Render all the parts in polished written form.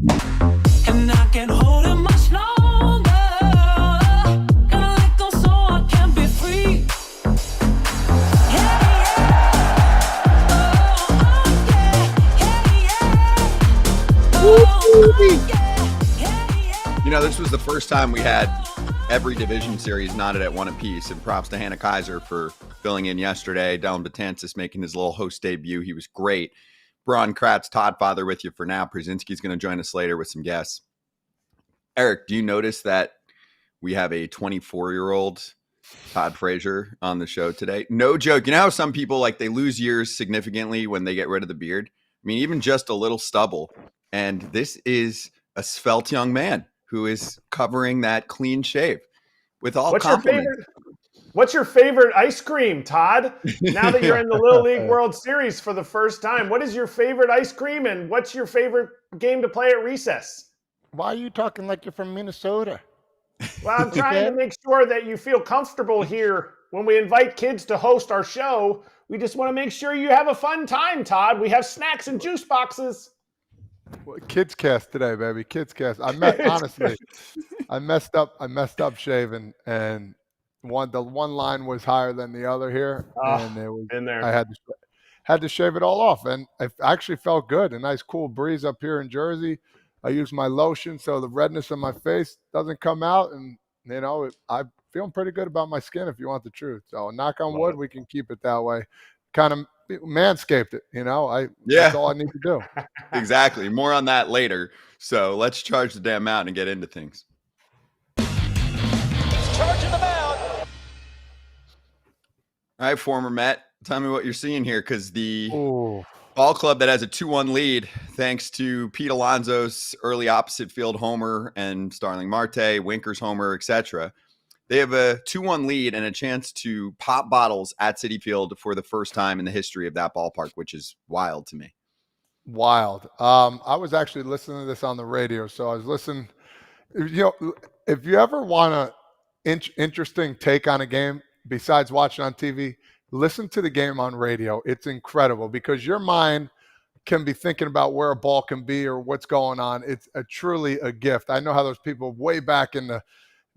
And I can't hold it much longer. Gotta let go so I can be free. Yeah, yeah. Oh, yeah. Oh, yeah. You know, this was the first time we had every division series knotted at one apiece, and props to Hannah Kaiser for filling in yesterday. Dylan Betances making his little host debut. He was great. Braun, Kratz, Todd Father with you for now. Pierzynski's going to join us later with some guests. Erik, do you notice that we have a 24-year-old Todd Frazier on the show today? No joke. You know how some people, like, they lose years significantly when they get rid of the beard? I mean, even just a little stubble. And this is a svelte young man who is covering that clean shave with all compliments. What's your favorite ice cream, Todd? Now that you're in the Little League World Series for the first time, what is your favorite ice cream and what's your favorite game to play at recess? Why are you talking like you're from Minnesota? Well, I'm trying to make sure that you feel comfortable here when we invite kids to host our show. We just want to make sure you have a fun time, Todd. We have snacks and juice boxes. Kids cast today, baby. Kids cast. I messed up shaving, and the one line was higher than the other here, and it was in there. I had to shave it all off, and it actually felt good. A nice cool breeze up here in Jersey. I use my lotion so the redness on my face doesn't come out, and I'm feeling pretty good about my skin, if you want the truth. So knock on wood, we can keep it that way. Kind of manscaped it, That's all I need to do. Exactly. More on that later. So let's charge the damn mound and get into things. He's charging the mound. All right, former Met, tell me what you're seeing here, because the ball club that has a 2-1 lead, thanks to Pete Alonso's early opposite field homer and Starling Marte, Winker's homer, etc. They have a 2-1 lead and a chance to pop bottles at Citi Field for the first time in the history of that ballpark, which is wild to me. Wild. I was actually listening to this on the radio, so I was listening. If you ever want an interesting take on a game besides watching on TV, listen to the game on radio. It's incredible because your mind can be thinking about where a ball can be or what's going on. It's truly a gift. I know how those people way back in the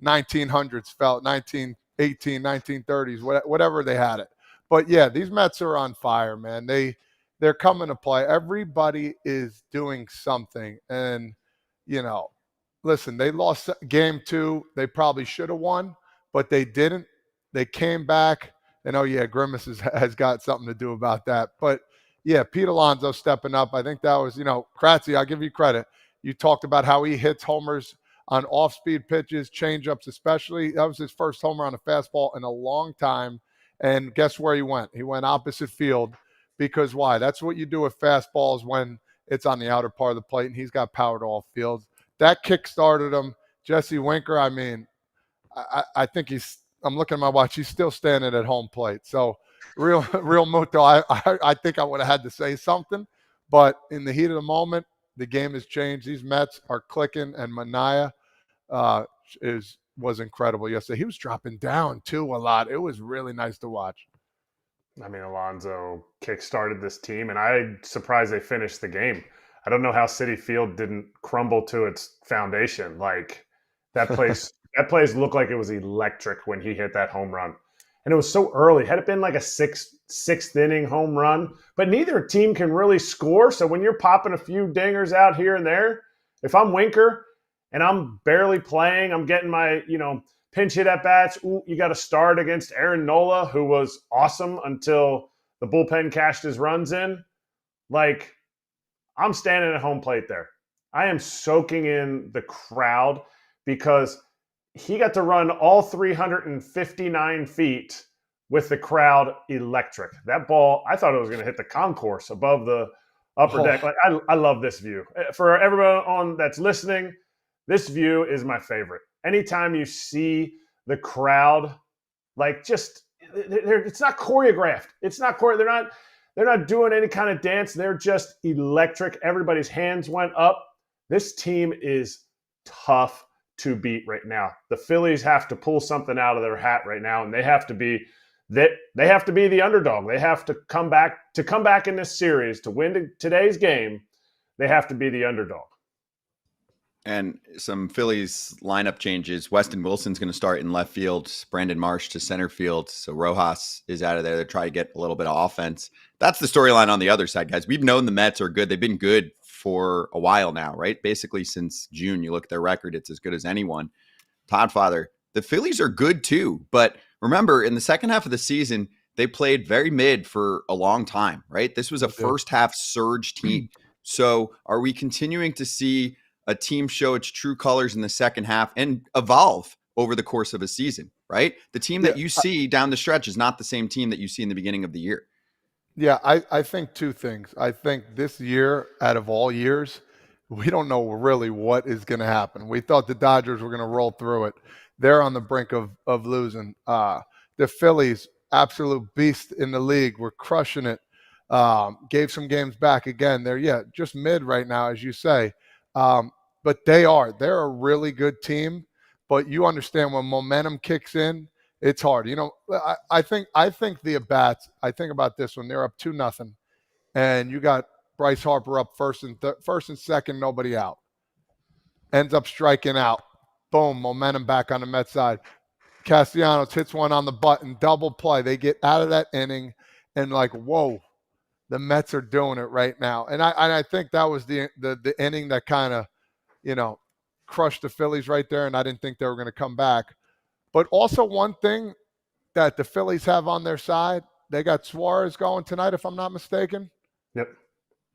1900s felt, 1918, 1930s, whatever they had it. But yeah, these Mets are on fire, man. They're coming to play. Everybody is doing something. And, listen, they lost game 2. They probably should have won, but they didn't. They came back. And, Grimace has got something to do about that. But, yeah, Pete Alonso stepping up. I think that was, Kratzy, I'll give you credit. You talked about how he hits homers on off-speed pitches, change-ups especially. That was his first homer on a fastball in a long time. And guess where he went? He went opposite field. Because why? That's what you do with fastballs when it's on the outer part of the plate, and he's got power to all fields. That kick-started him. Jesse Winker, I mean, I think I'm looking at my watch. He's still standing at home plate. So real Muto, I think I would have had to say something. But in the heat of the moment, the game has changed. These Mets are clicking, and Manaea was incredible yesterday. He was dropping down, too, a lot. It was really nice to watch. I mean, Alonso kick-started this team, and I'm surprised they finished the game. I don't know how Citi Field didn't crumble to its foundation. Like, that place looked like it was electric when he hit that home run. And it was so early. Had it been like a sixth inning home run, but neither team can really score. So when you're popping a few dingers out here and there, if I'm Winker and I'm barely playing, I'm getting my, pinch hit at bats. Ooh, you got to start against Aaron Nola, who was awesome until the bullpen cashed his runs in. Like, I'm standing at home plate there. I am soaking in the crowd because he got to run all 359 feet with the crowd electric. That ball, I thought it was going to hit the concourse above the upper deck. Like, I love this view. For everyone that's listening, this view is my favorite. Anytime you see the crowd, like, just it's not choreographed. It's not they're not doing any kind of dance. They're just electric. Everybody's hands went up. This team is tough to beat right now. The Phillies have to pull something out of their hat right now, and they have to be the underdog. They have to come back in this series to win today's game. They have to be the underdog. And some Phillies lineup changes. Weston Wilson's going to start in left field. Brandon Marsh to center field. So Rojas is out of there to try to get a little bit of offense. That's the storyline on the other side, guys. We've known the Mets are good. They've been good for a while now, right? Basically since June. You look at their record, it's as good as anyone. Todd Father, the Phillies are good too. But remember, in the second half of the season, they played very mid for a long time, right? This was a first half surge team. So are we continuing to see a team show its true colors in the second half and evolve over the course of a season, right? The team that you see down the stretch is not the same team that you see in the beginning of the year. Yeah, I think two things. I think this year, out of all years, we don't know really what is going to happen. We thought the Dodgers were going to roll through it. They're on the brink of losing. The Phillies, absolute beast in the league, were crushing it. Gave some games back again. They're, just mid right now, as you say. But they're a really good team. But you understand when momentum kicks in, it's hard. I think the at-bats, I think about this one. They're up 2-0, and you got Bryce Harper up first and second, nobody out. Ends up striking out. Boom, momentum back on the Mets side. Castellanos hits one on the button, double play. They get out of that inning, and whoa, the Mets are doing it right now. And I think that was the inning that kind of, crushed the Phillies right there, and I didn't think they were going to come back. But also one thing that the Phillies have on their side, they got Suarez going tonight, if I'm not mistaken. Yep.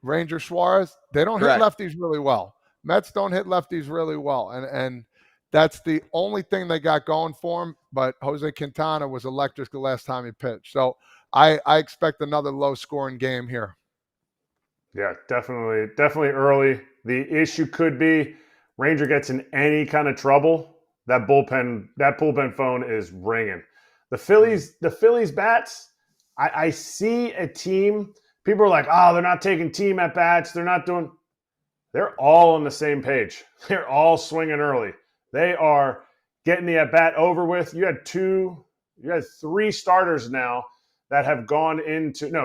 Ranger Suarez. They don't hit lefties really well. Mets don't hit lefties really well. And that's the only thing they got going for him. But Jose Quintana was electric the last time he pitched. So I expect another low-scoring game here. Yeah, definitely early. The issue could be Ranger gets in any kind of trouble. That bullpen phone is ringing. The Phillies bats, I see a team. People are like, oh, they're not taking team at bats. They're all on the same page. They're all swinging early. They are getting the at bat over with. You had three starters now that have gone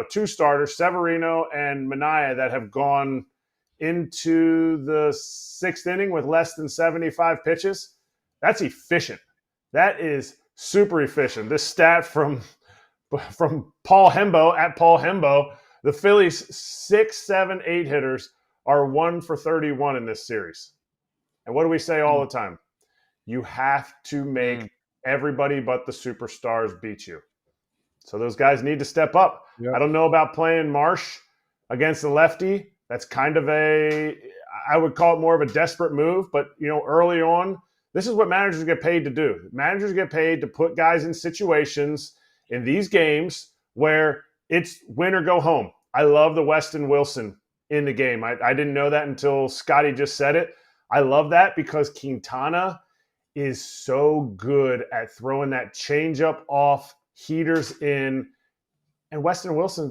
two starters, Severino and Minaya, that have gone into the sixth inning with less than 75 pitches. That's efficient. That is super efficient. This stat from Paul Hembo at Paul Hembo, the Phillies 6, 7, 8 hitters are 1 for 31 in this series. And what do we say all the time? You have to make everybody but the superstars beat you. So those guys need to step up. Yep. I don't know about playing Marsh against the lefty. That's kind of I would call it more of a desperate move. But, early on, this is what managers get paid to do. Managers get paid to put guys in situations in these games where it's win or go home. I love the Weston Wilson in the game. I didn't know that until Scotty just said it. I love that because Quintana is so good at throwing that changeup off, heaters in, and Weston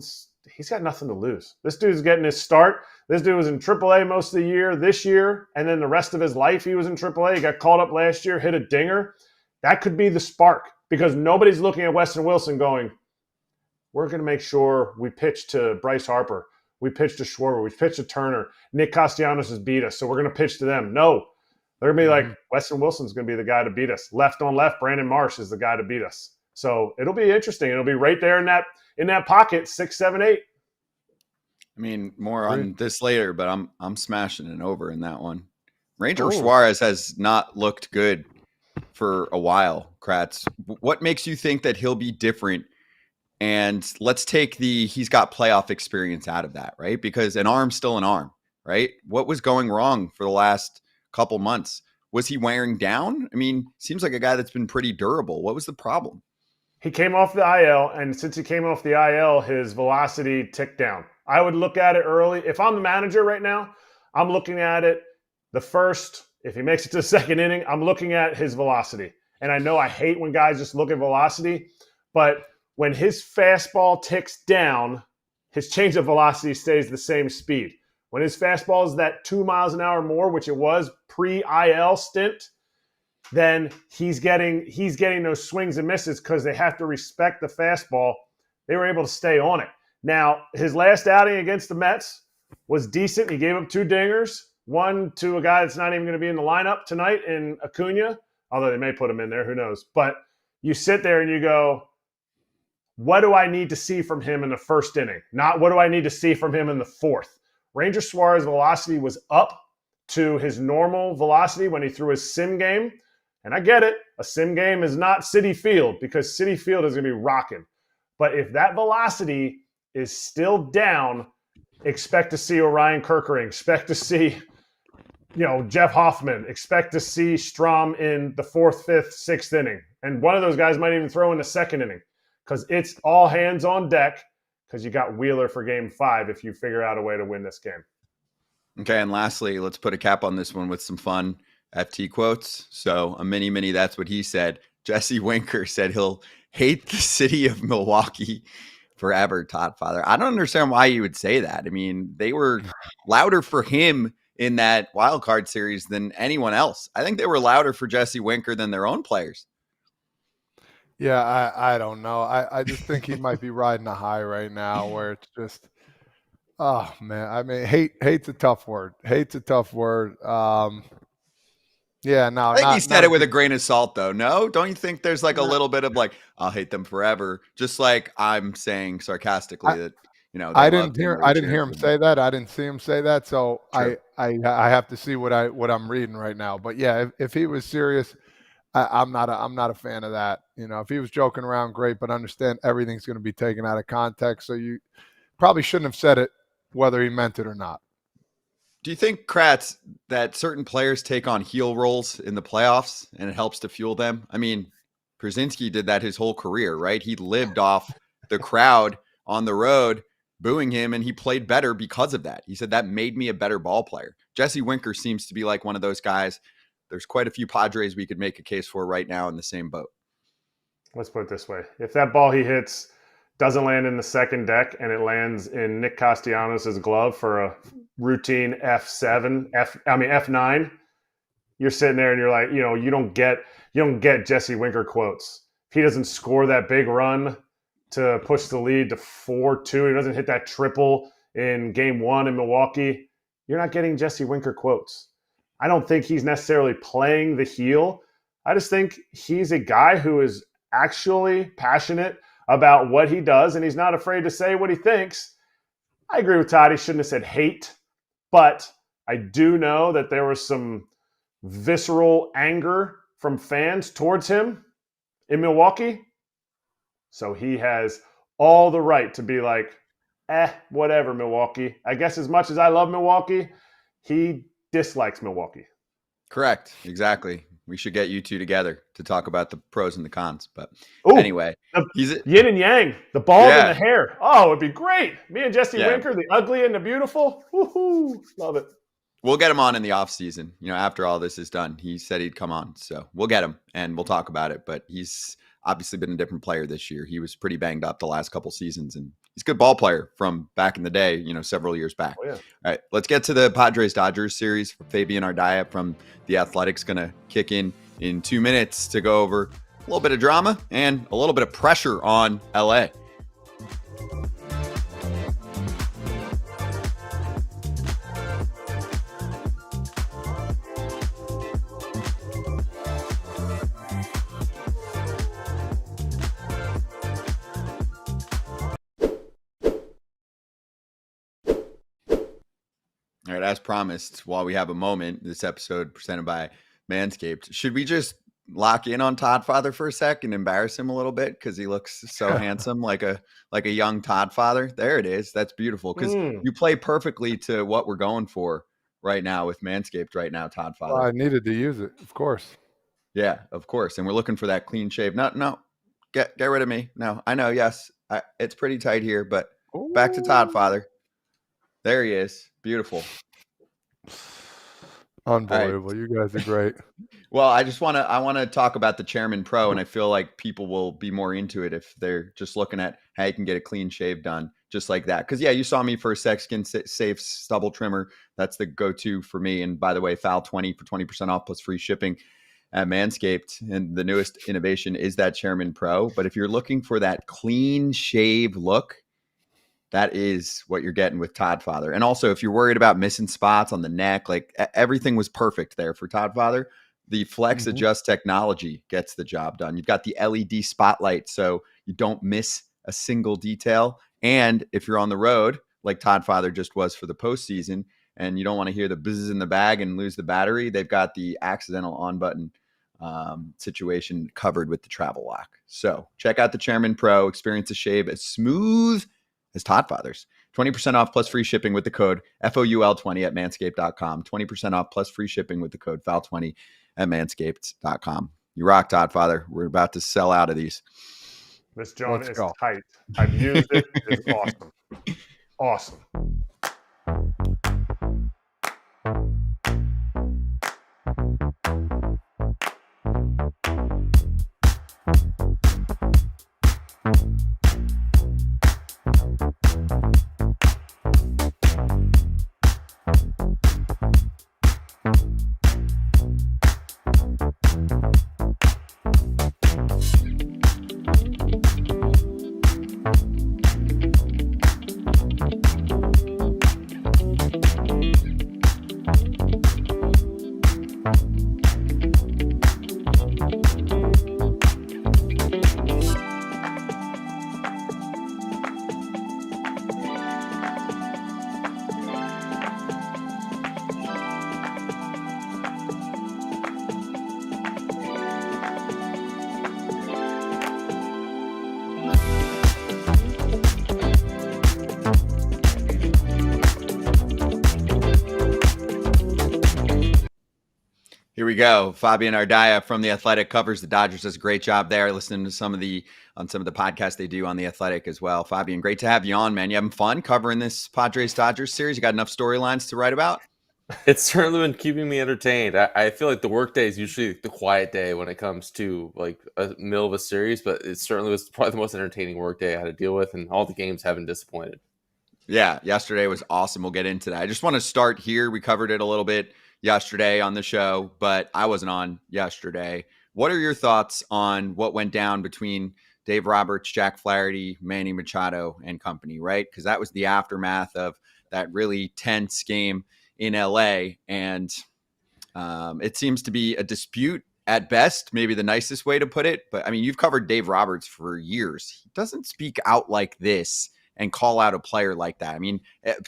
he's got nothing to lose. This dude's getting his start. This dude was in AAA most of the year this year, and then the rest of his life he was in AAA. He got called up last year, hit a dinger. That could be the spark because nobody's looking at Weston Wilson going, we're going to make sure we pitch to Bryce Harper. We pitch to Schwarber. We pitch to Turner. Nick Castellanos has beat us, so we're going to pitch to them. No. They're going to be like, Weston Wilson's going to be the guy to beat us. Left on left, Brandon Marsh is the guy to beat us. So it'll be interesting. It'll be right there in that pocket, 6, 7, 8. I mean, more on this later, but I'm smashing it over in that one. Ranger Suarez has not looked good for a while, Kratz. What makes you think that he'll be different? And let's take he's got playoff experience out of that, right? Because an arm's still an arm, right? What was going wrong for the last couple months? Was he wearing down? I mean, seems like a guy that's been pretty durable. What was the problem? He came off the IL, and since he came off the IL, his velocity ticked down. I would look at it early. If I'm the manager right now, I'm looking at it if he makes it to the second inning, I'm looking at his velocity. And I know I hate when guys just look at velocity, but when his fastball ticks down, his change of velocity stays the same speed. When his fastball is that 2 miles an hour more, which it was pre-IL stint, then he's getting those swings and misses because they have to respect the fastball. They were able to stay on it. Now, his last outing against the Mets was decent. He gave up 2 dingers, One to a guy that's not even going to be in the lineup tonight in Acuna, although they may put him in there, who knows. But you sit there and you go, what do I need to see from him in the first inning? Not what do I need to see from him in the fourth. Ranger Suarez velocity was up to his normal velocity when he threw his sim game. And I get it. A sim game is not Citi Field because Citi Field is going to be rocking. But if that velocity is still down, expect to see Orion Kerkering, expect to see, Jeff Hoffman, expect to see Strom in the fourth, fifth, sixth inning. And one of those guys might even throw in the second inning because it's all hands on deck because you got Wheeler for game 5 if you figure out a way to win this game. Okay, and lastly, let's put a cap on this one with some fun FT quotes. So a mini, that's what he said. Jesse Winker said he'll hate the city of Milwaukee forever, Todd Father. I don't understand why you would say that. I mean, they were louder for him in that wild card series than anyone else. I think they were louder for Jesse Winker than their own players. Yeah, I don't know. I just think he might be riding a high right now where it's just, oh man. I mean, hate's a tough word. Hate's a tough word. Yeah, no. I think he said it with a grain of salt, though. No, don't you think there's like a little bit of like, I'll hate them forever, just like I'm saying sarcastically that I didn't hear him say that. I didn't see him say that, so True. I have to see what I'm reading right now. But yeah, if he was serious, I'm not a fan of that. If he was joking around, great, but understand everything's going to be taken out of context. So you probably shouldn't have said it, whether he meant it or not. Do you think, Kratz, that certain players take on heel roles in the playoffs and it helps to fuel them? I mean, Pierzynski did that his whole career, right? He lived off the crowd on the road booing him, and he played better because of that. He said that made me a better ball player. Jesse Winker seems to be like one of those guys. There's quite a few Padres we could make a case for right now in the same boat. Let's put it this way. If that ball he hits doesn't land in the second deck and it lands in Nick Castellanos' glove for a routine F9, you're sitting there and you're like, you don't get Jesse Winker quotes. If he doesn't score that big run to push the lead to 4-2, he doesn't hit that triple in game 1 in Milwaukee, you're not getting Jesse Winker quotes. I don't think he's necessarily playing the heel. I just think he's a guy who is actually passionate about what he does, and he's not afraid to say what he thinks. I agree with Todd. He shouldn't have said hate, but I do know that there was some visceral anger from fans towards him in Milwaukee. So he has all the right to be like, whatever, Milwaukee. I guess as much as I love Milwaukee, he dislikes Milwaukee. Correct. Exactly. We should get you two together to talk about the pros and the cons. But Ooh, anyway, he's yin and yang, the bald and the hair. Oh, it'd be great. Me and Jesse Winker, the ugly and the beautiful. Woohoo. Love it. We'll get him on in the off season. After all this is done, he said he'd come on. So we'll get him and we'll talk about it. But he's obviously been a different player this year. He was pretty banged up the last couple seasons, and he's a good ball player from back in the day, several years back. Oh, yeah. All right, let's get to the Padres-Dodgers series. Fabian Ardaya from The Athletic's going to kick in 2 minutes to go over a little bit of drama and a little bit of pressure on LA. All right, as promised, while we have a moment, this episode presented by Manscaped. Should we just lock in on Todd Father for a sec and embarrass him a little bit because he looks so handsome, like a young Todd Father? There it is. That's beautiful because you play perfectly to what we're going for right now with Manscaped right now, Todd Father. Well, I needed to use it, of course. Yeah, of course. And we're looking for that clean shave. No, get rid of me. No, I know. Yes, it's pretty tight here, but back to Todd Father. There he is. Beautiful. Unbelievable. Right. You guys are great. Well, I want to talk about the Chairman Pro, and I feel like people will be more into it if they're just looking at how you can get a clean shave done just like that. Because, you saw me for a Skin Safe stubble trimmer. That's the go-to for me. And by the way, Foul 20 for 20% off plus free shipping at Manscaped. And the newest innovation is that Chairman Pro. But if you're looking for that clean shave look, that is what you're getting with Todd Father. And also, if you're worried about missing spots on the neck, like everything was perfect there for Todd Father. The Flex Adjust technology gets the job done. You've got the LED spotlight, so you don't miss a single detail. And if you're on the road, like Todd Father just was for the postseason, and you don't want to hear the buzz in the bag and lose the battery, they've got the accidental on button situation covered with the travel lock. So check out the Chairman Pro. Experience a shave as smooth as Todd Father's. 20% off plus free shipping with the code FOUL20 at manscaped.com. 20% off plus free shipping with the code FOUL20 at manscaped.com. You rock, Todd Father. We're about to sell out of these. This joint is tight. I've used it. It's awesome. Awesome. Here we go. Fabian Ardaya from The Athletic covers the Dodgers. Does a great job there. Listening to some of the podcasts they do on The Athletic as well. Fabian, great to have you on, man. You having fun covering this Padres Dodgers series? You got enough storylines to write about? It's certainly been keeping me entertained. I feel like the workday is usually the quiet day when it comes to like a middle of a series, but it certainly was probably the most entertaining workday I had to deal with, and all the games haven't disappointed. Yeah, yesterday was awesome. We'll get into that. I just want to start here. We covered it a little bit yesterday on the show, but I wasn't on yesterday. What are your thoughts on what went down between Dave Roberts, Jack Flaherty, Manny Machado, and company, right? Because that was the aftermath of that really tense game in LA. And it seems to be a dispute at best, maybe the nicest way to put it. But I mean, you've covered Dave Roberts for years. He doesn't speak out like this and call out a player like that. I mean,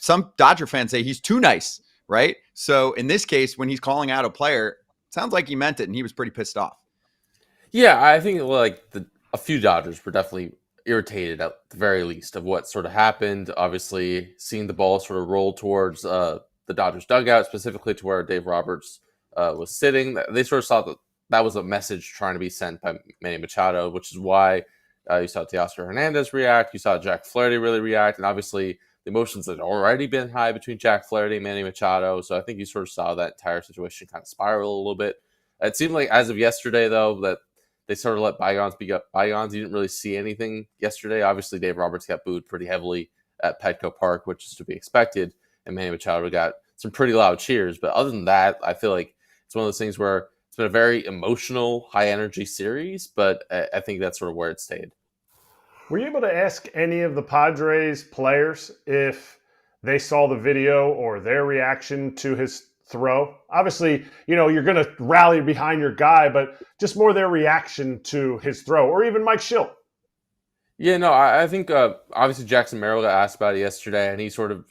some Dodger fans say he's too nice, right? So in this case, when he's calling out a player, it sounds like he meant it and he was pretty pissed off. Yeah, I think like a few Dodgers were definitely irritated at the very least of what sort of happened. Obviously, seeing the ball sort of roll towards the Dodgers dugout, specifically to where Dave Roberts was sitting. They sort of saw that was a message trying to be sent by Manny Machado, which is why you saw Teoscar Hernandez react. You saw Jack Flaherty really react. And obviously, the emotions had already been high between Jack Flaherty and Manny Machado. So I think you sort of saw that entire situation kind of spiral a little bit. It seemed like as of yesterday, though, that they sort of let bygones be bygones. You didn't really see anything yesterday. Obviously, Dave Roberts got booed pretty heavily at Petco Park, which is to be expected. And Manny Machado got some pretty loud cheers. But other than that, I feel like it's one of those things where it's been a very emotional, high-energy series, but I think that's sort of where it stayed. Were you able to ask any of the Padres players if they saw the video or their reaction to his throw? Obviously, you're going to rally behind your guy, but just more their reaction to his throw, or even Mike Schilt. Yeah, no, I think obviously Jackson Merrill got asked about it yesterday, and he sort of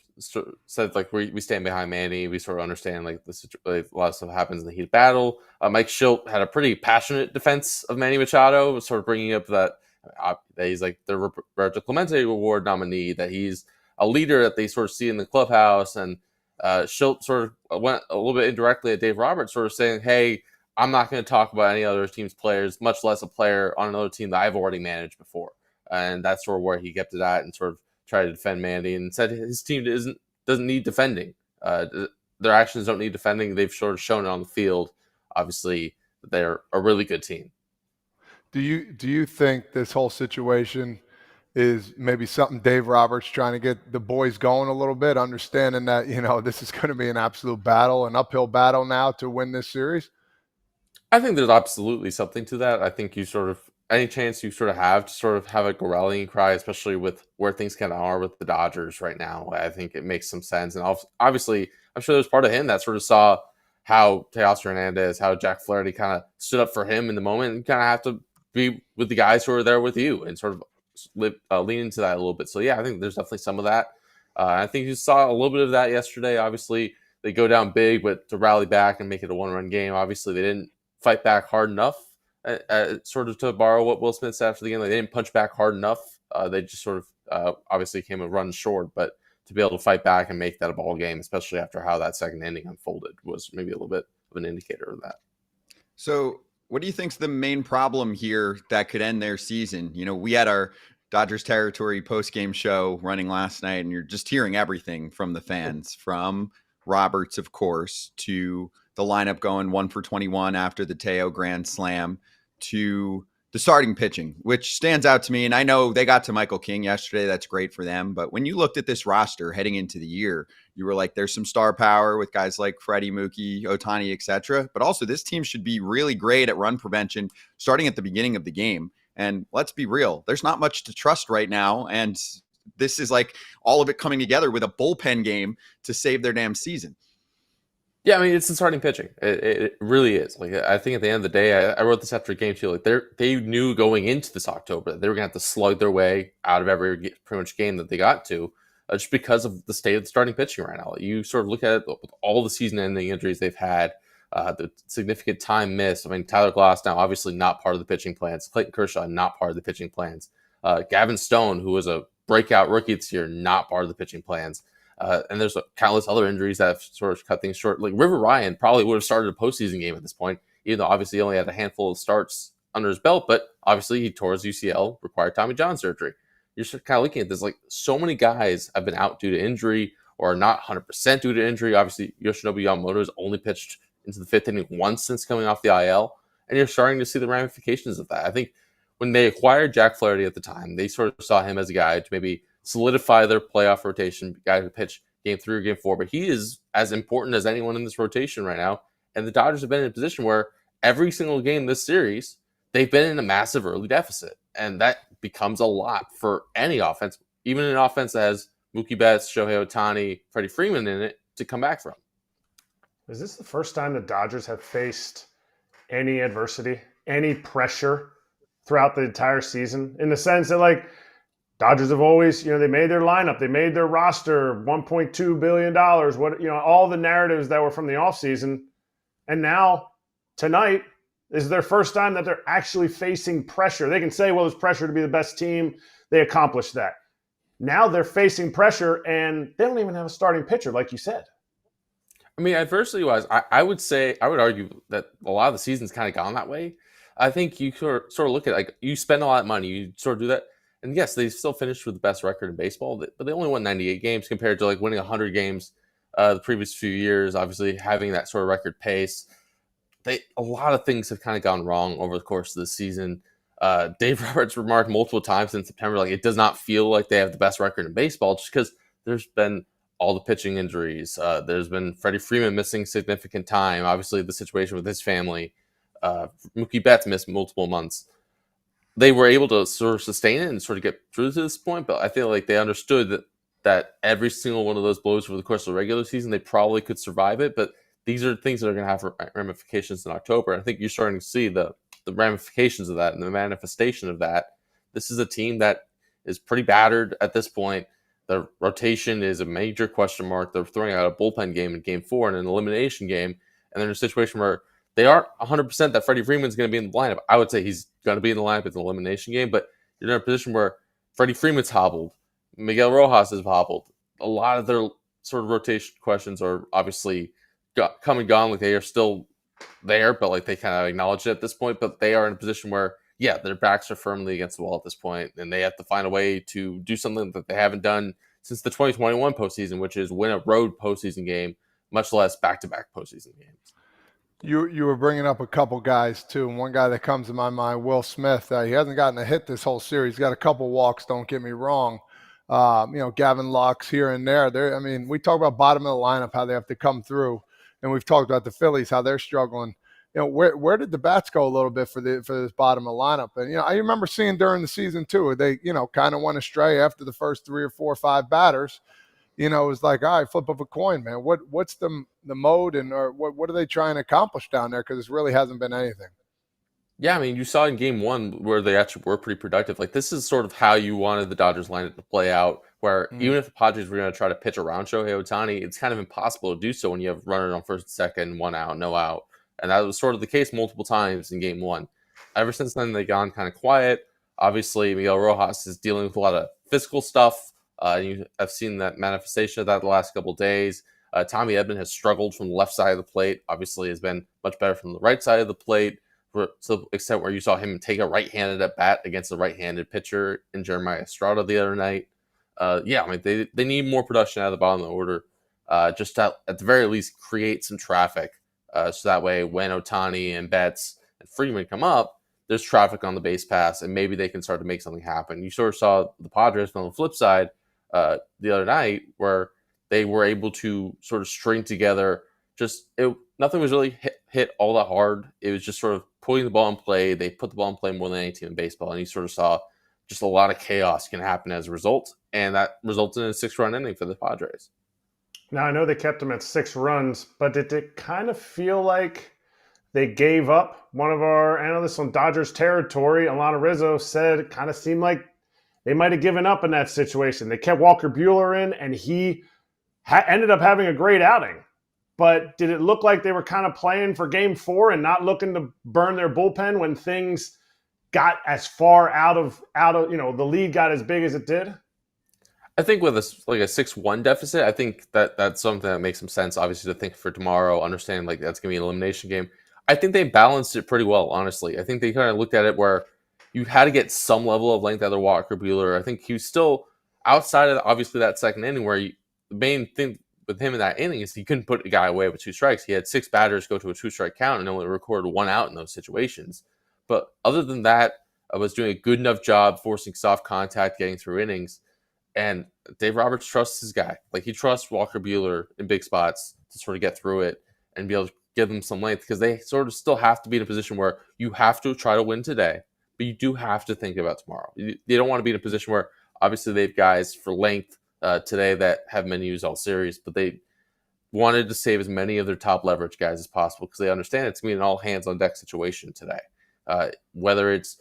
said like we stand behind Manny. We sort of understand like a lot of stuff happens in the heat of battle. Mike Schilt had a pretty passionate defense of Manny Machado, sort of bringing up that he's like the Roberto Clemente Award nominee, that he's a leader that they sort of see in the clubhouse. And Schilt sort of went a little bit indirectly at Dave Roberts, sort of saying, hey, I'm not going to talk about any other team's players, much less a player on another team that I've already managed before. And that's sort of where he kept it at, and sort of tried to defend Manny, and said his team doesn't need defending. Their actions don't need defending. They've sort of shown it on the field. Obviously, they're a really good team. Do you think this whole situation is maybe something Dave Roberts trying to get the boys going a little bit, understanding that, this is going to be an absolute battle, an uphill battle now to win this series? I think there's absolutely something to that. I think you sort of any chance you sort of have to sort of have a rallying cry, especially with where things kind of are with the Dodgers right now. I think it makes some sense. And obviously, I'm sure there's part of him that sort of saw how Teoscar Hernandez, how Jack Flaherty kind of stood up for him in the moment, and kind of have to be with the guys who are there with you and sort of lean into that a little bit. So, yeah, I think there's definitely some of that. I think you saw a little bit of that yesterday. Obviously, they go down big, but to rally back and make it a one-run game, obviously they didn't fight back hard enough. Sort of to borrow what Will Smith said after the game, they didn't punch back hard enough. They just sort of obviously came a run short, but to be able to fight back and make that a ball game, especially after how that second inning unfolded, was maybe a little bit of an indicator of that. So what do you think's the main problem here that could end their season? You know, we had our Dodgers territory post-game show running last night, and you're just hearing everything from the fans, from Roberts, of course, to the lineup going 1 for 21 after the Teo grand slam, to the starting pitching, which stands out to me. And I know they got to Michael King yesterday. That's great for them. But when you looked at this roster heading into the year, you were like, there's some star power with guys like Freddie, Mookie, Ohtani, etc. But also this team should be really great at run prevention starting at the beginning of the game. And let's be real, there's not much to trust right now. And this is like all of it coming together with a bullpen game to save their damn season. Yeah, I mean, it's the starting pitching. It really is. Like, I think at the end of the day, I wrote this after a game too. Like, they knew going into this October that they were going to have to slug their way out of every pretty much game that they got to, just because of the state of the starting pitching right now. You sort of look at it with all the season-ending injuries they've had, the significant time missed. I mean, Tyler Glass now obviously not part of the pitching plans. Clayton Kershaw not part of the pitching plans. Gavin Stone, who was a breakout rookie this year, not part of the pitching plans. And there's countless other injuries that have sort of cut things short. Like River Ryan probably would have started a postseason game at this point, even though obviously he only had a handful of starts under his belt. But obviously he tore his UCL, required Tommy John surgery. You're just kind of looking at this, like so many guys have been out due to injury or are not 100% due to injury. Obviously Yoshinobu Yamamoto has only pitched into the fifth inning once since coming off the IL. And you're starting to see the ramifications of that. I think when they acquired Jack Flaherty at the time, they sort of saw him as a guy to maybe solidify their playoff rotation, guy who pitch game 3 or game 4, but he is as important as anyone in this rotation right now. And the Dodgers have been in a position where every single game this series, they've been in a massive early deficit. And that becomes a lot for any offense, even an offense that has Mookie Betts, Shohei Ohtani, Freddie Freeman in it to come back from. Is this the first time the Dodgers have faced any adversity, any pressure throughout the entire season? In the sense that, like, Dodgers have always, they made their lineup, they made their roster, $1.2 billion, all the narratives that were from the offseason. And now, tonight, is their first time that they're actually facing pressure. They can say, well, there's pressure to be the best team. They accomplished that. Now they're facing pressure, and they don't even have a starting pitcher, like you said. I mean, adversity-wise, I would argue that a lot of the season's kind of gone that way. I think you sort of look at, like, you spend a lot of money, you sort of do that. And yes, they still finished with the best record in baseball, but they only won 98 games compared to like winning 100 games the previous few years, obviously having that sort of record pace. A lot of things have kind of gone wrong over the course of the season. Dave Roberts remarked multiple times in September, like, it does not feel like they have the best record in baseball just because there's been all the pitching injuries. There's been Freddie Freeman missing significant time. Obviously, the situation with his family. Mookie Betts missed multiple months. They were able to sort of sustain it and sort of get through to this point, but I feel like they understood that every single one of those blows over the course of the regular season, they probably could survive it, but these are things that are going to have ramifications in October. I think you're starting to see the ramifications of that and the manifestation of that. This is a team that is pretty battered at this point. The rotation is a major question mark. They're throwing out a bullpen game in game 4 and an elimination game, and they're in a situation where they aren't 100% that Freddie Freeman's going to be in the lineup. I would say he's going to be in the lineup at the elimination game, but you're in a position where Freddie Freeman's hobbled, Miguel Rojas is hobbled. A lot of their sort of rotation questions are obviously come and gone. Like, they are still there, but like they kind of acknowledge it at this point. But they are in a position where, yeah, their backs are firmly against the wall at this point, and they have to find a way to do something that they haven't done since the 2021 postseason, which is win a road postseason game, much less back-to-back postseason games. You were bringing up a couple guys, too. And one guy that comes to my mind, Will Smith. He hasn't gotten a hit this whole series. He's got a couple walks, don't get me wrong. Gavin Lux here and there. We talk about bottom of the lineup, how they have to come through. And we've talked about the Phillies, how they're struggling. where did the bats go a little bit for this bottom of the lineup? And I remember seeing during the season too, they kind of went astray after the first 3 or 4 or 5 batters. It was like, all right, flip of a coin, man. What's the mode, and or what are they trying to accomplish down there? Because it really hasn't been anything. Yeah, I mean, you saw in game 1 where they actually were pretty productive. Like, this is sort of how you wanted the Dodgers lineup to play out, where even if the Padres were going to try to pitch around Shohei Ohtani, it's kind of impossible to do so when you have runner on first and second, 1 out, no out. And that was sort of the case multiple times in game 1. Ever since then, they've gone kind of quiet. Obviously, Miguel Rojas is dealing with a lot of physical stuff. You have seen that manifestation of that the last couple of days. Tommy Edman has struggled from the left side of the plate. Obviously, has been much better from the right side of the plate, to the extent where you saw him take a right-handed at bat against a right-handed pitcher in Jeremiah Estrada the other night. I mean, they need more production out of the bottom of the order, just to, at the very least, create some traffic. So that way, when Ohtani and Betts and Freeman come up, there's traffic on the base pass, and maybe they can start to make something happen. You sort of saw the Padres on the flip side the other night, where they were able to sort of string together. Nothing was really hit all that hard. It was just sort of putting the ball in play. They put the ball in play more than any team in baseball, and you sort of saw just a lot of chaos can happen as a result, and that resulted in a 6-run inning for the Padres. Now, I know they kept them at 6 runs, but did it kind of feel like they gave up? One of our analysts on Dodgers territory, Alana Rizzo, said it kind of seemed like they might have given up in that situation. They kept Walker Buehler in, and he ended up having a great outing. But did it look like they were kind of playing for game 4 and not looking to burn their bullpen when things got as far out of the lead got as big as it did? I think with a 6-1 deficit, I think that's something that makes some sense, obviously, to think for tomorrow, understanding like that's going to be an elimination game. I think they balanced it pretty well, honestly. I think they kind of looked at it where you had to get some level of length out of Walker Buehler. I think he was still outside of, obviously, that second inning where the main thing with him in that inning is he couldn't put a guy away with 2 strikes. He had 6 batters go to a 2-strike count and only recorded 1 out in those situations. But other than that, I was doing a good enough job forcing soft contact, getting through innings. And Dave Roberts trusts his guy. Like, he trusts Walker Buehler in big spots to sort of get through it and be able to give them some length, because they sort of still have to be in a position where you have to try to win today, but you do have to think about tomorrow. You don't want to be in a position where, obviously, they have guys for length today that have been used all series, but they wanted to save as many of their top leverage guys as possible because they understand it's going to be an all hands on deck situation today. Whether it's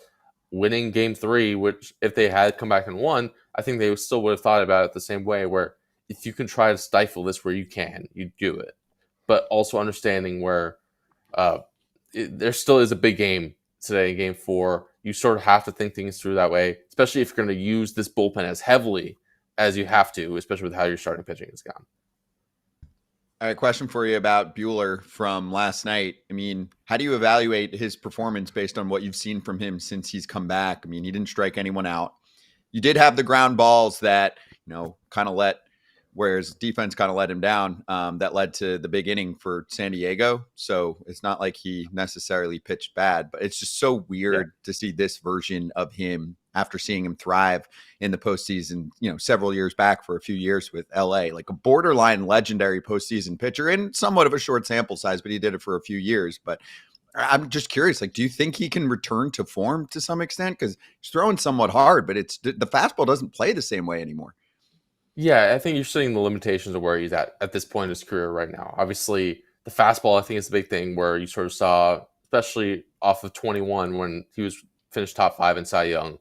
winning game 3, which if they had come back and won, I think they still would have thought about it the same way, where if you can try to stifle this where you can, you do it. But also understanding where there still is a big game today in game 4. You sort of have to think things through that way, especially if you're going to use this bullpen as heavily as you have to, especially with how your starting pitching has gone. All right, question for you about Buehler from last night. I mean, how do you evaluate his performance based on what you've seen from him since he's come back? I mean, he didn't strike anyone out. You did have the ground balls that, kind of where his defense kind of let him down, that led to the big inning for San Diego. So it's not like he necessarily pitched bad, but it's just so weird to see this version of him after seeing him thrive in the postseason, several years back for a few years with LA, like a borderline legendary postseason pitcher and somewhat of a short sample size, but he did it for a few years. But I'm just curious, like, do you think he can return to form to some extent? Because he's throwing somewhat hard, but the fastball doesn't play the same way anymore. Yeah, I think you're seeing the limitations of where he's at this point in his career right now. Obviously, the fastball, I think, is the big thing where you sort of saw, especially off of 21 when he was finished top 5 in Cy Young,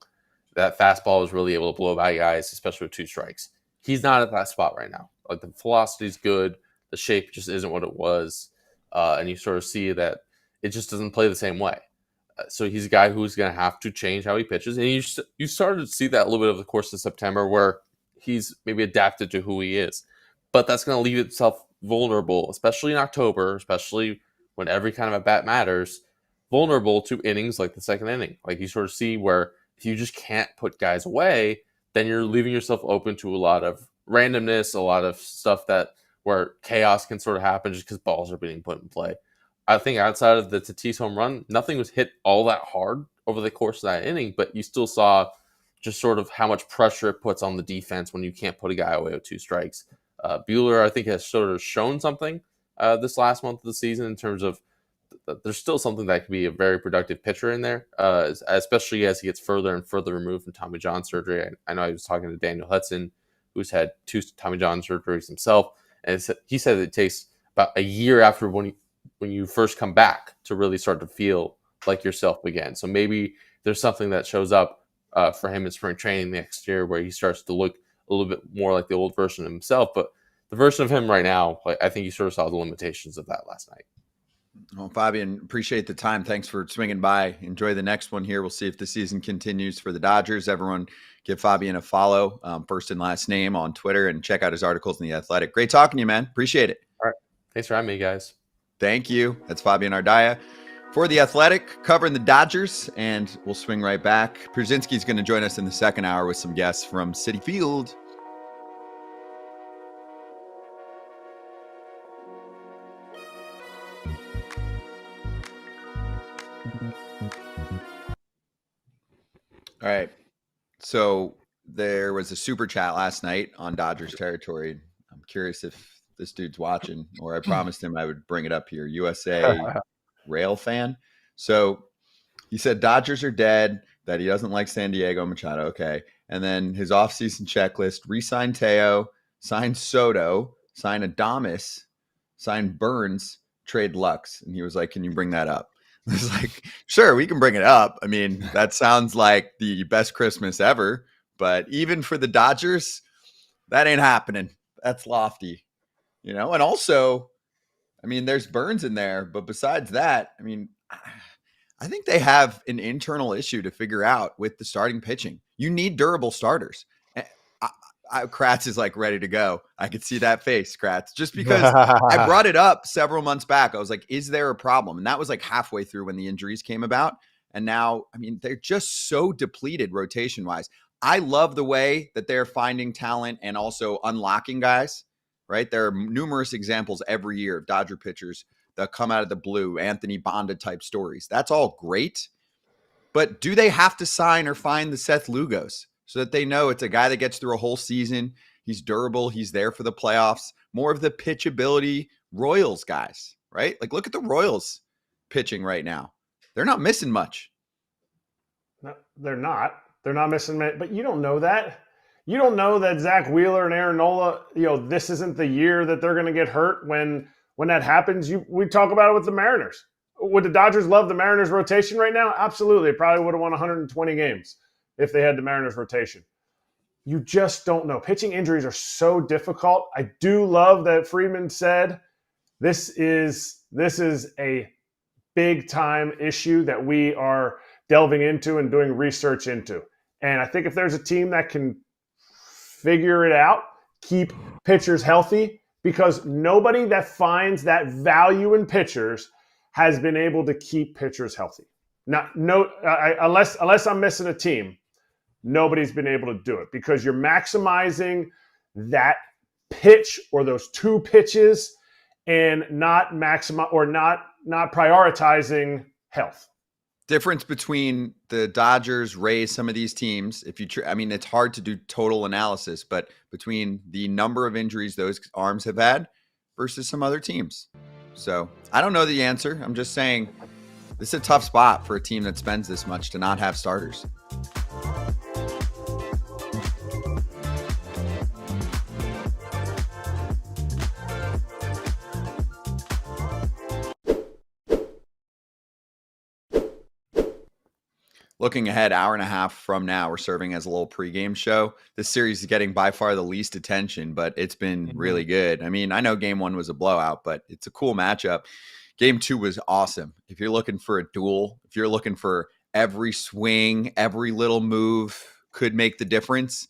that fastball was really able to blow by guys, especially with 2 strikes. He's not at that spot right now. Like, the velocity's good. The shape just isn't what it was. And you sort of see that it just doesn't play the same way. So he's a guy who's going to have to change how he pitches. And you started to see that a little bit over the course of September where he's maybe adapted to who he is. But that's going to leave itself vulnerable, especially in October, especially when every kind of at bat matters, vulnerable to innings like the second inning. Like, you sort of see where if you just can't put guys away, then you're leaving yourself open to a lot of randomness, a lot of stuff where chaos can sort of happen just because balls are being put in play. I think outside of the Tatis home run, nothing was hit all that hard over the course of that inning, but you still saw just sort of how much pressure it puts on the defense when you can't put a guy away with 2 strikes. Buehler, I think, has sort of shown something this last month of the season in terms of that there's still something that could be a very productive pitcher in there, especially as he gets further and further removed from Tommy John surgery. I know I was talking to Daniel Hudson, who's had 2 Tommy John surgeries himself, and he said it takes about a year after when you first come back to really start to feel like yourself again. So maybe there's something that shows up for him in spring training next year where he starts to look a little bit more like the old version of himself. But the version of him right now, I think you sort of saw the limitations of that last night. Well, Fabian, appreciate the time. Thanks for swinging by. Enjoy the next one here. We'll see if the season continues for the Dodgers. Everyone give Fabian a follow, first and last name on Twitter, and check out his articles in The Athletic. Great talking to you, man. Appreciate it. All right. Thanks for having me, guys. Thank you. That's Fabian Ardaya for The Athletic, covering the Dodgers, and we'll swing right back. Pierzynski is going to join us in the second hour with some guests from Citi Field. All right. So there was a super chat last night on Dodgers territory. I'm curious if this dude's watching, or I promised him I would bring it up here. USA Rail fan. So he said Dodgers are dead, that he doesn't like San Diego Machado. Okay. And then his offseason checklist: re-sign Teo, sign Soto, sign Adames, sign Burns, trade Lux. And he was like, can you bring that up? I was like, sure, we can bring it up. I mean, that sounds like the best Christmas ever. But even for the Dodgers, that ain't happening. That's lofty, And also, I mean, there's Burns in there. But besides that, I mean, I think they have an internal issue to figure out with the starting pitching. You need durable starters. Kratz is like ready to go. I could see that face, Kratz, just because I brought it up several months back. I was like, is there a problem? And that was like halfway through when the injuries came about. And now, I mean, they're just so depleted rotation wise. I love the way that they're finding talent and also unlocking guys, right? There are numerous examples every year of Dodger pitchers that come out of the blue, Anthony Bonda type stories. That's all great. But do they have to sign or find the Seth Lugos so that they know it's a guy that gets through a whole season? He's durable. He's there for the playoffs. More of the pitchability Royals guys, right? Like, look at the Royals pitching right now. They're not missing much. No, they're not. They're not missing much. But you don't know that. You don't know that Zach Wheeler and Aaron Nola, this isn't the year that they're going to get hurt when that happens. We talk about it with the Mariners. Would the Dodgers love the Mariners rotation right now? Absolutely. They probably would have won 120 games if they had the Mariners rotation. You just don't know. Pitching injuries are so difficult. I do love that Friedman said this is a big time issue that we are delving into and doing research into. And I think if there's a team that can figure it out, keep pitchers healthy, because nobody that finds that value in pitchers has been able to keep pitchers healthy. Unless I'm missing a team, nobody's been able to do it, because you're maximizing that pitch or those 2 pitches and not prioritizing health. Difference between the Dodgers, Rays, some of these teams, it's hard to do total analysis, but between the number of injuries those arms have had versus some other teams. So I don't know the answer. I'm just saying this is a tough spot for a team that spends this much to not have starters. Looking ahead, hour and a half from now, we're serving as a little pregame show. This series is getting by far the least attention, but it's been really good. I mean, I know game 1 was a blowout, but it's a cool matchup. Game 2 was awesome. If you're looking for a duel, if you're looking for every swing, every little move could make the difference,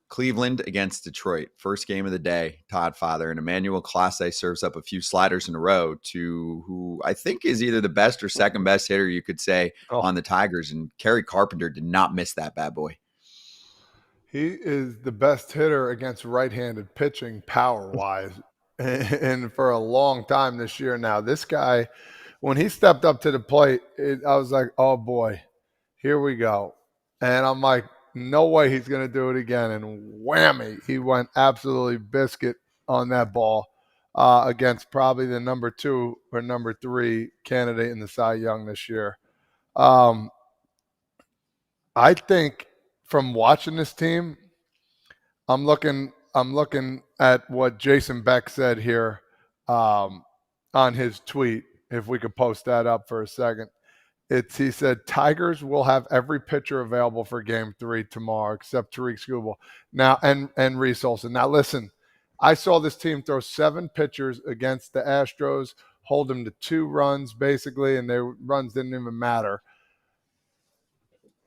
Cleveland against Detroit. First game of the day, Todd Father, and Emmanuel Clase serves up a few sliders in a row to who I think is either the best or second best hitter, you could say, on the Tigers. And Kerry Carpenter did not miss that bad boy. He is the best hitter against right-handed pitching power-wise and for a long time this year now. This guy, when he stepped up to the plate, I was like, oh, boy, here we go. And I'm like, no way he's going to do it again. And whammy, he went absolutely biscuit on that ball. against probably the number 2 or number 3 candidate in the Cy Young this year. I think from watching this team, I'm looking at what Jason Beck said here on his tweet. If we could post that up for a second. He said Tigers will have every pitcher available for Game 3 tomorrow except Tariq Skubal now and Reese Olson. Now listen, I saw this team throw 7 pitchers against the Astros, hold them to 2 runs basically, and their runs didn't even matter.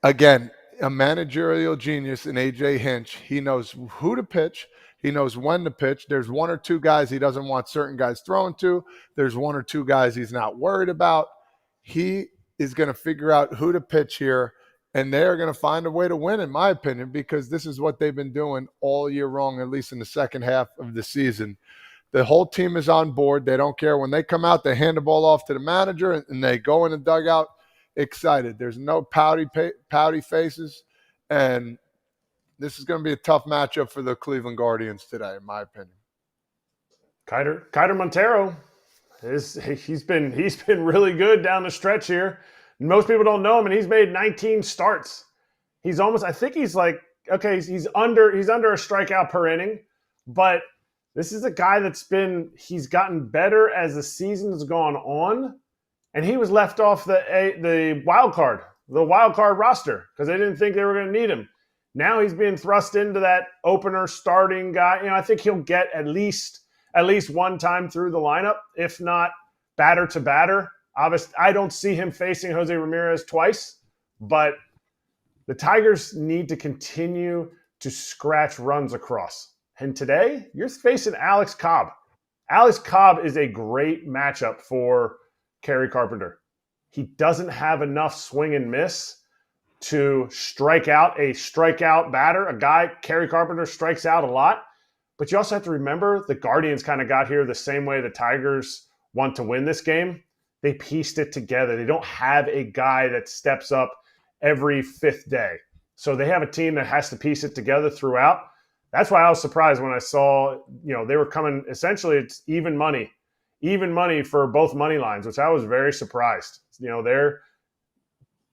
Again, a managerial genius in AJ Hinch. He knows who to pitch. He knows when to pitch. There's 1 or 2 guys he doesn't want certain guys thrown to. There's 1 or 2 guys he's not worried about. He is going to figure out who to pitch here, and they're going to find a way to win, in my opinion, because this is what they've been doing all year long, at least in the second half of the season. The whole team is on board. They don't care. When they come out, they hand the ball off to the manager, and they go in the dugout excited. There's no pouty faces, and this is going to be a tough matchup for the Cleveland Guardians today, in my opinion. Kiter Montero, he's been really good down the stretch here. Most people don't know him, and he's made 19 starts. He's almost, I think he's like, okay, he's under a strikeout per inning, but this is a guy he's gotten better as the season has gone on, and he was left off the wild card roster because they didn't think they were going to need him. Now he's being thrust into that opener starting guy. I think he'll get at least one time through the lineup, if not batter to batter. Obviously, I don't see him facing Jose Ramirez twice, but the Tigers need to continue to scratch runs across. And today, you're facing Alex Cobb. Alex Cobb is a great matchup for Kerry Carpenter. He doesn't have enough swing and miss to strike out a strikeout batter. A guy, Kerry Carpenter, strikes out a lot. But you also have to remember the Guardians kind of got here the same way the Tigers want to win this game. They pieced it together. They don't have a guy that steps up every 5th day. So they have a team that has to piece it together throughout. That's why I was surprised when I saw, they were coming, essentially it's even money for both money lines, which I was very surprised. Their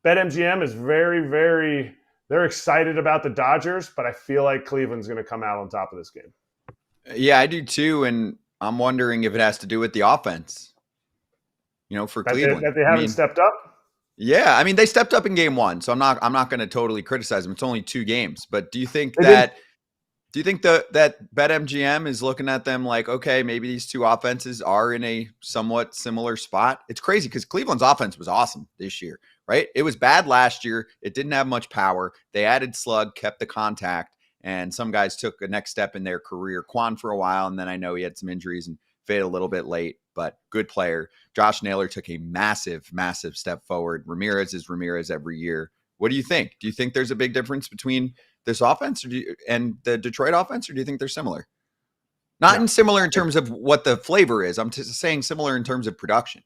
BetMGM is very, very, they're excited about the Dodgers, but I feel like Cleveland's going to come out on top of this game. Yeah, I do too. And I'm wondering if it has to do with the offense, for Cleveland. That they haven't stepped up? Yeah. I mean, they stepped up in Game 1, so I'm not going to totally criticize them. It's only 2 games, but do you think that BetMGM is looking at them like, okay, maybe these 2 offenses are in a somewhat similar spot? It's crazy because Cleveland's offense was awesome this year, right? It was bad last year. It didn't have much power. They added slug, kept the contact, and some guys took a next step in their career. Quan for a while, and then I know he had some injuries and faded a little bit late, but good player. Josh Naylor took a massive, massive step forward. Ramirez is Ramirez every year. What do you think? Do you think there's a big difference between this offense and the Detroit offense, or do you think they're similar? Not similar in terms of what the flavor is. I'm just saying similar in terms of production.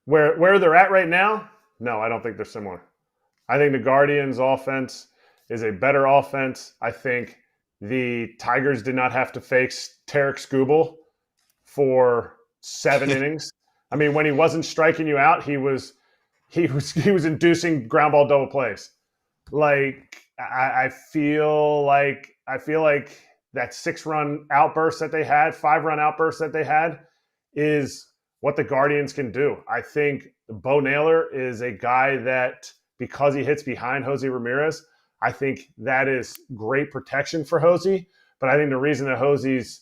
Where they're at right now? No, I don't think they're similar. I think the Guardians' offense is a better offense. I think the Tigers did not have to face Erik Skubal for 7 innings. I mean, when he wasn't striking you out, he was inducing ground ball double plays. Like I feel like that 6-run outburst that they had, 5-run outburst that they had, is what the Guardians can do. I think Bo Naylor is a guy that, because he hits behind Jose Ramirez, I think that is great protection for Jose. But I think the reason that Jose's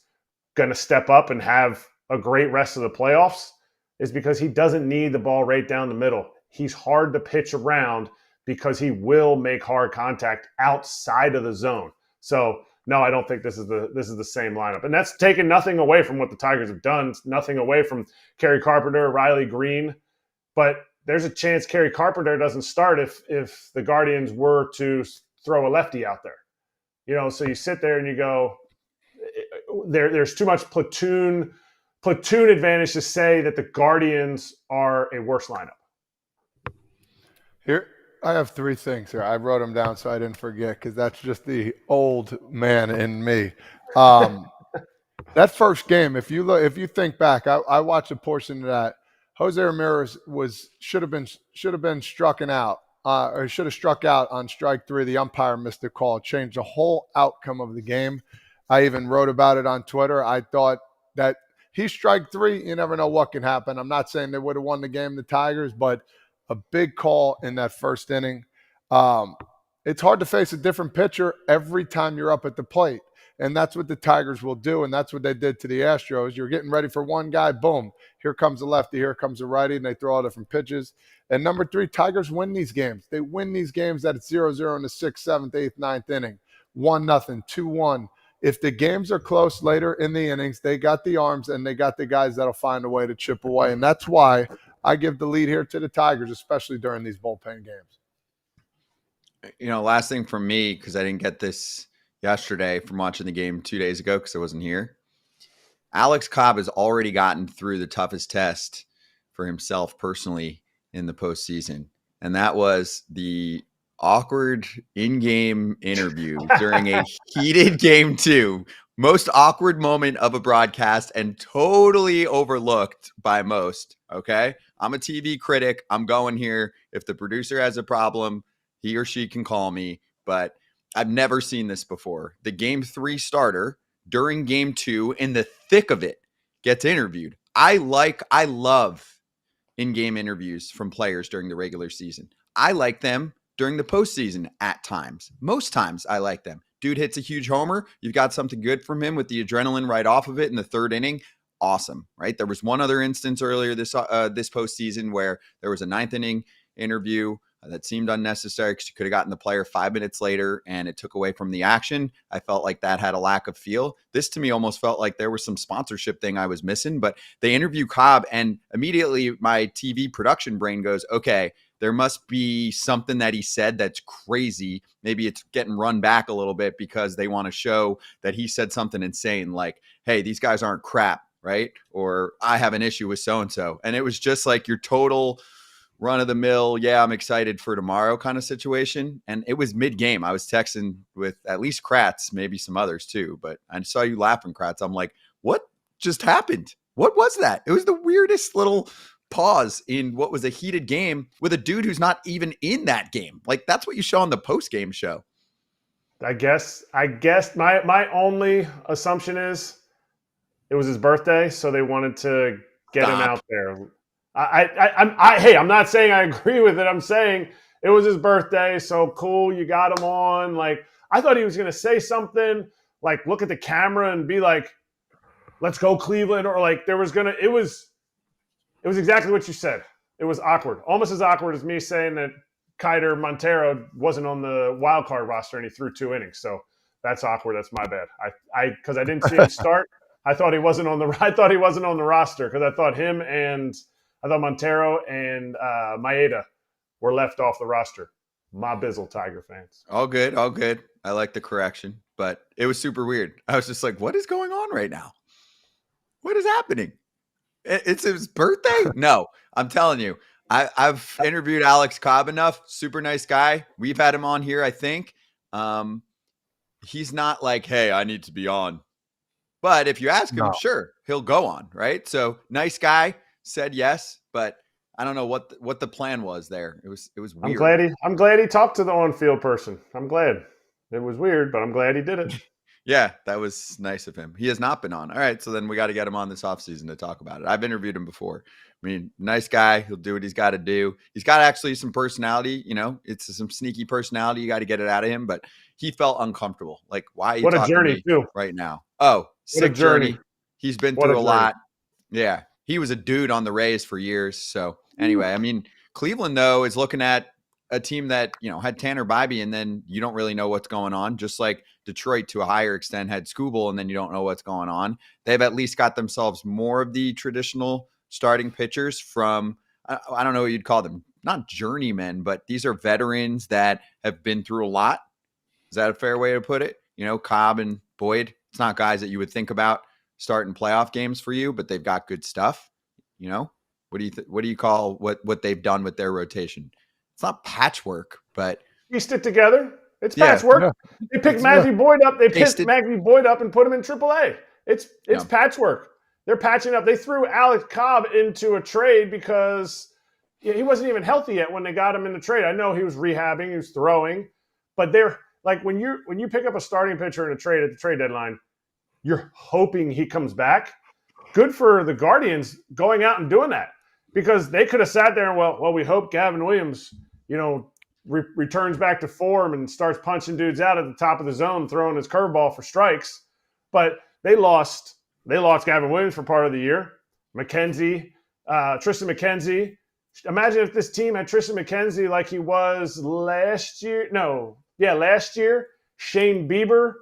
going to step up and have a great rest of the playoffs is because he doesn't need the ball right down the middle. He's hard to pitch around because he will make hard contact outside of the zone. So no, I don't think this is the same lineup. And that's taken nothing away from what the Tigers have done, nothing away from Kerry Carpenter, Riley Green. But there's a chance Kerry Carpenter doesn't start if the Guardians were to throw a lefty out there. So you sit there and you go, there's too much platoon advantage to say that the Guardians are a worse lineup. Here, I have 3 things here. I wrote them down so I didn't forget because that's just the old man in me. that first game, if you think back, I watched a portion of that. Jose Ramirez should have been struck out, or should have struck out on strike 3. The umpire missed the call, changed the whole outcome of the game. I even wrote about it on Twitter. I thought that he strike 3, you never know what can happen. I'm not saying they would have won the game, the Tigers, but a big call in that first inning. It's hard to face a different pitcher every time you're up at the plate. And that's what the Tigers will do, and that's what they did to the Astros. You're getting ready for one guy, boom, here comes the lefty, here comes the righty, and they throw all different pitches. And number 3, Tigers win these games. They win these games that it's 0-0 in the 6th, 7th, 8th, 9th inning, 1-0, 2-1. If the games are close later in the innings, they got the arms and they got the guys that'll find a way to chip away. And that's why I give the lead here to the Tigers, especially during these bullpen games. Last thing from me, because I didn't get this yesterday from watching the game 2 days ago because I wasn't here. Alex Cobb has already gotten through the toughest test for himself personally in the postseason, and that was the awkward in-game interview during a heated game 2. Most awkward moment of a broadcast and totally overlooked by most. Okay, I'm a TV critic. I'm going here. If the producer has a problem, he or she can call me, but I've never seen this before. The game 3 starter during game 2, in the thick of it, gets interviewed. I love in-game interviews from players during the regular season. I like them during the postseason at times. Most times I like them. Dude hits a huge homer. You've got something good from him with the adrenaline right off of it in the 3rd inning. Awesome, right? There was one other instance earlier this postseason where there was a 9th inning interview that seemed unnecessary because you could have gotten the player 5 minutes later and it took away from the action. I felt like that had a lack of feel. This to me almost felt like there was some sponsorship thing I was missing, but they interview Cobb and immediately my TV production brain goes, okay, there must be something that he said that's crazy. Maybe it's getting run back a little bit because they want to show that he said something insane like, hey, these guys aren't crap, right? Or I have an issue with so-and-so. And it was just like your total run-of-the-mill, yeah, I'm excited for tomorrow kind of situation. And it was mid-game. I was texting with at least Kratz, maybe some others too. But I saw you laughing, Kratz. I'm like, what just happened? What was that? It was the weirdest little pause in what was a heated game with a dude who's not even in that game. Like, that's what you show on the post-game show. I guess my only assumption is it was his birthday, so they wanted to get him out there. I'm not saying I agree with it. I'm saying it was his birthday, so cool, you got him on. Like, I thought he was going to say something like, look at the camera and be like, let's go Cleveland, or like it was exactly what you said. It was awkward, almost as awkward as me saying that Kiter Montero wasn't on the wild card roster and he threw 2 innings. So that's awkward. That's my bad. Because I didn't see him start. I thought he wasn't on the roster because I thought Montero and Maeda were left off the roster. My bizzle, Tiger fans. All good. I like the correction, but it was super weird. I was just like, what is going on right now? What is happening? It's his birthday? No, I'm telling you. I've interviewed Alex Cobb enough. Super nice guy. We've had him on here, I think. He's not like, hey, I need to be on. But if you ask him, sure, he'll go on, right? So nice guy, said yes, but I don't know what the plan was there. It was weird. I'm glad he talked to the on-field person. I'm glad. It was weird, but I'm glad he did it. Yeah, that was nice of him. He has not been on. All right, so then we got to get him on this offseason to talk about it. I've interviewed him before. I mean, nice guy. He'll do what he's got to do. He's got actually some personality. It's some sneaky personality. You got to get it out of him. But he felt uncomfortable. Like, why are you talking to me right now? Oh, sick journey. He's been through a lot. Yeah, he was a dude on the Rays for years. So anyway, I mean, Cleveland, though, is looking at a team that, had Tanner Bibee, and then you don't really know what's going on. Just like Detroit, to a higher extent, had Skubal, and then you don't know what's going on. They've at least got themselves more of the traditional starting pitchers from, I don't know what you'd call them, not journeymen, but these are veterans that have been through a lot. Is that a fair way to put it? Cobb and Boyd, it's not guys that you would think about starting playoff games for you, but they've got good stuff. What do you call what they've done with their rotation? It's not patchwork, but pieced it together. It's patchwork. Yeah. They picked Matthew Boyd up. They picked Matthew Boyd up and put him in AAA. It's Yeah. patchwork. They're patching up. They threw Alex Cobb into a trade because he wasn't even healthy yet when they got him in the trade. I know he was rehabbing, he was throwing, but they're like when you pick up a starting pitcher in a trade at the trade deadline, you're hoping he comes back. Good for the Guardians going out and doing that because they could have sat there and well, we hope Gavin Williams, returns back to form and starts punching dudes out at the top of the zone, throwing his curveball for strikes. But they lost Gavin Williams for part of the year. Tristan McKenzie. Imagine if this team had Tristan McKenzie like he was last year. Last year. Shane Bieber,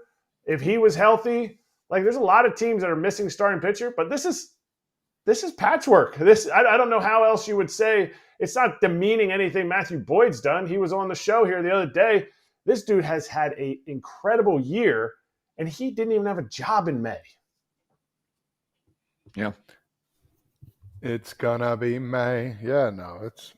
if he was healthy. Like there's a lot of teams that are missing starting pitcher, but this is patchwork. I don't know how else you would say. It's not demeaning anything Matthew Boyd's done. He was on the show here the other day. This dude has had an incredible year, and he didn't even have a job in May. Yeah. It's gonna be May. Yeah, no, it's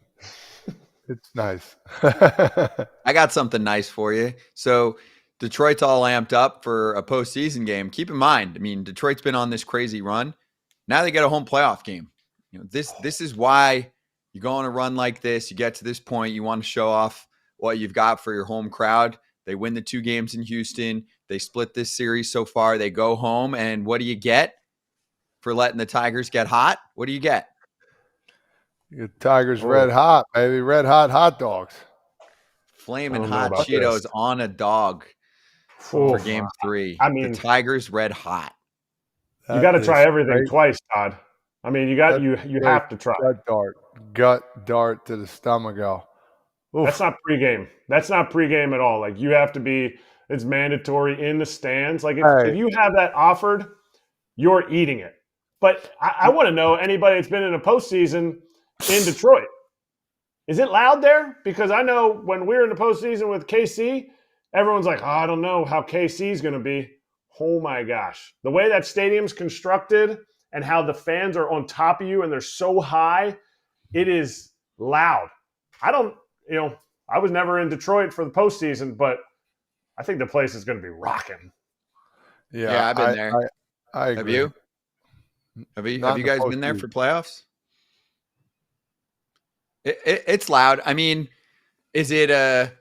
nice. I got something nice for you. So Detroit's all amped up for a postseason game. Keep in mind, I mean, Detroit's been on this crazy run. Now they get a home playoff game. This is why you go on a run like this. You get to this point, you want to show off what you've got for your home crowd. They win the 2 games in Houston. They split this series so far. They go home, and what do you get for letting the Tigers get hot? What do you get? Your Tigers red hot, baby. Red hot dogs. Flaming I don't know hot about Cheetos this. on a dog for game 3. I mean- the Tigers red hot. You got to try is everything great. twice, Todd. I mean, you have to try. Gut dart to the stomach. Oof. That's not pregame. That's not pregame at all. Like you have to be. It's mandatory in the stands. Like if you have that offered, you're eating it. But I want to know anybody that's been in a postseason in Detroit. Is it loud there? Because I know when we were in the postseason with KC, everyone's like, I don't know how KC is going to be. Oh my gosh. The way that stadium's constructed and how the fans are on top of you and they're so high, it is loud. I was never in Detroit for the postseason, but I think the place is going to be rocking. Yeah, I've been there. I agree. Have you? Have you guys been there for playoffs? It's loud. I mean, is it a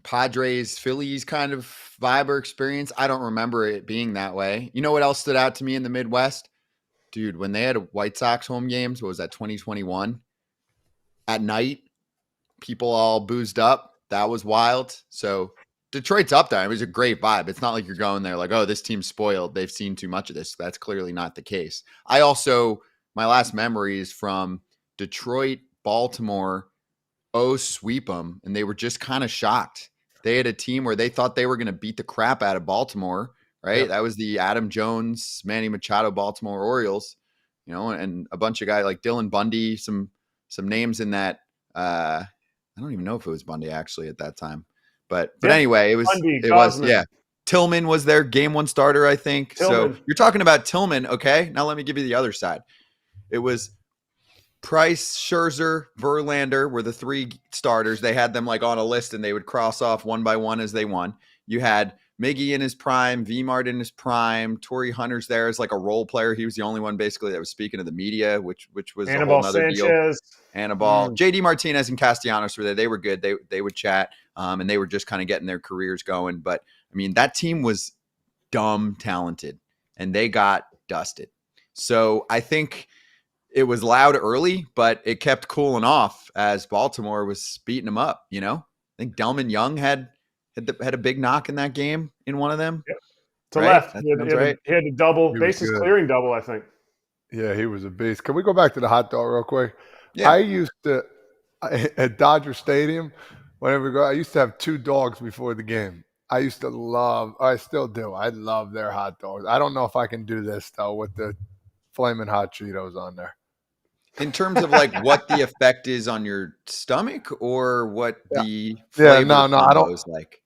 Padres Phillies kind of vibe or experience? I don't remember it being that way. You know what else stood out to me in the Midwest? Dude, when they had White Sox home games, what was that, 2021? At night, people all boozed up. That was wild. So Detroit's up there. It was a great vibe. It's not like you're going there like, oh, this team's spoiled. They've seen too much of this. That's clearly not the case. My last memory is from Detroit, Baltimore, sweep them, and they were just kind of shocked. They had a team where they thought they were going to beat the crap out of Baltimore, right? Yep. That was the Adam Jones, Manny Machado Baltimore Orioles, and a bunch of guys like Dylan Bundy, some names in that. I don't even know if it was Bundy actually at that time, but anyway, it was Tillman was their game 1 starter, I think. Tillman. So you're talking about Tillman, okay? Now let me give you the other side. It was Price, Scherzer, Verlander were the 3 starters. They had them like on a list and they would cross off one by one as they won. You had Miggy in his prime, V-Mart in his prime, Torrey Hunter's there as like a role player. He was the only one basically that was speaking to the media, which was a whole other deal. Anibal, JD Martinez and Castellanos were there. They were good. They would chat, and they were just kind of getting their careers going. But I mean, that team was dumb talented, and they got dusted. So I think it was loud early, but it kept cooling off as Baltimore was beating them up. I think Delman Young had a big knock in that game in one of them. Yep. To left. He had a double, bases clearing double, I think. Yeah, he was a beast. Can we go back to the hot dog real quick? Yeah. I used to, at Dodger Stadium, whenever we go, I used to have 2 dogs before the game. I still do. I love their hot dogs. I don't know if I can do this, though, with the flaming hot Cheetos on there. In terms of like what the effect is on your stomach or what the flavor I don't like.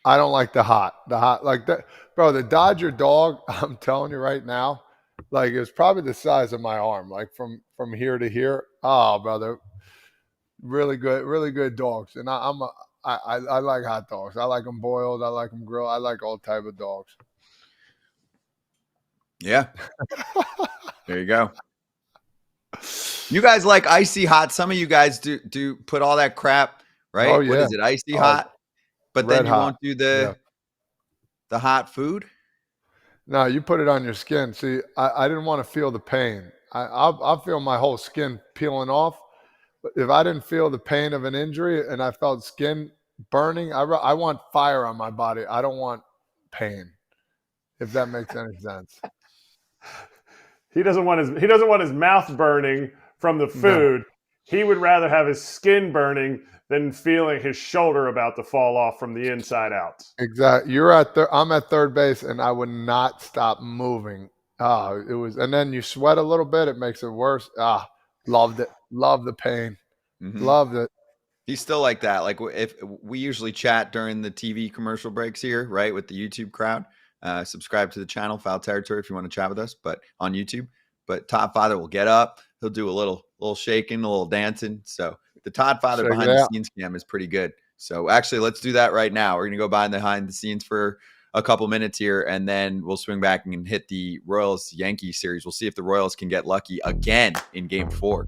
I don't like the hot like that, bro. The Dodger dog, I'm telling you right now, like it's probably the size of my arm, like from here to here. Oh, brother, really good dogs. And I like hot dogs. I like them boiled. I like them grilled. I like all type of dogs. Yeah. There you go. You guys like icy hot. Some of you guys do put all that crap, right? Oh, What yeah. is it? Icy Oh, hot? But then red you hot. won't do Yeah. the hot food? No, you put it on your skin. See, I didn't want to feel the pain. I'll feel my whole skin peeling off. But if I didn't feel the pain of an injury and I felt skin burning, I want fire on my body. I don't want pain, if that makes any sense. He doesn't want his mouth burning from the food. No. He would rather have his skin burning than feeling his shoulder about to fall off from the inside out. Exactly. I'm at third base, and I would not stop moving. And then you sweat a little bit. It makes it worse. Loved it. Loved the pain. Mm-hmm. Loved it. He's still like that. Like if we usually chat during the TV commercial breaks here, right, with the YouTube crowd. Subscribe to the channel, Foul Territory, if you want to chat with us, but on YouTube. But Todd Father will get up. He'll do a little shaking, a little dancing. So the Todd Father behind the scenes cam is pretty good. So actually, let's do that right now. We're going to go behind the scenes for a couple minutes here, and then we'll swing back and hit the Royals-Yankees series. We'll see if the Royals can get lucky again in Game 4.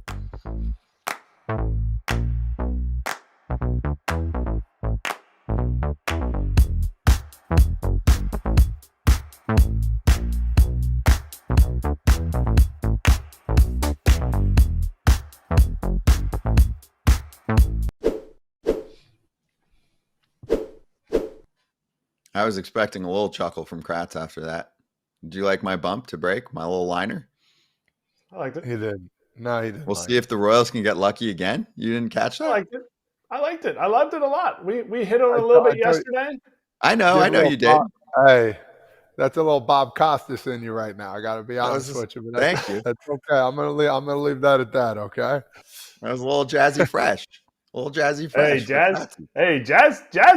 I was expecting a little chuckle from Kratz after that. Did you like my bump to break, my little liner? I liked it. He did. No, he didn't. We'll see if the Royals can get lucky again. You didn't catch that? I liked it. I loved it a lot. We hit on it a little bit yesterday. I know you did. Hey, that's a little Bob Costas in you right now. I got to be honest with you. But thank you. That's okay. I'm gonna leave that at that. Okay. That was a little jazzy fresh. Jazz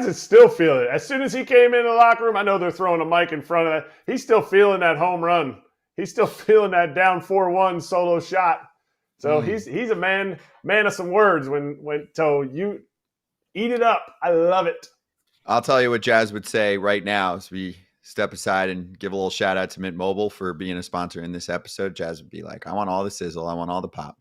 is still feeling it. As soon as he came in the locker room, I know they're throwing a mic in front of that. He's still feeling that home run. He's still feeling that down 4-1 solo shot. So he's a man of some words. So you eat it up. I love it. I'll tell you what Jazz would say right now as we step aside and give a little shout out to Mint Mobile for being a sponsor in this episode. Jazz would be like, I want all the sizzle. I want all the pop.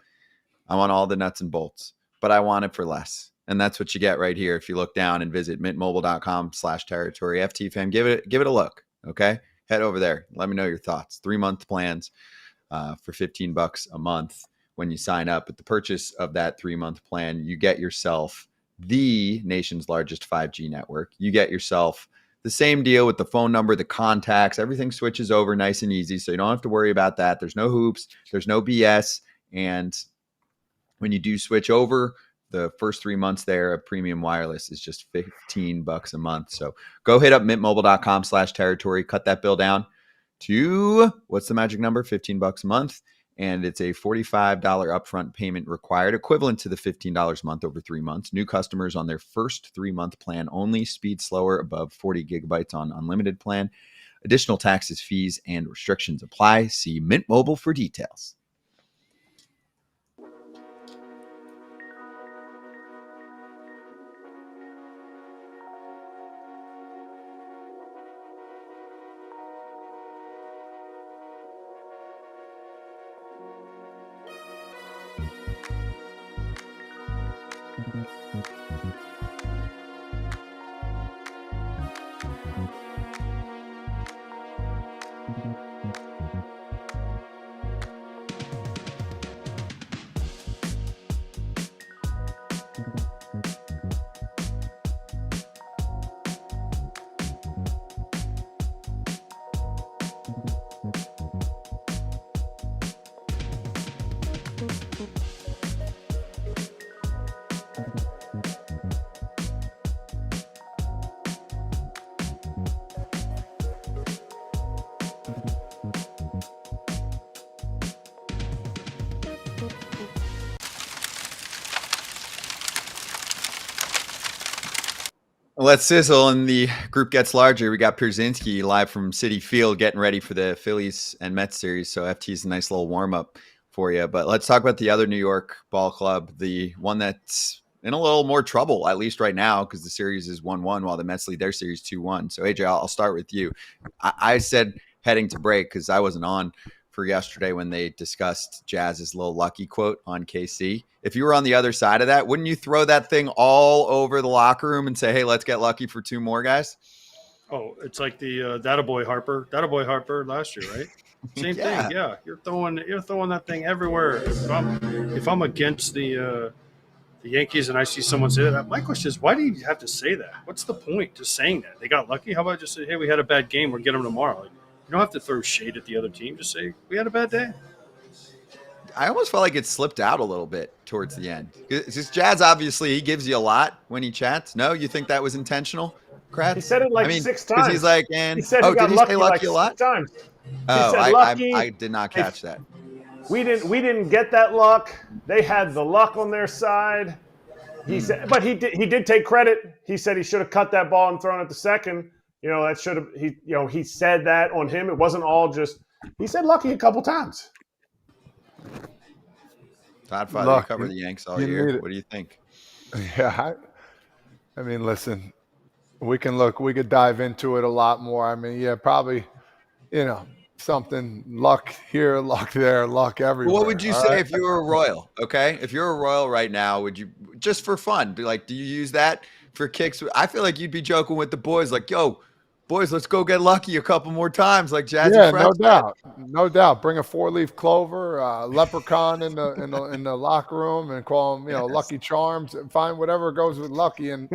I want all the nuts and bolts. But I want it for less. And that's what you get right here. If you look down and visit mintmobile.com/territory, FTFam, give it a look. Okay. Head over there. Let me know your thoughts. 3-month plans for $15 a month when you sign up. At the purchase of that 3-month plan, you get yourself the nation's largest 5G network. You get yourself the same deal with the phone number, the contacts, everything switches over nice and easy. So you don't have to worry about that. There's no hoops. There's no BS. And when you do switch over, the first 3 months there of premium wireless is just $15 a month. So go hit up mintmobile.com/territory, cut that bill down to, what's the magic number? $15 a month. And it's a $45 upfront payment required, equivalent to the $15 a month over 3 months. New customers on their first 3-month plan only, speed slower above 40 gigabytes on unlimited plan. Additional taxes, fees, and restrictions apply. See Mint Mobile for details. Let's sizzle, and the group gets larger. We got Pierzynski live from Citi Field getting ready for the Phillies and Mets series. So FT's a nice little warm-up for you. But let's talk about the other New York ball club, the one that's in a little more trouble, at least right now, because the series is 1-1 while the Mets lead their series 2-1. So, AJ, I'll start with you. I said heading to break because I wasn't on for yesterday when they discussed Jazz's little lucky quote on KC. If you were on the other side of that, wouldn't you throw that thing all over the locker room and say, hey, let's get lucky for 2 more guys? Oh, it's like the Data Boy Harper last year, right? Same Yeah. thing. Yeah, you're throwing that thing everywhere. If I'm against the Yankees and I see someone say that, my question is, why do you have to say that? What's the point to saying that? They got lucky. How about just say, hey, we had a bad game. We'll get them tomorrow. Like, you don't have to throw shade at the other team. Just say we had a bad day. I almost felt like it slipped out a little bit towards the end. It's just Jazz, obviously, he gives you a lot when he chats. No, you think that was intentional, Kratz? He said it like 6 times. He's like, and he said he got did he lucky say like lucky a lot? 6 times. Oh, said lucky. I did not catch that. We didn't get that luck. They had the luck on their side. He said, but he did take credit. He said he should have cut that ball and thrown it to second. That should have he said that on him. It wasn't all just he said lucky a couple times. Todd Frazier, you cover the Yanks all year. What do you think? Yeah, I mean, listen, we could dive into it a lot more. I mean, yeah, probably, something luck here, luck there, luck everywhere. What would you say if you were a Royal? Okay, if you're a Royal right now, would you just for fun be like, do you use that for kicks? I feel like you'd be joking with the boys, like, yo, boys, let's go get lucky a couple more times, like Jazzy. Yeah, no doubt. Bring a 4-leaf clover, leprechaun in the locker room, and call them, Lucky Charms, and find whatever goes with lucky, and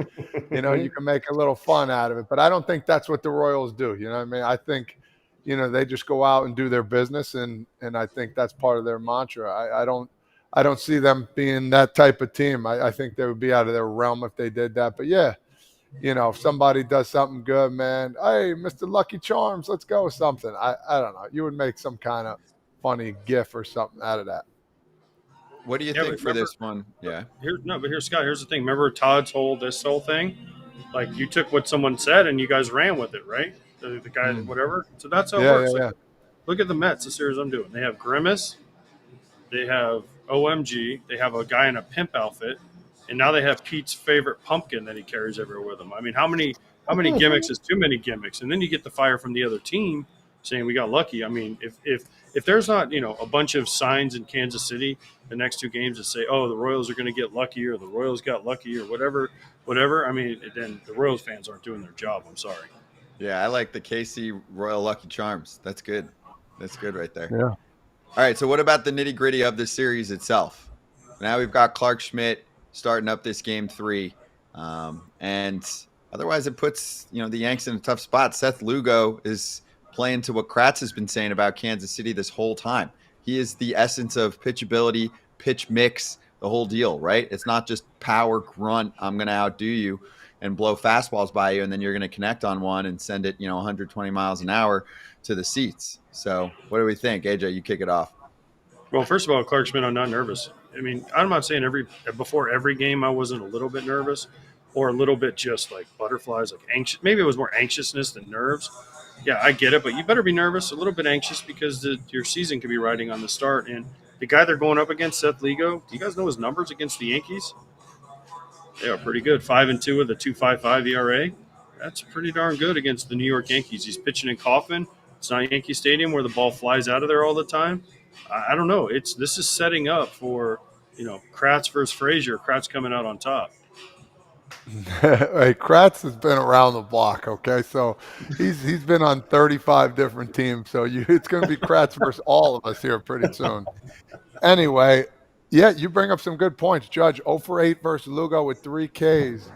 you can make a little fun out of it. But I don't think that's what the Royals do. You know what I mean? I think, they just go out and do their business, and I think that's part of their mantra. I don't see them being that type of team. I think they would be out of their realm if they did that. But yeah. If somebody does something good, man, hey, Mr. Lucky Charms, let's go with something. I don't know. You would make some kind of funny gif or something out of that. What do you think for this one? Yeah. But Scott, here's the thing. Remember Todd's whole thing? Like, you took what someone said and you guys ran with it, right? The guy, whatever. So that's how it works. Yeah. Look at the Mets, the series I'm doing. They have Grimace. They have OMG. They have a guy in a pimp outfit. And now they have Pete's favorite pumpkin that he carries everywhere with him. I mean, how many gimmicks is too many gimmicks? And then you get the fire from the other team saying we got lucky. I mean, if there's not a bunch of signs in Kansas City the next 2 games that say, oh, the Royals are going to get lucky, or the Royals got lucky, or whatever. I mean, then the Royals fans aren't doing their job. I'm sorry. Yeah, I like the KC Royal Lucky Charms. That's good. That's good right there. Yeah. All right. So what about the nitty gritty of the series itself? Now we've got Clark Schmidt starting up this game 3. And otherwise it puts, the Yanks in a tough spot. Seth Lugo is playing to what Kratz has been saying about Kansas City this whole time. He is the essence of pitchability, pitch mix, the whole deal, right? It's not just power grunt, I'm going to outdo you and blow fastballs by you, and then you're going to connect on one and send it, 120 miles an hour to the seats. So what do we think? AJ, you kick it off. Well, first of all, Clark Schmidt, I'm not nervous. I mean, I'm not saying before every game I wasn't a little bit nervous or a little bit just like butterflies, like anxious. Maybe it was more anxiousness than nerves. Yeah, I get it, but you better be nervous, a little bit anxious, because your season could be riding on the start. And the guy they're going up against, Seth Lugo, do you guys know his numbers against the Yankees? They are pretty good. 5-2 with a 2.55 ERA. That's pretty darn good against the New York Yankees. He's pitching in Kauffman. It's not Yankee Stadium where the ball flies out of there all the time. I don't know. This is setting up for, Kratz versus Frazier. Kratz coming out on top. Hey, Kratz has been around the block, okay? So he's been on 35 different teams. So it's going to be Kratz versus all of us here pretty soon. Anyway, yeah, you bring up some good points. Judge 0 for 8 versus Lugo with 3 Ks.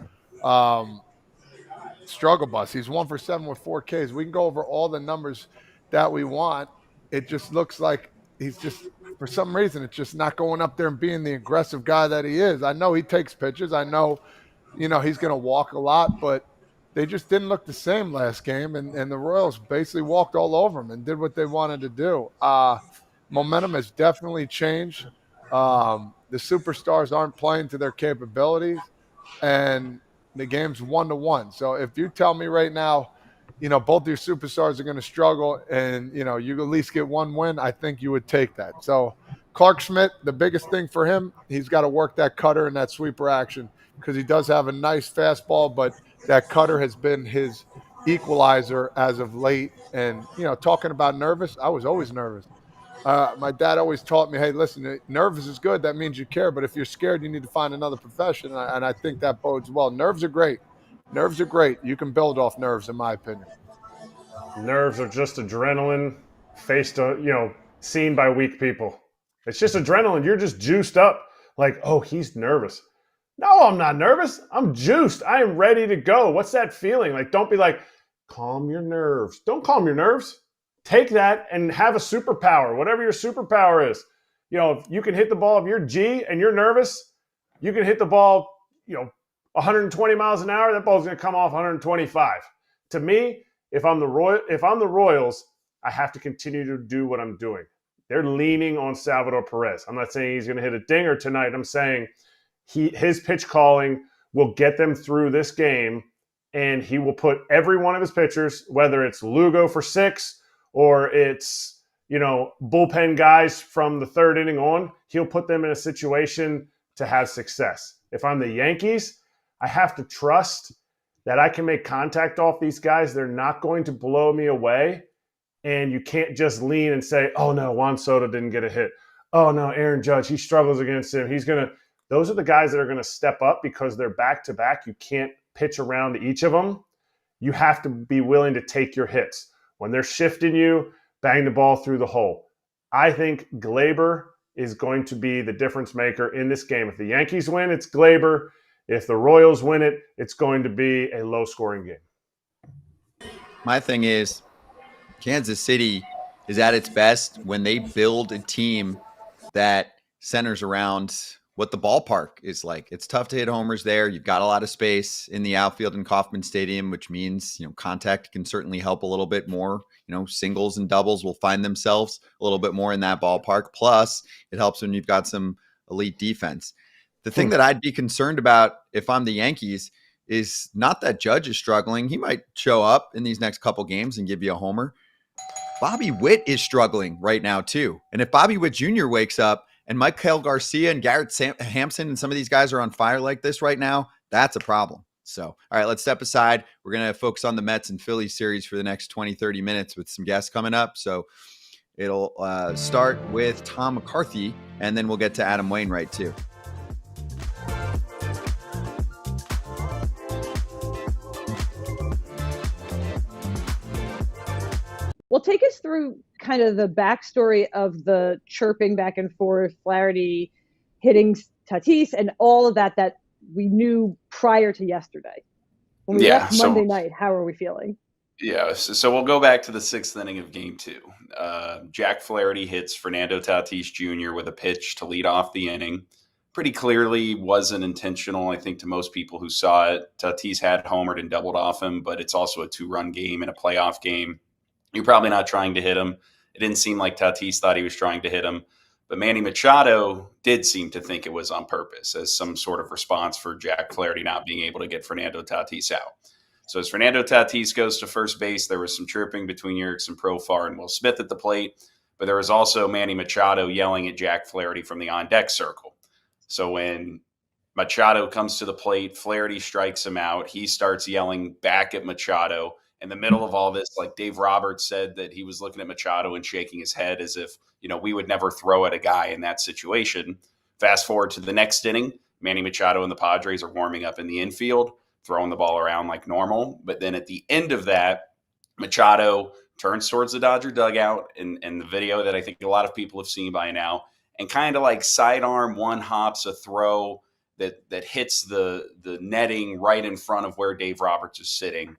Struggle bus. He's 1 for 7 with 4 Ks. We can go over all the numbers that we want. It just looks like he's just, for some reason, it's just not going up there and being the aggressive guy that he is. I know he takes pitches. I know, he's going to walk a lot, but they just didn't look the same last game, and the Royals basically walked all over him and did what they wanted to do. Momentum has definitely changed. The superstars aren't playing to their capabilities, and the game's 1-1. So if you tell me right now, both your superstars are going to struggle and, you at least get 1 win, I think you would take that. So Clark Schmidt, the biggest thing for him, he's got to work that cutter and that sweeper action, because he does have a nice fastball, but that cutter has been his equalizer as of late. And, talking about nervous, I was always nervous. My dad always taught me, hey, listen, nervous is good. That means you care. But if you're scared, you need to find another profession. And I think that bodes well. Nerves are great. Nerves are great. You can build off nerves, in my opinion. Nerves are just adrenaline seen by weak people. It's just adrenaline. You're just juiced up. Like, oh, he's nervous. No, I'm not nervous. I'm juiced. I am ready to go. What's that feeling? Like, don't be like, calm your nerves. Don't calm your nerves. Take that and have a superpower, whatever your superpower is. If you can hit the ball, if you're G and you're nervous, you can hit the ball, 120 miles an hour. That ball's going to come off 125. To me, if I'm the Royals, I have to continue to do what I'm doing. They're leaning on Salvador Perez. I'm not saying he's going to hit a dinger tonight. I'm saying his pitch calling will get them through this game, and he will put every one of his pitchers, whether it's Lugo for 6 or it's, bullpen guys from the 3rd inning on, he'll put them in a situation to have success. If I'm the Yankees, I have to trust that I can make contact off these guys. They're not going to blow me away. And you can't just lean and say, oh, no, Juan Soto didn't get a hit. Oh, no, Aaron Judge, he struggles against him. Those are the guys that are going to step up because they're back-to-back. You can't pitch around each of them. You have to be willing to take your hits. When they're shifting you, bang the ball through the hole. I think Glaber is going to be the difference maker in this game. If the Yankees win, it's Glaber. If the Royals win it, it's going to be a low-scoring game. My thing is, Kansas City is at its best when they build a team that centers around what the ballpark is like. It's tough to hit homers there. You've got a lot of space in the outfield in Kauffman Stadium, which means, contact can certainly help a little bit more. Singles and doubles will find themselves a little bit more in that ballpark. Plus, it helps when you've got some elite defense. The thing that I'd be concerned about if I'm the Yankees is not that Judge is struggling. He might show up in these next couple games and give you a homer. Bobby Witt is struggling right now too. And if Bobby Witt Jr. wakes up and Michael Garcia and Garrett Hampson and some of these guys are on fire like this right now, that's a problem. So, all right, let's step aside. We're going to focus on the Mets and Phillies series for the next 20, 30 minutes with some guests coming up. So it'll start with Tom McCarthy, and then we'll get to Adam Wainwright too. Well, take us through kind of the backstory of the chirping back and forth, Flaherty hitting Tatis, and all of that we knew prior to yesterday. When we left Monday night, how are we feeling? Yeah, so we'll go back to the 6th inning of Game 2. Jack Flaherty hits Fernando Tatis Jr. with a pitch to lead off the inning. Pretty clearly wasn't intentional, I think, to most people who saw it. Tatis had homered and doubled off him, but it's also a 2-run game and a playoff game. You're probably not trying to hit him. It didn't seem like Tatis thought he was trying to hit him. But Manny Machado did seem to think it was on purpose as some sort of response for Jack Flaherty not being able to get Fernando Tatis out. So as Fernando Tatis goes to first base, there was some chirping between Yerrickson Profar and Will Smith at the plate. But there was also Manny Machado yelling at Jack Flaherty from the on-deck circle. So when Machado comes to the plate, Flaherty strikes him out. He starts yelling back at Machado. In the middle of all this, like Dave Roberts said that he was looking at Machado and shaking his head as if, we would never throw at a guy in that situation. Fast forward to the next inning, Manny Machado and the Padres are warming up in the infield, throwing the ball around like normal. But then at the end of that, Machado turns towards the Dodger dugout in the video that I think a lot of people have seen by now, and kind of like sidearm one hops a throw that hits the netting right in front of where Dave Roberts is sitting.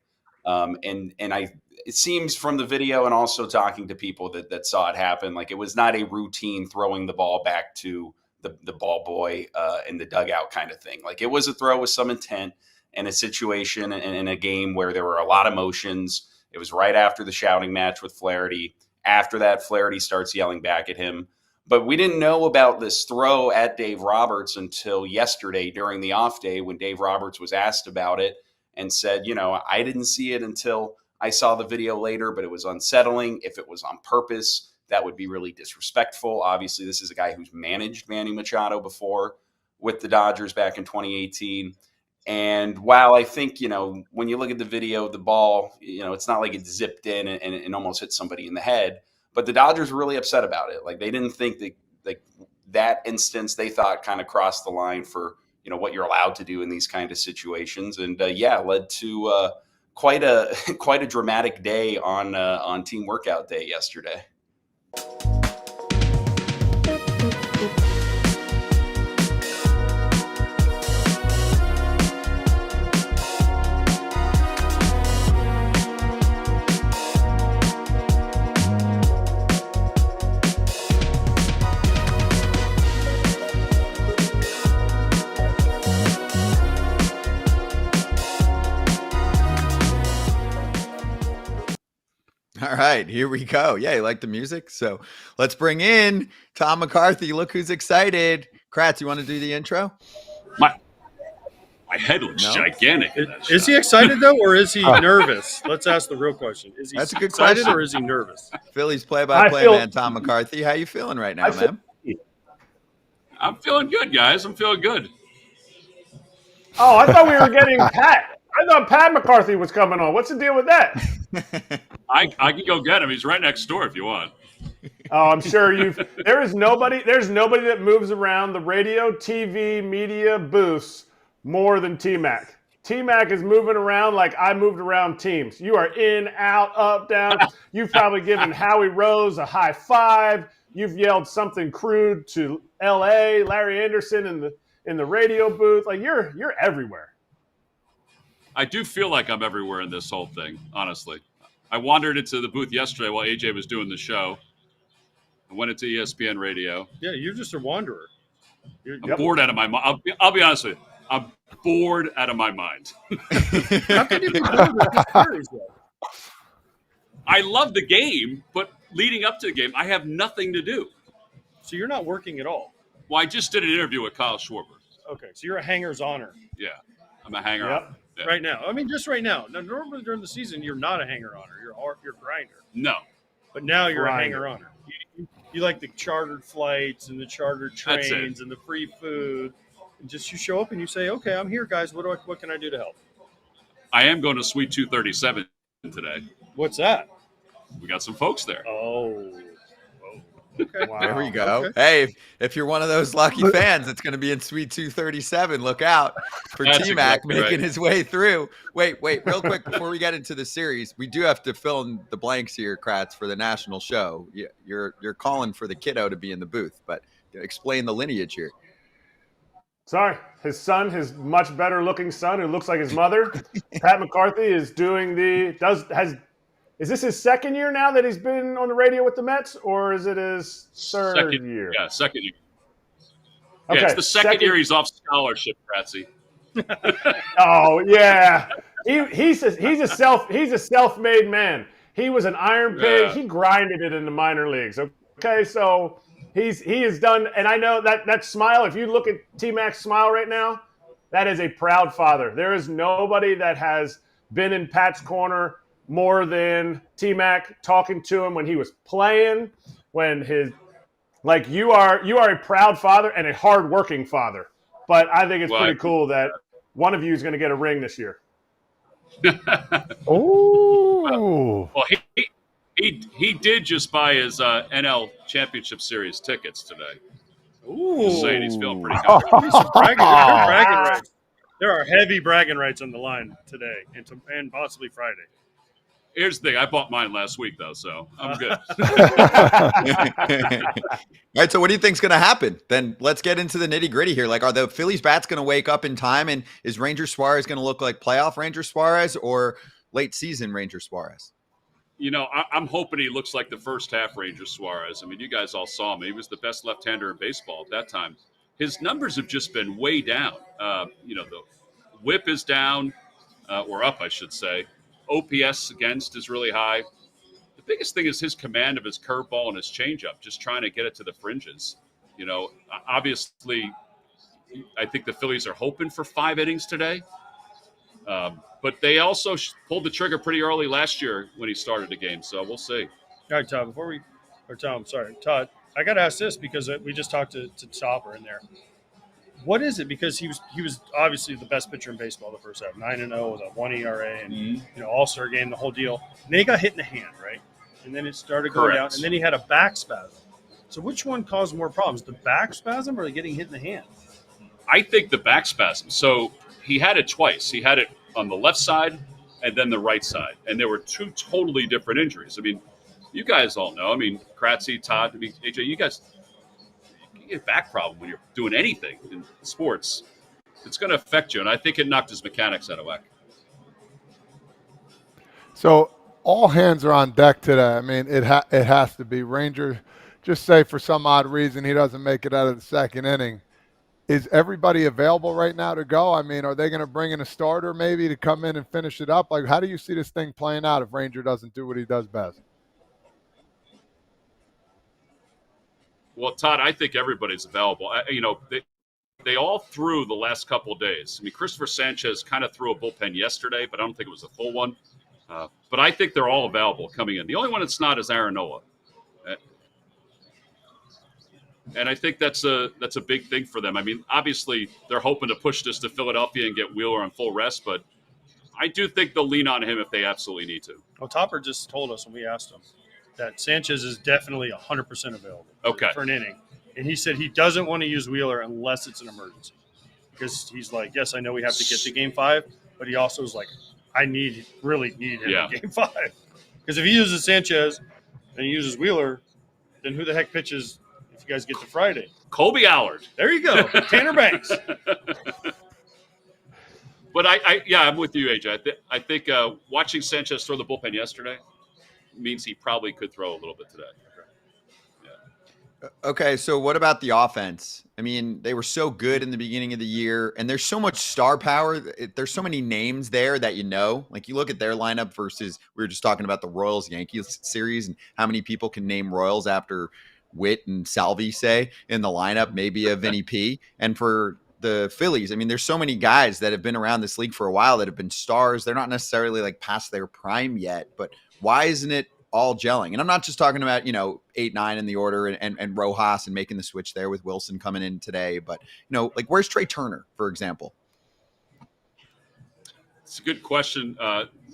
It seems from the video and also talking to people that saw it happen, like it was not a routine throwing the ball back to the ball boy in the dugout kind of thing. Like it was a throw with some intent and a situation and in a game where there were a lot of emotions. It was right after the shouting match with Flaherty. After that, Flaherty starts yelling back at him. But we didn't know about this throw at Dave Roberts until yesterday during the off day when Dave Roberts was asked about it and said, I didn't see it until I saw the video later, but it was unsettling. If it was on purpose, that would be really disrespectful. Obviously, this is a guy who's managed Manny Machado before with the Dodgers back in 2018. And while I think, when you look at the video, the ball, it's not like it zipped in and almost hit somebody in the head, but the Dodgers were really upset about it. Like, they didn't think that instance, they thought, kind of crossed the line for, what you're allowed to do in these kind of situations. And led to quite a dramatic day on team workout day yesterday. All right, here we go. Yeah, you like the music? So let's bring in Tom McCarthy. Look who's excited. Kratz, you want to do the intro? My head looks gigantic. Is he excited, though, or is he nervous? Let's ask the real question. Is he That's a good excited question. or is he nervous? Phillies play-by-play man Tom McCarthy. How you feeling right now, man? I'm feeling good, guys. I'm feeling good. Oh, I thought we were getting Pat. I thought Pat McCarthy was coming on. What's the deal with that? I can go get him. He's right next door if you want. Oh, I'm sure there's nobody that moves around the radio, TV, media booths more than T-Mac. T-Mac is moving around like I moved around teams. You are in, out, up, down. You've probably given Howie Rose a high five. You've yelled something crude to L.A., Larry Anderson in the radio booth. Like, you're everywhere. I do feel like I'm everywhere in this whole thing, honestly. I wandered into the booth yesterday while AJ was doing the show. I went into ESPN radio. Yeah, you're just a wanderer. I'm bored out of my mind. I'll be honest with you. I'm bored out of my mind. How can you be bored with this series, though? I love the game, but leading up to the game, I have nothing to do. So you're not working at all? Well, I just did an interview with Kyle Schwarber. Okay, so you're a hanger's-oner. Yeah, I'm a hanger-on. Yep. Yeah. Right now. I mean, just right now. Now, normally during the season, you're not a hanger-oner. You're a grinder. No. But now you're Grinder. a hanger-oner. You like the chartered flights and the chartered That's trains it. and the free food. And just you show up and you say, okay, I'm here, guys. What can I do to help? I am going to Suite 237 today. What's that? We got some folks there. Oh. Okay. Wow. There we go. Okay. Hey, if you're one of those lucky fans, it's going to be in Suite 237. Look out for That's T-Mac exactly making right. his way through. Wait, real quick before we get into the series, we do have to fill in the blanks here, Kratz, for the national show. You're calling for the kiddo to be in the booth, but explain the lineage here. Sorry, his son, his much better looking son who looks like his mother, Pat McCarthy, is doing is this his second year now that he's been on the radio with the Mets, or is it his third year? Yeah, second year. Okay, Yeah, it's the second year he's off scholarship, Kratzy. Oh yeah, he's a self-made man. He was an iron pig. Yeah. He grinded it in the minor leagues. Okay, so he has done, and I know that smile. If you look at T-Mac's smile right now, that is a proud father. There is nobody that has been in Pat's corner more than T-Mac, talking to him when he was playing, you are a proud father and a hard-working father. But I think it's pretty cool that one of you is going to get a ring this year. Oh, Well, he did just buy his NL Championship Series tickets today. Ooh. Just saying, he's feeling pretty confident. There's some bragging rights. There are heavy bragging rights on the line today and possibly Friday. Here's the thing. I bought mine last week, though, so I'm good. All right, so what do you think's going to happen? Then let's get into the nitty-gritty here. Like, are the Phillies bats going to wake up in time, and is Ranger Suarez going to look like playoff Ranger Suarez or late season Ranger Suarez? I'm hoping he looks like the first half Ranger Suarez. I mean, you guys all saw him. He was the best left-hander in baseball at that time. His numbers have just been way down. The whip is down, or up, I should say. OPS against is really high. The biggest thing is his command of his curveball and his changeup, just trying to get it to the fringes. Obviously, I think the Phillies are hoping for 5 innings today. But they also pulled the trigger pretty early last year when he started the game, so we'll see. All right, Todd, Todd, I got to ask this because we just talked to Topper in there. what is it? Because he was obviously the best pitcher in baseball the first half, 9-0 with a 1 ERA, and All-Star game, the whole deal. And then he got hit in the hand, right? And then it started going down, and then he had a back spasm. So which one caused more problems, the back spasm or getting hit in the hand? I think the back spasm. So he had it twice. He had it on the left side and then the right side, and there were two totally different injuries. I mean, you guys all know. I mean, Kratzy, Todd, I mean, AJ, you guys get a back problem when you're doing anything in sports. It's going to affect you, and I think it knocked his mechanics out of whack. So all hands are on deck today. I mean, it has to be. Ranger, just say for some odd reason he doesn't make it out of the second inning. Is everybody available right now to go? I mean, are they going to bring in a starter maybe to come in and finish it up? Like, how do you see this thing playing out if Ranger doesn't do what he does best? Well, Todd, I think everybody's available. They all threw the last couple of days. I mean, Christopher Sanchez kind of threw a bullpen yesterday, but I don't think it was a full one. But I think they're all available coming in. The only one that's not is Aaron Nola. And I think that's a big thing for them. I mean, obviously, they're hoping to push this to Philadelphia and get Buehler on full rest, but I do think they'll lean on him if they absolutely need to. Well, Topper just told us when we asked him that Sanchez is definitely 100% available for an inning. And he said he doesn't want to use Wheeler unless it's an emergency. Because he's like, yes, I know we have to get to Game 5, but he also is like, I really need him in Game 5. Because if he uses Sanchez and he uses Wheeler, then who the heck pitches if you guys get to Friday? Colby Allard. There you go. Tanner Banks. But I'm with you, AJ. I think watching Sanchez throw the bullpen yesterday means he probably could throw a little bit today. Okay, so what about the offense? I mean, they were so good in the beginning of the year, and there's so much star power. There's so many names there that you know. Like, you look at their lineup versus, we were just talking about the Royals-Yankees series and how many people can name Royals after Witt and Salvi, say, in the lineup, maybe a Vinny P. And for the Phillies, I mean, there's so many guys that have been around this league for a while that have been stars. They're not necessarily like past their prime yet, but why isn't it all gelling? And I'm not just talking about, 8, 9 in the order and Rojas and making the switch there with Wilson coming in today. But, like, where's Trey Turner, for example? It's a good question,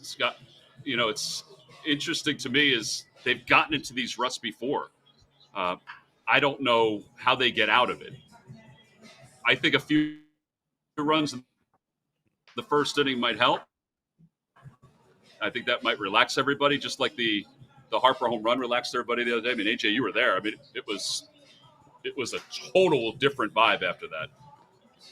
Scott. It's interesting to me is they've gotten into these ruts before. I don't know how they get out of it. I think a few runs in the first inning might help. I think that might relax everybody, just like the Harper home run relaxed everybody the other day. I mean, AJ, you were there. I mean, it was a total different vibe after that.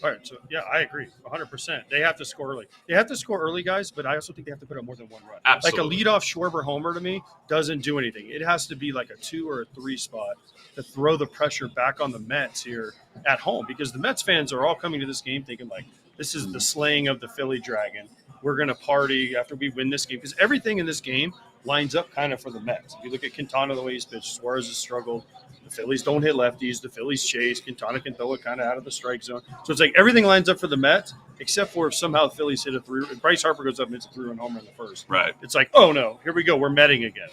All right, so yeah, I agree 100%. They have to score early. They have to score early, guys, but I also think they have to put up more than one run. Absolutely. Like a leadoff Schwarber homer to me doesn't do anything. It has to be like a 2 or a 3 spot to throw the pressure back on the Mets here at home, because the Mets fans are all coming to this game thinking like, this is the slaying of the Philly Dragon. We're going to party after we win this game, because everything in this game lines up kind of for the Mets. If you look at Quintana, the way he's pitched, Suarez has struggled. The Phillies don't hit lefties. The Phillies chase. Quintana can throw it kind of out of the strike zone. So it's like everything lines up for the Mets, except for if somehow the Phillies hit a 3. If Bryce Harper goes up and hits a 3-run homer in the first. Right. It's like, oh no, here we go. We're Metting again.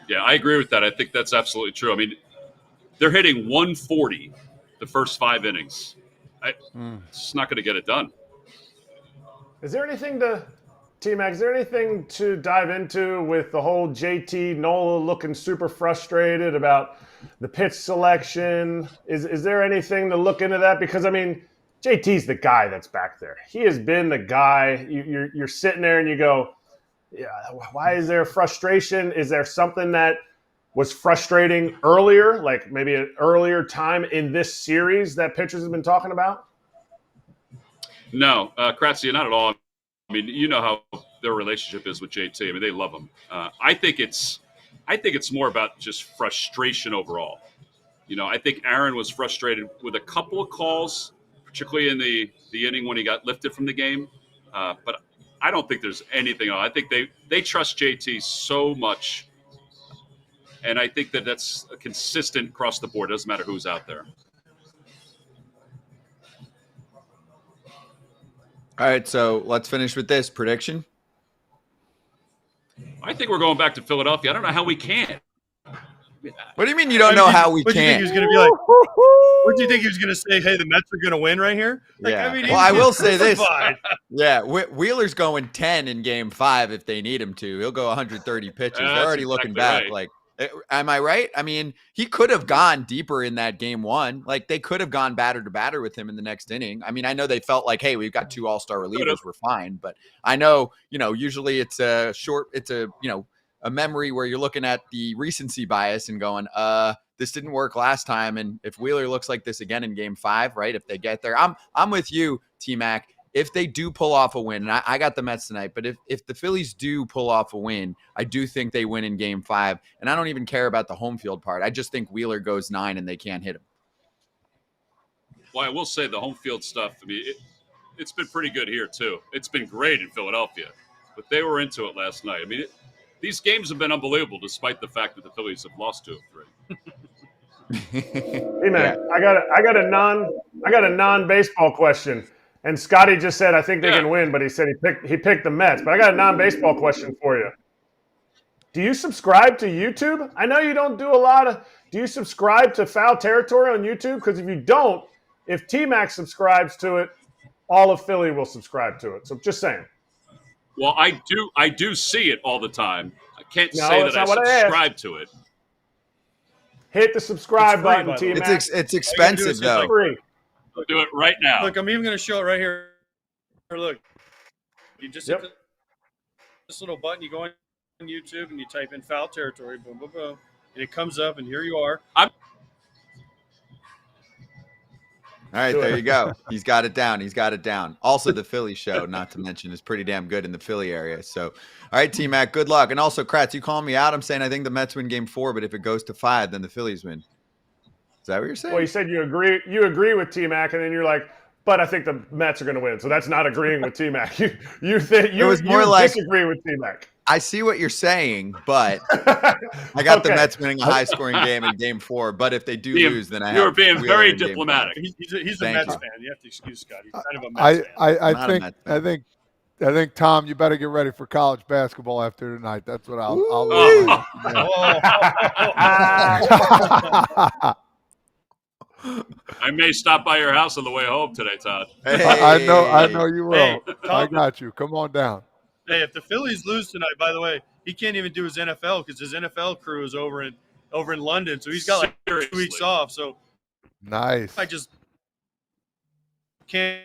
Yeah, I agree with that. I think that's absolutely true. I mean, they're hitting 140 the first 5 innings. It's not going to get it done. Is there anything to T-Mac, is there anything to dive into with the whole JT Nola looking super frustrated about the pitch selection? Is there anything to look into that? Because, I mean, JT's the guy that's back there. He has been the guy. You're sitting there and you go, yeah, why is there frustration? Is there something that was frustrating earlier, like maybe an earlier time in this series that pitchers have been talking about? No, Kratzy, not at all. I mean, you know how their relationship is with JT. I mean, they love him. I think it's more about just frustration overall. I think Aaron was frustrated with a couple of calls, particularly in the inning when he got lifted from the game. But I don't think there's anything else. I think they trust JT so much, and I think that's consistent across the board. It doesn't matter who's out there. All right, so let's finish with this prediction. I think we're going back to Philadelphia. I don't know how we can. What do you mean you don't know how we What do you think he can't? was going to be like? What do you think he was going to say? Hey, the Mets are going to win right here. Like, Yeah. I mean, Well, I will say this. crucified. Yeah, Wheeler's going 10 in Game 5 if they need him to. He'll go 130 pitches. They're That's already looking exactly back. right. Like, am I right? I mean, he could have gone deeper in that Game 1. Like, they could have gone batter to batter with him in the next inning. I mean, I know they felt like, hey, we've got 2 all-star relievers, we're fine. But I know, usually it's a memory where you're looking at the recency bias and going, this didn't work last time. And if Wheeler looks like this again in Game 5, right, if they get there, I'm with you, T-Mac. If they do pull off a win, and I got the Mets tonight, but if the Phillies do pull off a win, I do think they win in Game 5. And I don't even care about the home field part. I just think Wheeler goes 9 and they can't hit him. Well, I will say the home field stuff, I mean, it's been pretty good here, too. It's been great in Philadelphia. But they were into it last night. I mean, these games have been unbelievable despite the fact that the Phillies have lost 2 of 3. Hey man, I got a non-baseball question. And Scotty just said I think they can win, but he said he picked the Mets. But I got a non-baseball question for you. Do you subscribe to YouTube? I know you don't do a lot of. Do you subscribe to Foul Territory on YouTube? Because if you don't, if T-Mac subscribes to it, all of Philly will subscribe to it. So just saying. Well, I do see it all the time. I can't No, say that's that I not what I subscribe to it. Hit the subscribe button, by the way. T-Mac. It's expensive, is though. Free. I'll do it right now. Look, I'm even going to show it right here. Look, you just hit this little button. You go on YouTube and you type in Foul Territory. Boom, boom, boom, and it comes up, and here you are. All right, there you go. He's got it down. Also, the Philly show, not to mention, is pretty damn good in the Philly area. So, all right, T-Mac, good luck. And also, Kratz, you calling me out? I'm saying I think the Mets win Game 4, but if it goes to 5, then the Phillies win. Is that what you're saying? Well, you said you agree with T-Mac, and then you're like, but I think the Mets are going to win. So that's not agreeing with T-Mac. You disagree with T-Mac. I see what you're saying, but I got the Mets winning a high-scoring game in Game 4. But if they do lose, then you're being very diplomatic. He's a Mets fan. You have to excuse Scott. He's kind of a Mets fan. I think Tom, you better get ready for college basketball after tonight. That's what I'll I may stop by your house on the way home today, Todd. Hey. I know you will. Hey, I got you. Come on down. Hey, if the Phillies lose tonight, by the way, he can't even do his NFL because his NFL crew is over in London, so he's got like 2 weeks off. So Nice. I just camp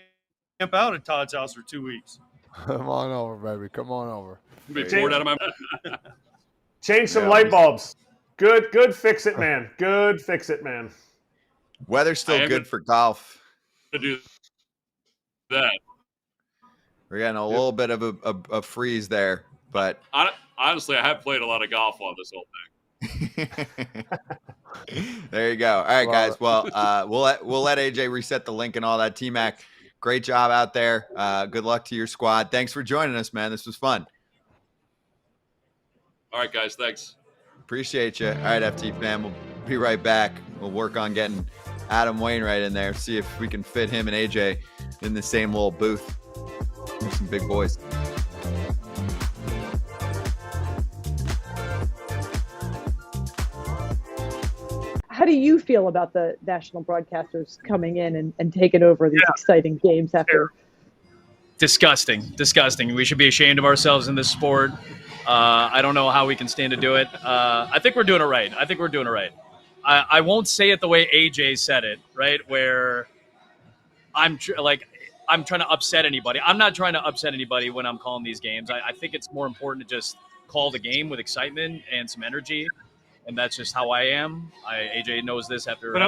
out at Todd's house for 2 weeks. Come on over, baby. Come on over. Be bored out of my mind. Change some light bulbs. Good fix it, man. Good fix it, man. Weather's still good for golf. To do that. We're getting a little bit of a freeze there, but honestly, I have played a lot of golf on this whole thing. There you go. All right, guys. Well, we'll let AJ reset the link and all that. T-Mac, great job out there. Good luck to your squad. Thanks for joining us, man. This was fun. All right, guys. Thanks. Appreciate you. All right, FT fam. We'll be right back. We'll work on getting Adam Wainwright in there. See if we can fit him and AJ in the same little booth. They're some big boys. How do you feel about the national broadcasters coming in and taking over these exciting games after? Disgusting. We should be ashamed of ourselves in this sport. I don't know how we can stand to do it. I think we're doing it right. I won't say it the way AJ said it, right? Where I'm trying to upset anybody. I'm not trying to upset anybody when I'm calling these games. I think it's more important to just call the game with excitement and some energy. And that's just how I am. AJ knows this after. But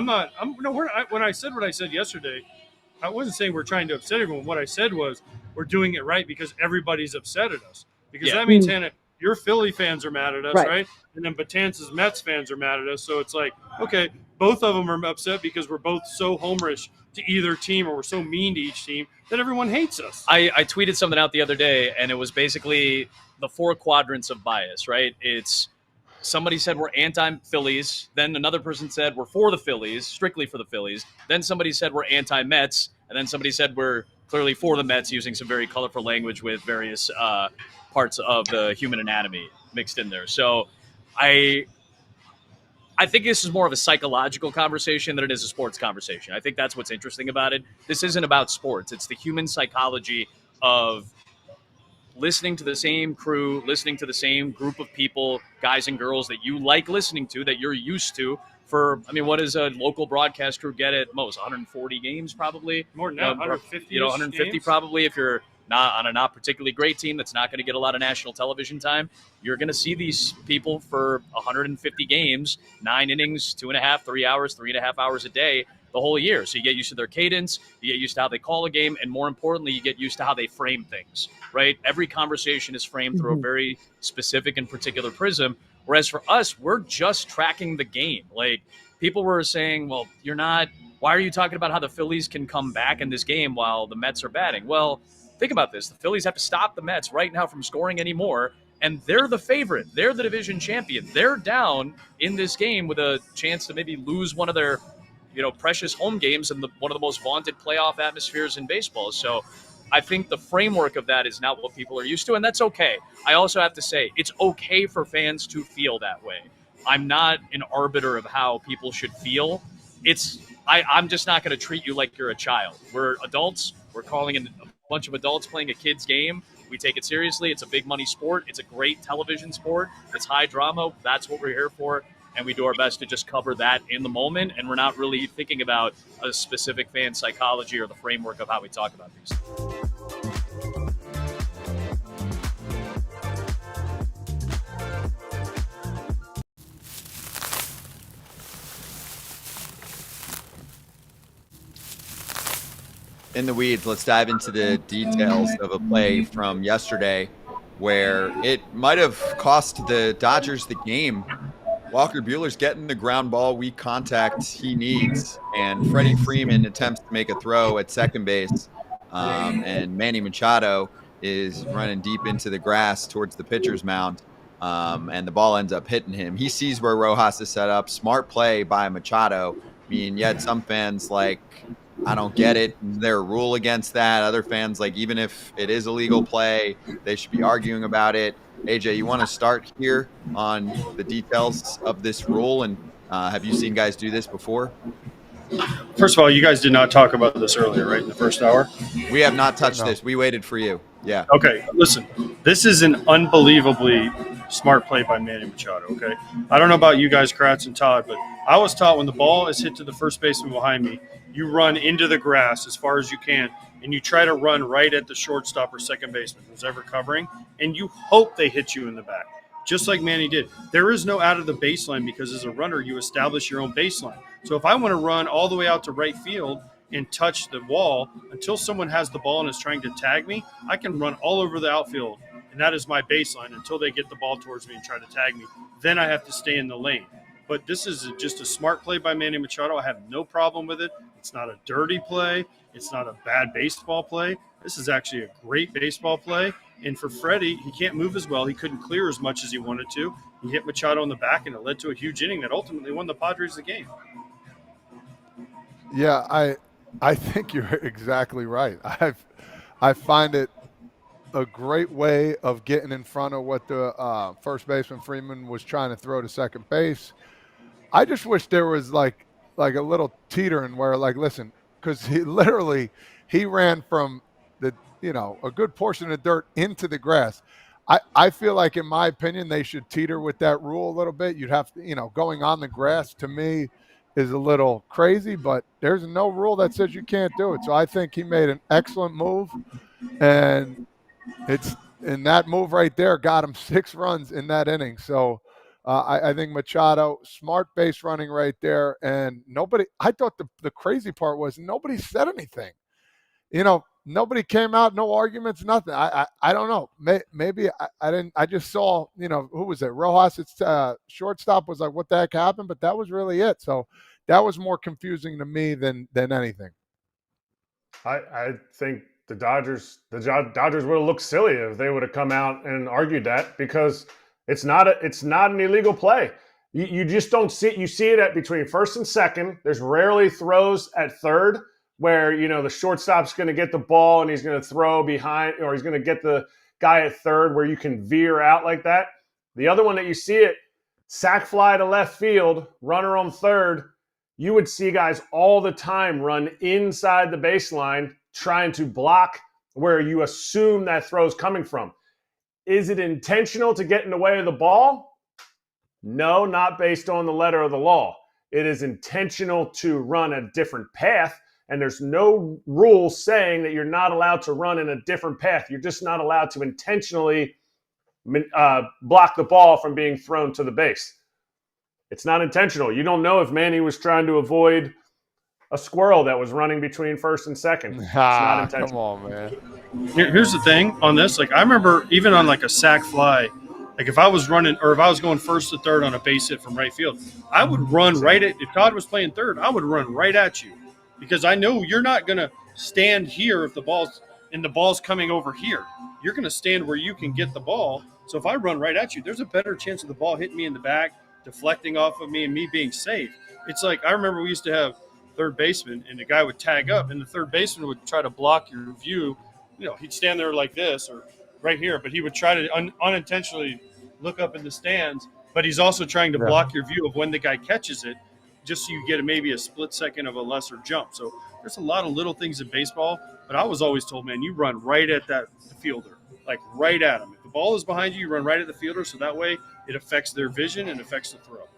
when I said what I said yesterday, I wasn't saying we're trying to upset everyone. What I said was we're doing it right because everybody's upset at us. Because that means, Hannah, your Philly fans are mad at us, right? And then Batanzas Mets fans are mad at us. So it's like, okay, both of them are upset because we're both so homerish to either team or we're so mean to each team that everyone hates us. I tweeted something out the other day, and it was basically the 4 quadrants of bias, right? It's somebody said we're anti-Phillies. Then another person said we're for the Phillies, strictly for the Phillies. Then somebody said we're anti-Mets. And then somebody said we're clearly for the Mets, using some very colorful language with various parts of the human anatomy mixed in there. So I think this is more of a psychological conversation than it is a sports conversation. I think that's what's interesting about it. This isn't about sports. It's the human psychology of listening to the same crew, listening to the same group of people, guys and girls that you like listening to, that you're used to. For, I mean, what does a local broadcast crew get at most? 140 games, probably? More than that, 150. 150 games? probably. If you're not on a not particularly great team that's not going to get a lot of national television time, you're going to see these people for 150 games, 9 innings, 2.5, 3 hours, 3.5 hours a day, the whole year. So you get used to their cadence, you get used to how they call a game, and more importantly, you get used to how they frame things, right? Every conversation is framed through a very specific and particular prism. Whereas for us, we're just tracking the game. Like, people were saying, well, why are you talking about how the Phillies can come back in this game while the Mets are batting? Well, think about this. The Phillies have to stop the Mets right now from scoring anymore, and they're the favorite. They're the division champion. They're down in this game with a chance to maybe lose one of their, precious home games in one of the most vaunted playoff atmospheres in baseball. So I think the framework of that is not what people are used to, and that's okay. I also have to say, it's okay for fans to feel that way. I'm not an arbiter of how people should feel. I'm just not going to treat you like you're a child. We're adults. We're calling in a bunch of adults playing a kid's game. We take it seriously. It's a big money sport. It's a great television sport. It's high drama. That's what we're here for. And we do our best to just cover that in the moment. And we're not really thinking about a specific fan psychology or the framework of how we talk about these. In the weeds, let's dive into the details of a play from yesterday where it might have cost the Dodgers the game. Walker Buehler's getting the ground ball, weak contact he needs, and Freddie Freeman attempts to make a throw at second base, and Manny Machado is running deep into the grass towards the pitcher's mound, and the ball ends up hitting him. He sees where Rojas is set up. Smart play by Machado. I mean, yet some fans like, I don't get it. Is there a rule against that? Other fans, like, even if it is a legal play, they should be arguing about it. AJ, you want to start here on the details of this rule? And have you seen guys do this before? First of all, you guys did not talk about this earlier, right, in the first hour? We have not touched this. We waited for you. Yeah. Okay, listen. This is an unbelievably smart play by Manny Machado, okay? I don't know about you guys, Kratz and Todd, but I was taught when the ball is hit to the first baseman behind me, you run into the grass as far as you can, and you try to run right at the shortstop or second baseman who's ever covering, and you hope they hit you in the back, just like Manny did. There is no out of the baseline because as a runner, you establish your own baseline. So if I want to run all the way out to right field and touch the wall until someone has the ball and is trying to tag me, I can run all over the outfield, and that is my baseline until they get the ball towards me and try to tag me. Then I have to stay in the lane. But this is just a smart play by Manny Machado. I have no problem with it. It's not a dirty play. It's not a bad baseball play. This is actually a great baseball play. And for Freddie, he can't move as well. He couldn't clear as much as he wanted to. He hit Machado in the back, and it led to a huge inning that ultimately won the Padres the game. Yeah, I think you're exactly right. I find it a great way of getting in front of what the first baseman Freeman was trying to throw to second base. I just wish there was like a little teetering where, like, listen, because he ran from the a good portion of dirt into the grass. I feel like, in my opinion, they should teeter with that rule a little bit. You'd have to, going on the grass to me is a little crazy, but there's no rule that says you can't do it. So I think he made an excellent move, and that move right there got him 6 runs in that inning. So I think Machado, smart base running right there, and I thought the crazy part was nobody said anything. Nobody came out, no arguments, nothing. I don't know. Maybe I didn't. I just saw, who was it? Rojas, shortstop, was like, what the heck happened? But that was really it. So that was more confusing to me than anything. I think the Dodgers would have looked silly if they would have come out and argued that, because it's not an illegal play. You just don't see it. You see it at between first and second. There's rarely throws at third where, the shortstop's going to get the ball and he's going to throw behind, or he's going to get the guy at third where you can veer out like that. The other one that you see it, sac fly to left field, runner on third, you would see guys all the time run inside the baseline trying to block where you assume that throw is coming from. Is it intentional to get in the way of the ball? No, not based on the letter of the law. It is intentional to run a different path, and there's no rule saying that you're not allowed to run in a different path. You're just not allowed to intentionally block the ball from being thrown to the base. It's not intentional. You don't know if Manny was trying to avoid a squirrel that was running between first and second. It's not intentional. Come on, man. Here's the thing on this. Like, I remember even on like a sac fly, like if I was running or if I was going first to third on a base hit from right field, I would run right at, if Todd was playing third, I would run right at you because I know you're not going to stand here if the ball's coming over here. You're going to stand where you can get the ball. So if I run right at you, there's a better chance of the ball hitting me in the back, deflecting off of me, and me being safe. It's like I remember we used to have third baseman, and the guy would tag up, and the third baseman would try to block your view. You know, he'd stand there like this or right here, but he would try to unintentionally look up in the stands, but he's also trying to block your view of when the guy catches it, just so you get maybe a split second of a lesser jump. So there's a lot of little things in baseball, but I was always told, man, you run right at that fielder, like right at him. If the ball is behind you, you run right at the fielder, so that way it affects their vision and affects the throw. All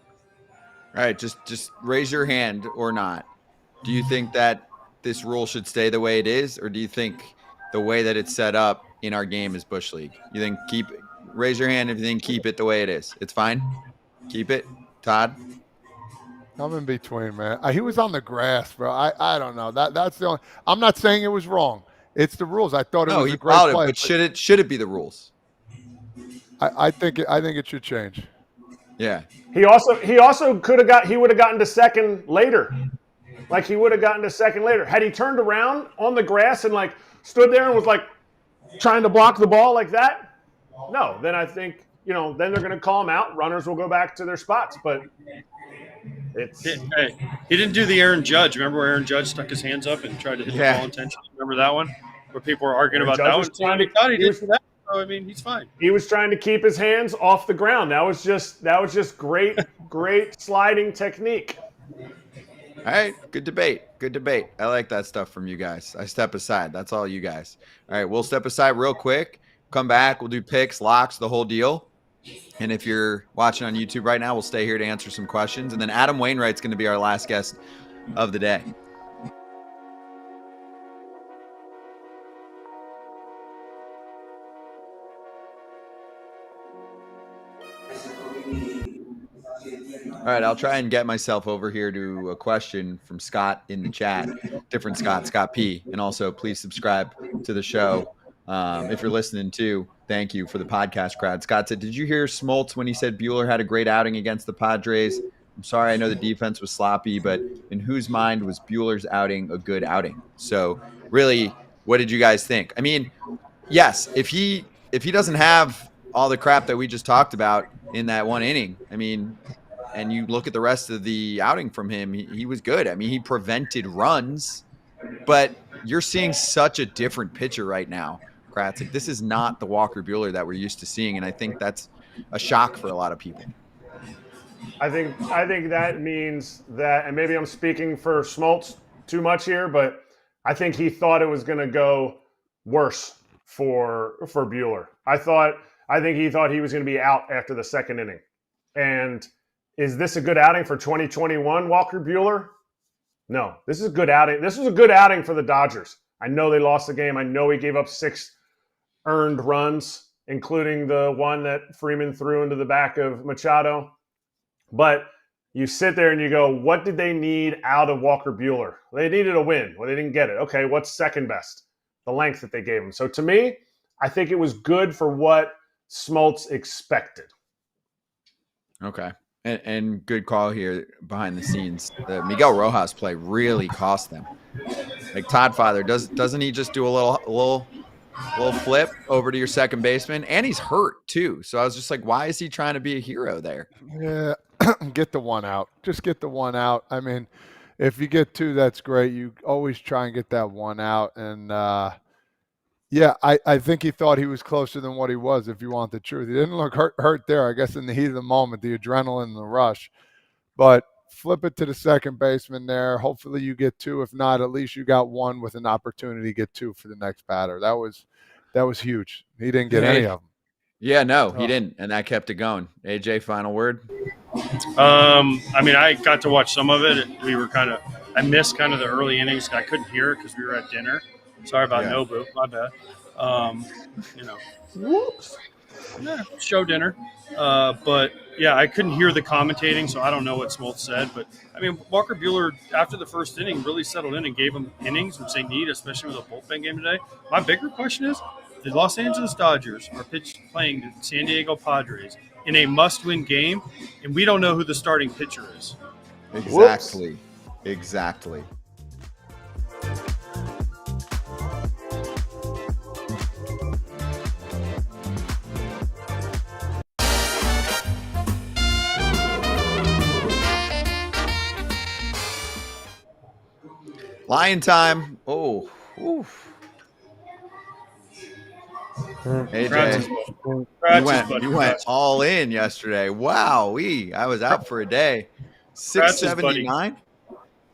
right, just raise your hand or not. Do you think that this rule should stay the way it is, or do you think the way that it's set up in our game is Bush League? You think raise your hand if you think keep it the way it is. It's fine. Keep it. Todd? I'm in between, man. He was on the grass, bro. I don't know. That's the only. I'm not saying it was wrong. It's the rules. I thought it was a great play. But should it be the rules? I think it should change. Yeah. He also would have gotten to second later. Like he would have gotten to second later. Had he turned around on the grass and like stood there and was like trying to block the ball like that, no, then I think, then they're going to call him out. Runners will go back to their spots, but it's he didn't do the Aaron Judge. Remember where Aaron Judge stuck his hands up and tried to hit the ball intentionally? Remember that one? Where people were arguing about that one? He did for that. So, I mean, he's fine. He was trying to keep his hands off the ground. That was just great sliding technique. All right, good debate. I like that stuff from you guys. I step aside. That's all you guys. All right, we'll step aside real quick. Come back. We'll do picks, locks, the whole deal. And if you're watching on YouTube right now, we'll stay here to answer some questions. And then Adam Wainwright's going to be our last guest of the day. All right, I'll try and get myself over here to a question from Scott in the chat. Different Scott P. And also, please subscribe to the show. If you're listening too, thank you for the podcast crowd. Scott said, did you hear Smoltz when he said Buehler had a great outing against the Padres? I'm sorry, I know the defense was sloppy, but in whose mind was Buehler's outing a good outing? So really, what did you guys think? I mean, yes, if he doesn't have all the crap that we just talked about in that one inning, I mean, and you look at the rest of the outing from him, he was good. I mean, he prevented runs, but you're seeing such a different pitcher right now, Kratz. Like, this is not the Walker Buehler that we're used to seeing, and I think that's a shock for a lot of people. I think that means that, and maybe I'm speaking for Smoltz too much here, but I think he thought it was going to go worse for Buehler. I think he thought he was going to be out after the second inning. And is this a good outing for 2021 Walker Buehler? No, this is a good outing. This was a good outing for the Dodgers. I know they lost the game. I know he gave up 6 earned runs, including the one that Freeman threw into the back of Machado. But you sit there and you go, what did they need out of Walker Buehler? They needed a win. Well, they didn't get it. Okay, what's second best? The length that they gave him. So to me, I think it was good for what Smoltz expected. Okay. And good call here behind the scenes. The Miguel Rojas play really cost them. Like Todd Father, doesn't he just do a little flip over to your second baseman? And he's hurt too. So I was just like, why is he trying to be a hero there? Yeah, get the one out. Just get the one out. I mean, if you get 2, that's great. You always try and get that one out. And Yeah, I think he thought he was closer than what he was, if you want the truth. He didn't look hurt there, I guess in the heat of the moment, the adrenaline and the rush. But flip it to the second baseman there. Hopefully you get two. If not, at least you got one with an opportunity to get two for the next batter. That was huge. He didn't get any of them. Yeah, no, he didn't, and that kept it going. AJ, final word? I mean, I got to watch some of it. I missed kind of the early innings. I couldn't hear it because we were at dinner. Sorry about Nobu. My bad. Whoops. Yeah, show dinner. But yeah, I couldn't hear the commentating, so I don't know what Smoltz said. But I mean, Walker Buehler, after the first inning, really settled in and gave him innings, which they need, especially with a bullpen game today. My bigger question is, the Los Angeles Dodgers are playing the San Diego Padres in a must-win game, and we don't know who the starting pitcher is. Exactly. Whoops. Exactly. Lion time. Oh, oof. AJ, you went all in yesterday. Wow, I was out for a day. 679.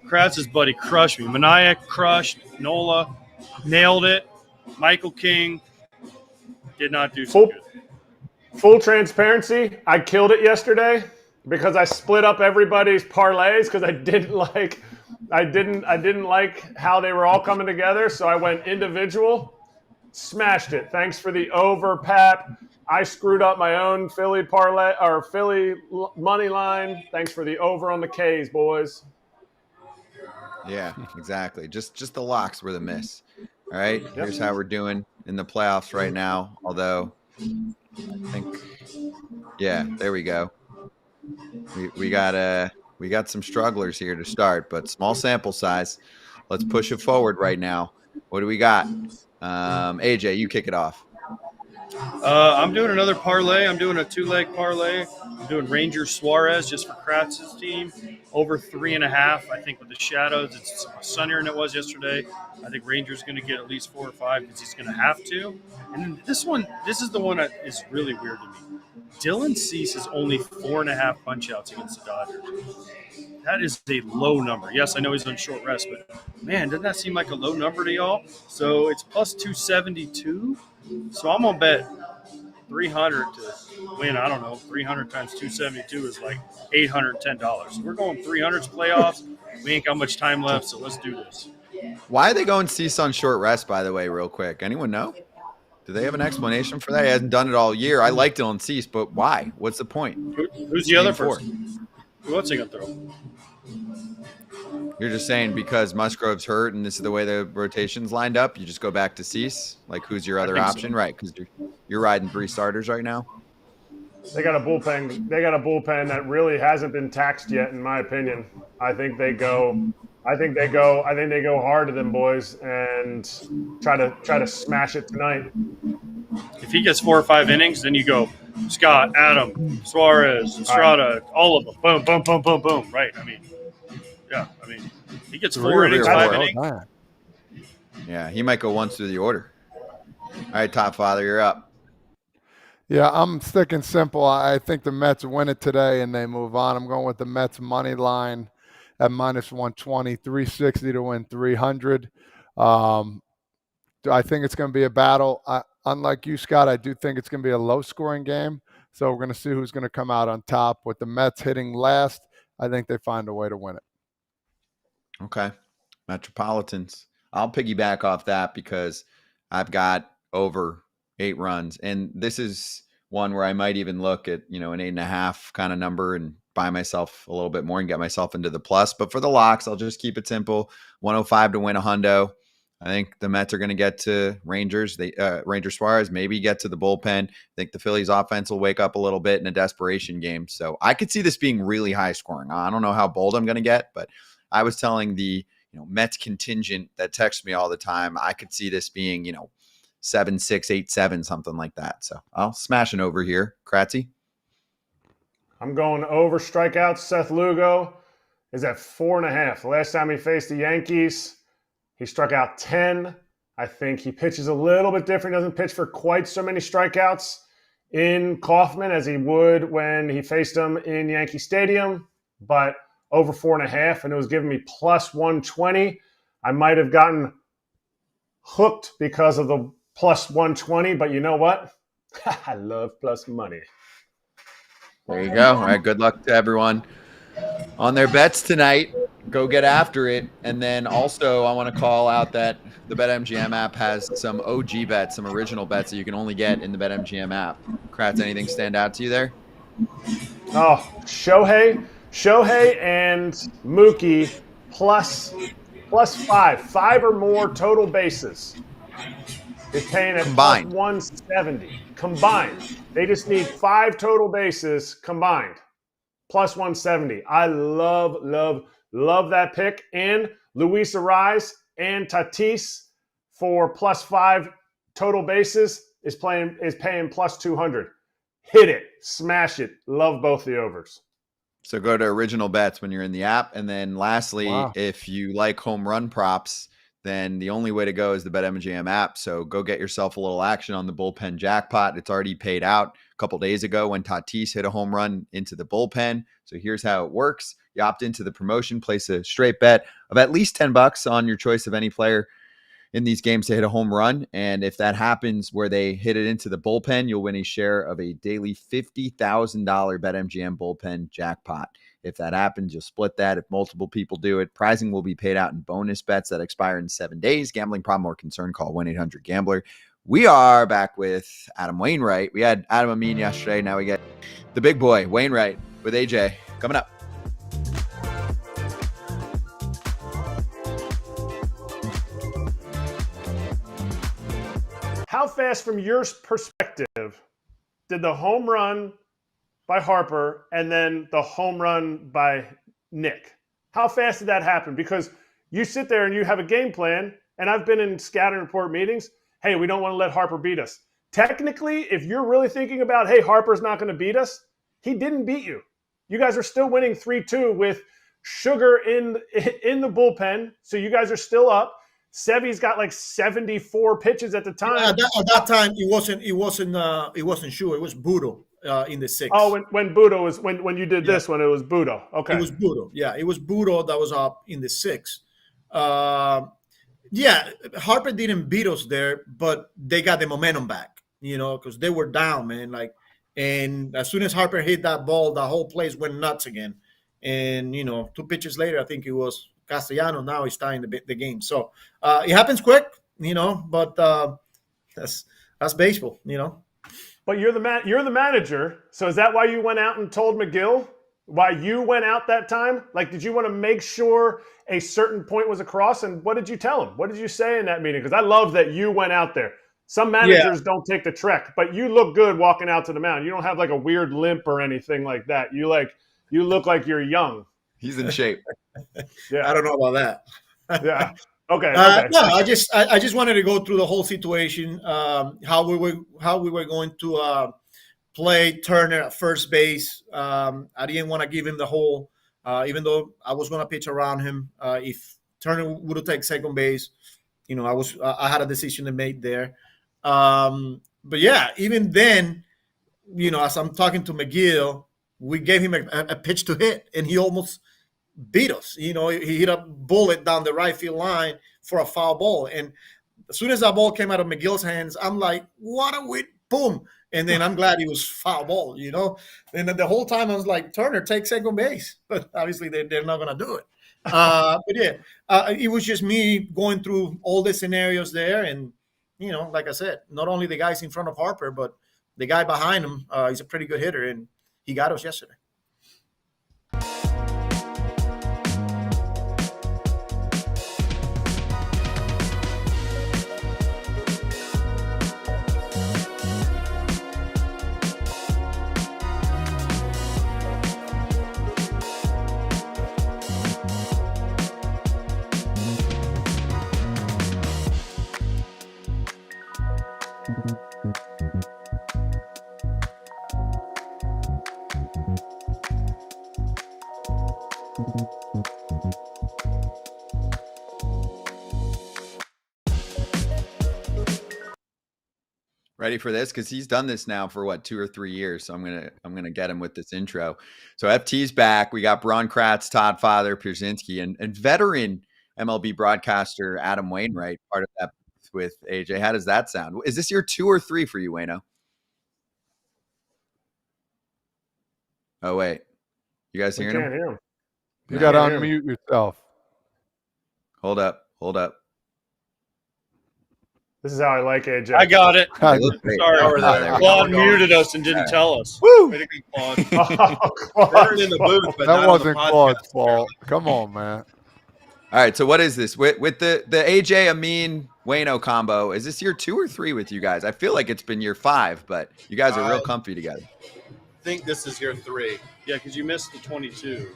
Kratz's buddy crushed me. Maniac crushed. Nola nailed it. Michael King did not do so good. Full transparency, I killed it yesterday because I split up everybody's parlays because I didn't like how they were all coming together. So I went individual, smashed it. Thanks for the over, Pap. I screwed up my own Philly parlay or Philly money line. Thanks for the over on the K's, boys. Yeah, exactly. Just the locks were the miss. All right, here's how we're doing in the playoffs right now. Although I think, yeah, there we go. We got some strugglers here to start, but small sample size. Let's push it forward right now. What do we got? AJ, you kick it off. I'm doing another parlay. I'm doing a 2-leg parlay. I'm doing Rangers Suarez just for Kratz's team. Over 3.5. I think with the shadows, it's sunnier than it was yesterday. I think Rangers going to get at least 4 or 5 because he's going to have to. And then this is the one that is really weird to me. Dylan Cease is only 4.5 punch-outs against the Dodgers. That is a low number. Yes, I know he's on short rest, but man, doesn't that seem like a low number to y'all? So it's plus 272. So I'm gonna bet 300 to win. I don't know. 300 times 272 is like $810. So we're going 300s playoffs. We ain't got much time left, so let's do this. Why are they going Cease on short rest? By the way, real quick, anyone know? Do they have an explanation for that? He hasn't done it all year. I liked Dylan Cease, but why? What's the point? Who's the other person? Who else are you gonna throw? You're just saying because Musgrove's hurt and this is the way the rotation's lined up, you just go back to Cease? Like, who's your other option? So. Right, because you're riding 3 starters right now? They got a bullpen. They got a bullpen that really hasn't been taxed yet, in my opinion. I think they go hard to them boys and try to smash it tonight. If he gets 4 or 5 innings, then you go Scott, Adam, Suarez, Estrada, all of them. Boom, boom, boom, boom, boom. Right. I mean, he gets 4 innings, 5 innings. Yeah, he might go once through the order. All right, Top Father, you're up. Yeah, I'm sticking simple. I think the Mets win it today and they move on. I'm going with the Mets money line at minus 120, 360 to win 300. I think it's going to be a battle. Unlike you, Scott, I do think it's going to be a low-scoring game. So we're going to see who's going to come out on top. With the Mets hitting last, I think they find a way to win it. Okay. Metropolitans. I'll piggyback off that because I've got over 8 runs. And this is one where I might even look at, an 8.5 kind of number and buy myself a little bit more and get myself into the plus. But for the locks, I'll just keep it simple. 105 to win a hundo. I think the Mets are going to get to Rangers. Ranger Suarez maybe get to the bullpen. I think the Phillies offense will wake up a little bit in a desperation game. So I could see this being really high scoring. I don't know how bold I'm going to get, but I was telling the Mets contingent that texts me all the time, I could see this being 7-6, 8-7, something like that. So I'll smash it over here. Kratzy? I'm going over strikeouts. Seth Lugo is at 4.5. The last time he faced the Yankees, he struck out 10. I think he pitches a little bit different. Doesn't pitch for quite so many strikeouts in Kauffman as he would when he faced him in Yankee Stadium, but over 4.5, and it was giving me plus 120. I might have gotten hooked because of the plus 120, but you know what? I love plus money. There you go. All right, good luck to everyone on their bets tonight. Go get after it. And then also I want to call out that the BetMGM app has some OG bets, some original bets that you can only get in the BetMGM app. Kratz, anything stand out to you there? Oh, Shohei and Mookie plus 5 or more total bases. Is paying at Combined. plus 170 combined. They just need 5 total bases combined. Plus 170. I love that pick. And Luis Ariz and Tatis for plus 5 total bases is paying plus 200. Hit it, smash it. Love both the overs. So go to original bets when you're in the app. And then lastly, if you like home run props, then the only way to go is the BetMGM app. So go get yourself a little action on the bullpen jackpot. It's already paid out a couple days ago when Tatis hit a home run into the bullpen. So here's how it works. You opt into the promotion, place a straight bet of at least $10 on your choice of any player in these games to hit a home run. And if that happens where they hit it into the bullpen, you'll win a share of a daily $50,000 BetMGM bullpen jackpot. If that happens, you'll split that. If multiple people do it, prizing will be paid out in bonus bets that expire in 7 days. Gambling problem or concern, call 1-800-GAMBLER. We are back with Adam Wainwright. We had Adam Amin yesterday. Now we get the big boy, Wainwright, with AJ coming up. How fast, from your perspective, did the home run by Harper and then the home run by Nick, how fast did that happen? Because you sit there and you have a game plan, and I've been in scouting report meetings. Hey, we don't want to let Harper beat us. Technically, if you're really thinking about, hey, Harper's not going to beat us, he didn't beat you. You guys are still winning 3-2 with Sugar in the bullpen, so you guys are still up. Sevy's got like 74 pitches at the time. At that time, it wasn't Sugar. It was Budo in the 6th. Oh, when Budo was when you did this one, it was Budo. Okay, it was Budo. Yeah, it was Budo that was up in the 6th. Harper didn't beat us there, but they got the momentum back. Because they were down, man. And as soon as Harper hit that ball, the whole place went nuts again. And 2 pitches later, I think it was Castellano. Now he's tying the game. So it happens quick, but that's baseball, But you're the manager. So is that why you went out and told McGill why you went out that time? Like, did you want to make sure a certain point was across? And what did you tell him? What did you say in that meeting? Because I love that you went out there. Some managers don't take the trek, but you look good walking out to the mound. You don't have like a weird limp or anything like that. You look like you're young. He's in shape. Yeah, I don't know about that. Yeah. Okay. No, I just wanted to go through the whole situation, how we were going to play Turner at first base. I didn't want to give him the whole, even though I was going to pitch around him. If Turner would have taken second base, I had a decision to make there. But yeah, even then, as I'm talking to McGill, we gave him a pitch to hit, and he almost beat us. He hit a bullet down the right field line for a foul ball. And as soon as that ball came out of McGill's hands, I'm like, what a win, boom. And then I'm glad he was foul ball, And the whole time I was like, Turner, take second base. But obviously they're not going to do it. But yeah, it was just me going through all the scenarios there. And, like I said, not only the guys in front of Harper, but the guy behind him, he's a pretty good hitter, and he got us yesterday. Ready for this? Because he's done this now for 2 or 3 years. So I'm gonna get him with this intro. So FT's back. We got Braun, Kratz, Todd Father, Pierzynski, and veteran MLB broadcaster Adam Wainwright, part of that with AJ. How does that sound? Is this year 2 or 3 for you, Wayno? Oh wait, you guys We hearing can't him? hear him. You got to Can't hear him. unmute yourself. Hold up. This is how I like AJ. I got it. They look great. Sorry, Oh, there we go. Claude muted us and didn't tell us. Woo! Way to go, Claude. Oh, Claude. in the booth, but That not wasn't on the Claude's podcast. fault. Come on, man. All right, so what is this with the AJ Amin Wayno combo? Is this year 2 or 3 with you guys? I feel like it's been year 5, but you guys are real comfy together. I think this is year 3. Yeah, because you missed the 22.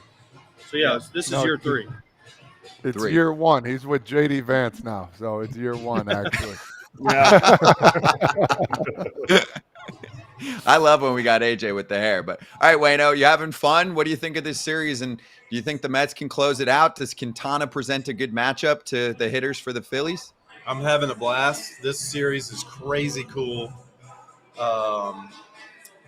So, yeah, this is year 3. It's 3. year 1. He's with JD Vance now, so it's year 1 actually. Yeah. I love when we got AJ with the hair. But all right, Wayno, you having fun? What do you think of this series? And do you think the Mets can close it out? Does Quintana present a good matchup to the hitters for the Phillies? I'm having a blast. This series is crazy cool.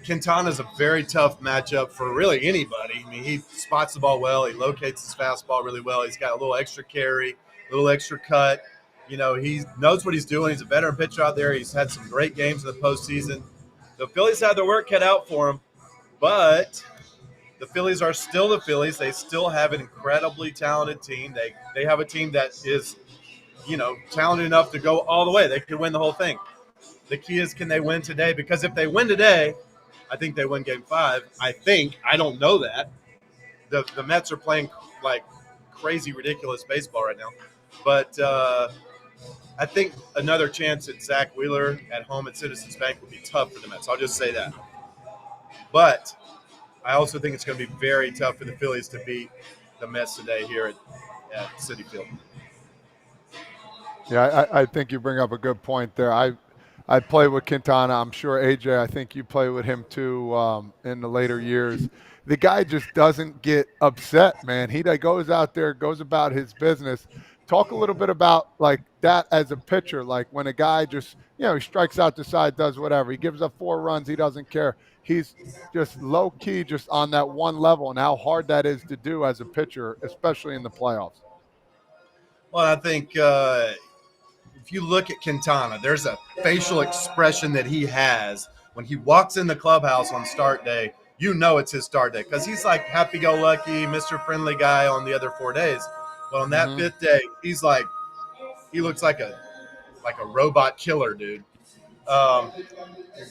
Quintana's a very tough matchup for really anybody. I mean, he spots the ball well. He locates his fastball really well. He's got a little extra carry, a little extra cut. You know, he knows what he's doing. He's a veteran pitcher out there. He's had some great games in the postseason. The Phillies had their work cut out for him, but the Phillies are still the Phillies. They still have an incredibly talented team. They have a team that is, you know, talented enough to go all the way. They could win the whole thing. The key is, can they win today? Because if they win today, I think they win Game 5. I don't know that. The Mets are playing like crazy, ridiculous baseball right now. But I think another chance at Zach Wheeler at home at Citizens Bank would be tough for the Mets. I'll just say that. But I also think it's going to be very tough for the Phillies to beat the Mets today here at Citi Field. Yeah, I think you bring up a good point there. I play with Quintana. I'm sure, AJ, I think you play with him too in the later years. The guy just doesn't get upset, man. He goes out there, goes about his business. Talk a little bit about like that as a pitcher, like when a guy just, you know, he strikes out the side, does whatever. He gives up 4 runs. He doesn't care. He's just low key, just on that one level, and how hard that is to do as a pitcher, especially in the playoffs. Well, I think if you look at Quintana, there's a facial expression that he has when he walks in the clubhouse on start day. You know it's his start day because he's like happy-go-lucky, Mr. Friendly guy on the other 4 days. But on that 5th day, he's like, he looks like a robot killer, dude.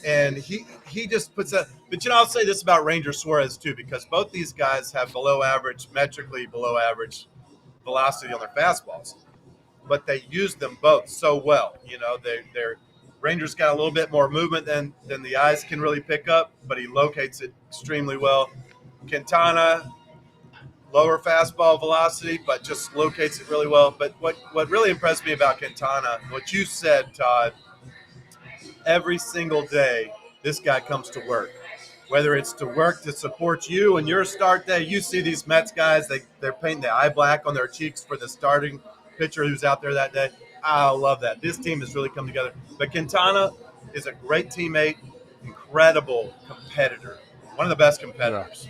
And he just puts that. But, you know, I'll say this about Ranger Suarez, too, because both these guys have metrically below average velocity on their fastballs. But they use them both so well. You know, they're Rangers got a little bit more movement than the eyes can really pick up, but he locates it extremely well. Quintana, lower fastball velocity, but just locates it really well. But what really impressed me about Quintana, what you said, Todd, every single day this guy comes to work. Whether it's to work to support you and your start day, you see these Mets guys, they're painting the eye black on their cheeks for the starting pitcher who's out there that day. I love that. This team has really come together. But Quintana is a great teammate, incredible competitor, one of the best competitors.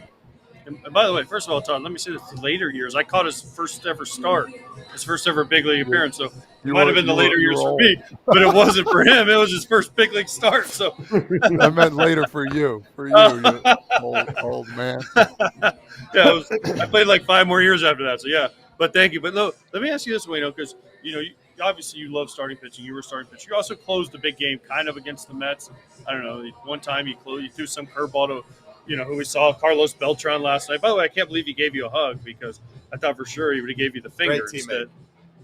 And by the way, first of all, Todd, let me say this. The later years, I caught his first ever start, his first ever big league appearance. So it might have been the later years for me, but it wasn't for him. It was his first big league start. So I meant later for you, you old man. Yeah, I played like 5 more years after that. So yeah, but thank you. But no, let me ask you this, Wayno, because you know, obviously you love starting pitching. You were starting pitching. You also closed the big game kind of against the Mets. I don't know. One time you threw some curveball to, you know, who we saw, Carlos Beltran last night. By the way, I can't believe he gave you a hug because I thought for sure he would have gave you the finger instead.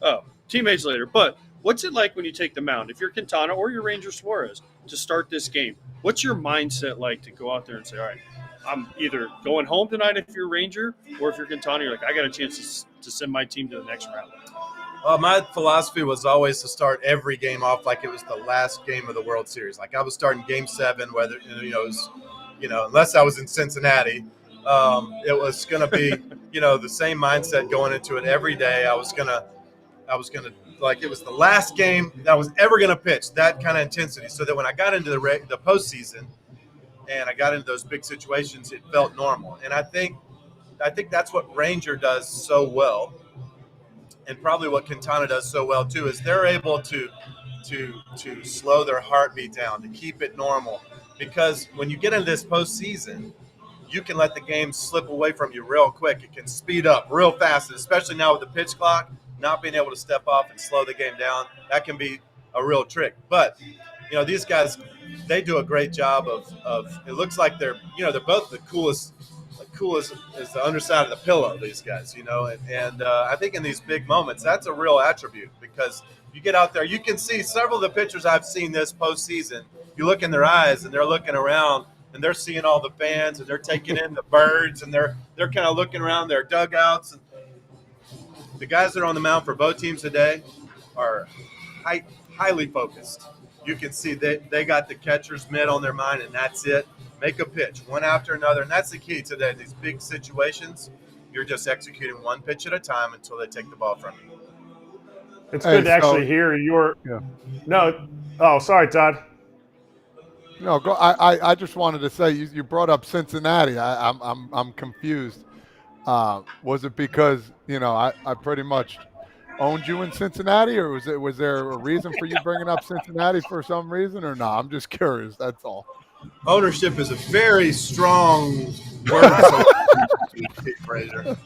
Oh, teammates later. But what's it like when you take the mound? If you're Quintana or you're Ranger Suarez to start this game, what's your mindset like to go out there and say, all right, I'm either going home tonight if you're Ranger, or if you're Quintana, you're like, I got a chance to send my team to the next round? My philosophy was always to start every game off like it was the last game of the World Series. Like I was starting Game 7, whether it was, unless I was in Cincinnati, it was going to be, the same mindset going into it every day. I was going to like it was the last game that I was ever going to pitch, that kind of intensity. So that when I got into the postseason and I got into those big situations, it felt normal. And I think that's what Ranger does so well, and probably what Quintana does so well too, is they're able to slow their heartbeat down, to keep it normal. Because when you get into this postseason, you can let the game slip away from you real quick. It can speed up real fast, and especially now with the pitch clock, not being able to step off and slow the game down, that can be a real trick. But these guys, they do a great job of it looks like they're both the coolest is the underside of the pillow, these guys, and I think in these big moments, that's a real attribute, because you get out there, you can see several of the pitchers I've seen this postseason. You look in their eyes and they're looking around and they're seeing all the fans and they're taking in the birds and they're kind of looking around their dugouts. And the guys that are on the mound for both teams today are highly focused. You can see they got the catcher's mitt on their mind, and that's it. Make a pitch one after another, and that's the key today. These big situations, you're just executing one pitch at a time until they take the ball from you. It's good to actually hear your. Yeah. No, oh, sorry, Todd. No, go. I just wanted to say you brought up Cincinnati. I'm confused. Was it because I pretty much owned you in Cincinnati, or was there a reason for you bringing up Cincinnati for some reason, or no? I'm just curious. That's all. Ownership is a very strong word, Frazier.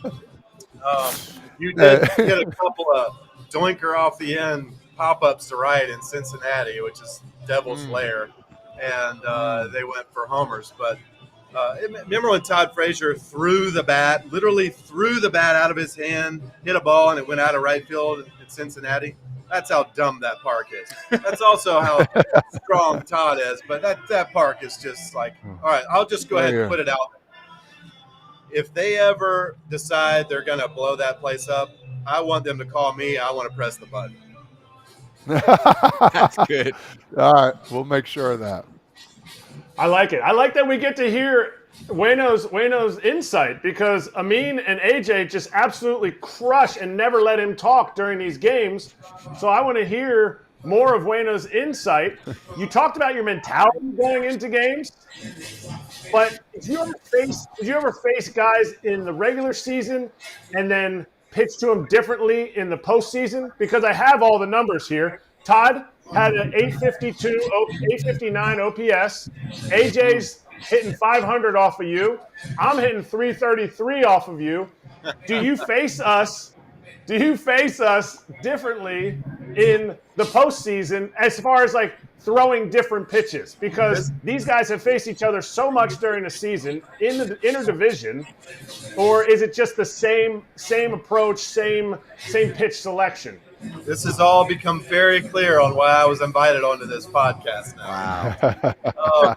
You did get a couple of doinker off the end pop-ups to right in Cincinnati, which is Devil's Lair, and they went for homers. But remember when Todd Frazier literally threw the bat out of his hand, hit a ball, and it went out of right field in Cincinnati? That's how dumb that park is. That's also how strong Todd is. But that park is just like, all right, I'll just go ahead and put it out there. If they ever decide they're going to blow that place up, I want them to call me. I want to press the button. That's good. All right, we'll make sure of that. I like it. I like that we get to hear Waino's insight, because Amin and AJ just absolutely crush and never let him talk during these games. So I want to hear more of Waino's insight. You talked about your mentality going into games, but did you ever face guys in the regular season and then pitch to them differently in the postseason? Because I have all the numbers here. Todd had an 859 OPS. AJ's hitting 500 off of you. I'm hitting 333 off of you. Do you face us differently in the postseason as far as like throwing different pitches? Because these guys have faced each other so much during the season in the interdivision, or is it just the same approach, same pitch selection? This has all become very clear on why I was invited onto this podcast now. Wow.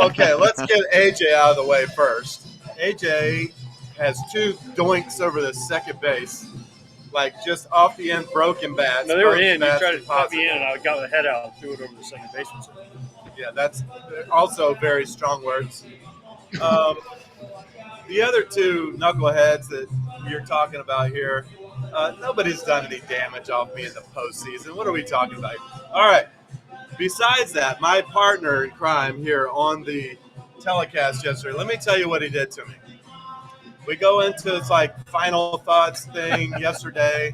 Okay, let's get AJ out of the way first. AJ has 2 doinks over the second base, like just off the end, broken bats. No, they were in. You tried to pop me in, and I got the head out and threw it over the second baseman. Yeah, that's also very strong words. The other 2 knuckleheads that you're talking about here, nobody's done any damage off me in the postseason. What are we talking about? All right. Besides that, my partner in crime here on the telecast yesterday, let me tell you what he did to me. We go into this like final thoughts thing yesterday,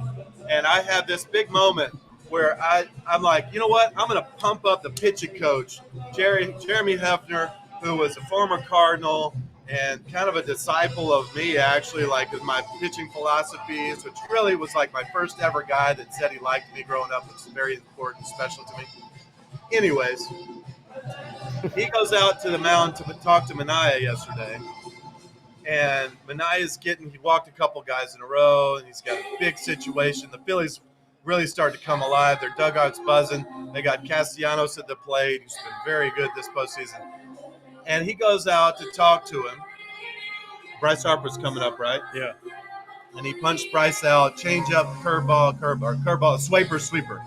and I had this big moment where I'm like, you know what? I'm going to pump up the pitching coach, Jeremy Hefner, who was a former Cardinal and kind of a disciple of me, actually, like with my pitching philosophies, which really was like my first ever guy that said he liked me growing up. It's very important, special to me. Anyways, he goes out to the mound to talk to Manaea yesterday. And he walked a couple guys in a row, and he's got a big situation. The Phillies really started to come alive. Their dugout's buzzing. They got Castellanos at the plate, who's been very good this postseason. And he goes out to talk to him. Bryce Harper's coming up, right? Yeah. And he punched Bryce out, change up, curveball, sweeper.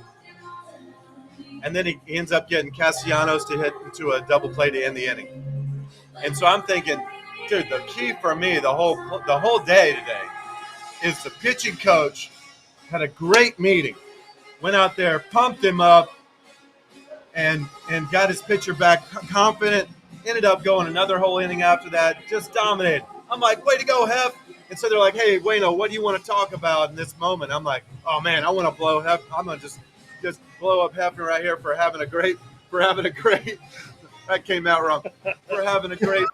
And then he ends up getting Castellanos to hit into a double play to end the inning. And so I'm thinking, dude, the key for me the whole day today is the pitching coach had a great meeting. Went out there, pumped him up, and got his pitcher back confident. Ended up going another whole inning after that, just dominated. I'm like, way to go, Hef. And so they're like, hey, Wayno, what do you want to talk about in this moment? I'm like, oh man, I want to blow Hef. I'm gonna just blow up Hefner right here for having a great. That came out wrong. For having a great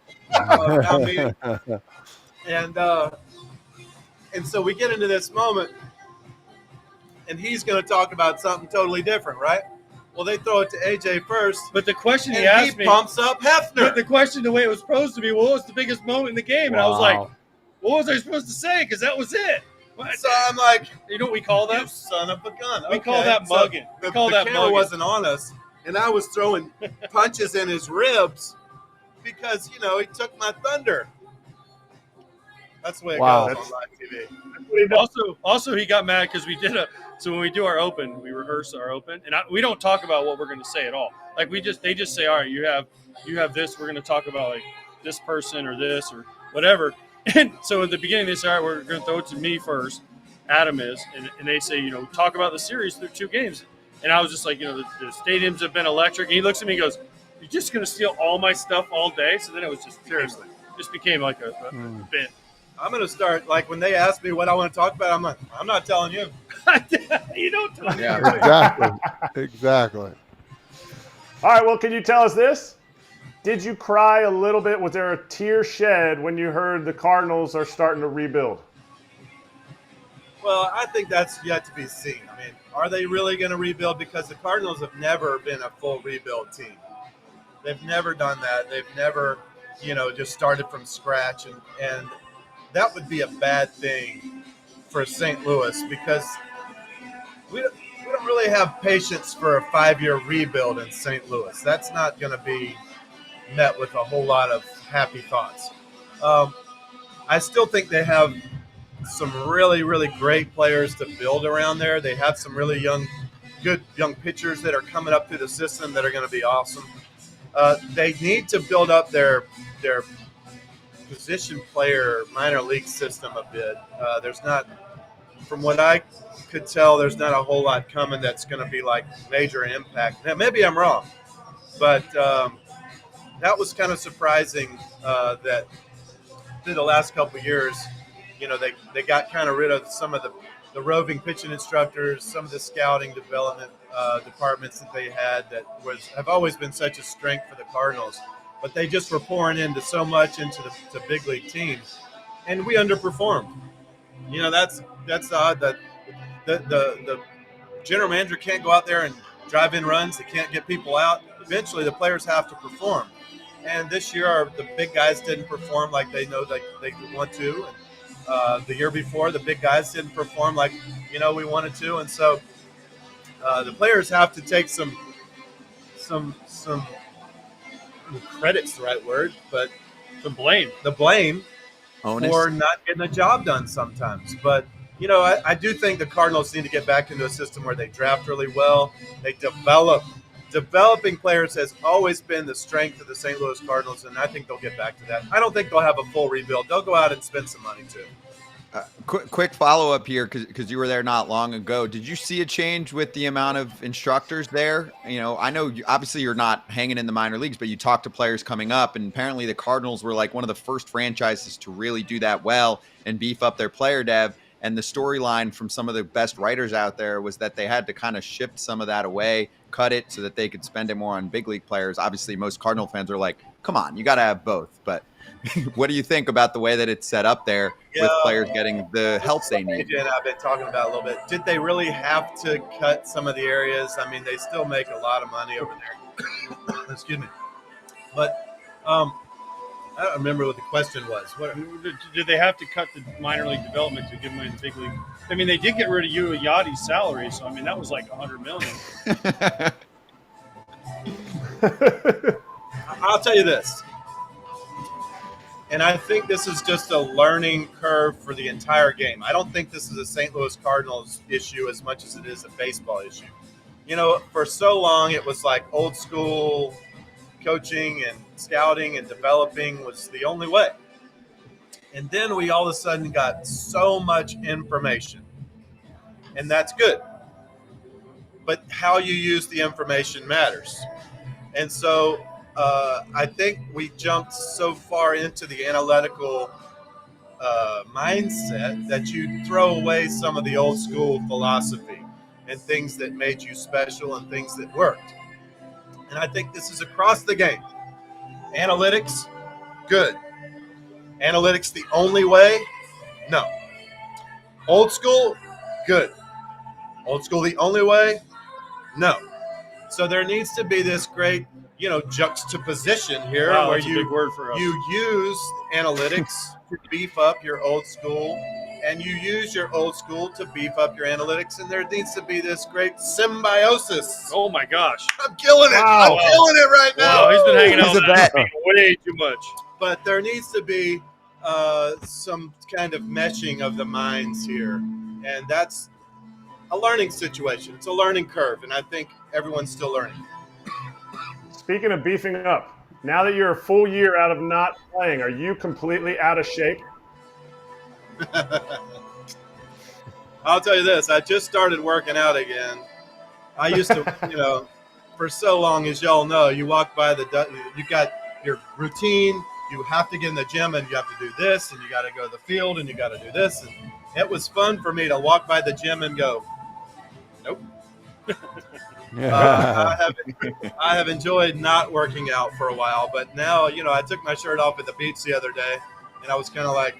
meeting. And so we get into this moment, and he's going to talk about something totally different, right? Well, they throw it to AJ first. But the question and he asked me, pumps up Hefner. But the question, the way it was posed to me, what was the biggest moment in the game? And I was like, what was I supposed to say? Because that was it. So I'm like, you know what we call that? You son of a gun. We call that mugging. The camera wasn't on us, and I was throwing punches in his ribs because, he took my thunder. That's the way it goes on live TV. Also, he got mad because we did so when we do our open, we rehearse our open, and we don't talk about what we're going to say at all. Like they just say, all right, you have this. We're going to talk about like this person or this or whatever. And so at the beginning, they say, all right, we're going to throw it to me first. Adam is, and they say, talk about the series through 2 games. And I was just like, the stadiums have been electric. And he looks at me and goes, you're just going to steal all my stuff all day? So then it was just seriously, just became like a bit. I'm going to start, like, when they ask me what I want to talk about, I'm like, I'm not telling you. You don't tell me. Yeah, exactly. All right, well, can you tell us this? Did you cry a little bit? Was there a tear shed when you heard the Cardinals are starting to rebuild? Well, I think that's yet to be seen. I mean, are they really going to rebuild? Because the Cardinals have never been a full rebuild team. They've never done that. They've never, just started from scratch. And that would be a bad thing for St. Louis because we don't really have patience for a 5-year rebuild in St. Louis. That's not going to be met with a whole lot of happy thoughts. I still think they have some really, really great players to build around there. They have some really good young pitchers that are coming up through the system that are going to be awesome. They need to build up their position player minor league system a bit. There's not, from what I could tell, there's not a whole lot coming that's going to be like major impact. Now, maybe I'm wrong, but that was kind of surprising that through the last couple of years, they got kind of rid of some of the roving pitching instructors, some of the scouting development departments that they had that have always been such a strength for the Cardinals. But they just were pouring into so much into the big league teams, and we underperformed. That's odd that the general manager can't go out there and drive in runs. They can't get people out. Eventually, the players have to perform. And this year, the big guys didn't perform like they know that they want to. And the year before, the big guys didn't perform like we wanted to. And so the players have to take some credit's the right word, but the blame Onus. For not getting the job done sometimes. But I do think the Cardinals need to get back into a system where they draft really well. They developing players has always been the strength of the St. Louis Cardinals, and I think they'll get back to that. I don't think they'll have a full rebuild. They'll go out and spend some money too. Quick follow-up here, because you were there not long ago. Did you see a change with the amount of instructors there? I know obviously you're not hanging in the minor leagues, but you talked to players coming up, and apparently the Cardinals were like one of the first franchises to really do that well and beef up their player dev. And the storyline from some of the best writers out there was that they had to kind of shift some of that away, cut it so that they could spend it more on big league players. Obviously, most Cardinal fans are like, come on, you got to have both. But what do you think about the way that it's set up there with players getting the help they need? AJ and I've been talking about a little bit. Did they really have to cut some of the areas? I mean, they still make a lot of money over there. Excuse me. But I don't remember what the question was. What did they have to cut the minor league development to give them in the big league? I mean, they did get rid of Yadi's salary, so I mean that was like $100 million. I'll tell you this, and I think this is just a learning curve for the entire game. I don't think this is a St. Louis Cardinals issue as much as it is a baseball issue. For so long it was like old school coaching and scouting and developing was the only way. And then we all of a sudden got so much information. and that's good. But how you use the information matters. And so I think we jumped so far into the analytical mindset that you throw away some of the old school philosophy and things that made you special and things that worked. And I think this is across the game. Analytics, good. Analytics the only way? No. Old school, good. Old school the only way? No. So there needs to be this great, juxtaposition here Wow, where that's a big word for us. you use analytics to beef up your old school, and you use your old school to beef up your analytics, and there needs to be this great symbiosis. Oh my gosh! I'm killing it. Wow. I'm killing it right now. Wow, he's been hanging out He's a with that vet. way too much. But there needs to be some kind of meshing of the minds here, and that's a learning situation. It's a learning curve, and I think everyone's still learning. Speaking of beefing up, now that you're a full year out of not playing, are you completely out of shape? I'll tell you this, I just started working out again. I used to, for so long, as y'all know, you walk by you got your routine, you have to get in the gym and you have to do this, and you got to go to the field and you got to do this. And it was fun for me to walk by the gym and go, nope. I have enjoyed not working out for a while, but now, I took my shirt off at the beach the other day, and I was kind of like,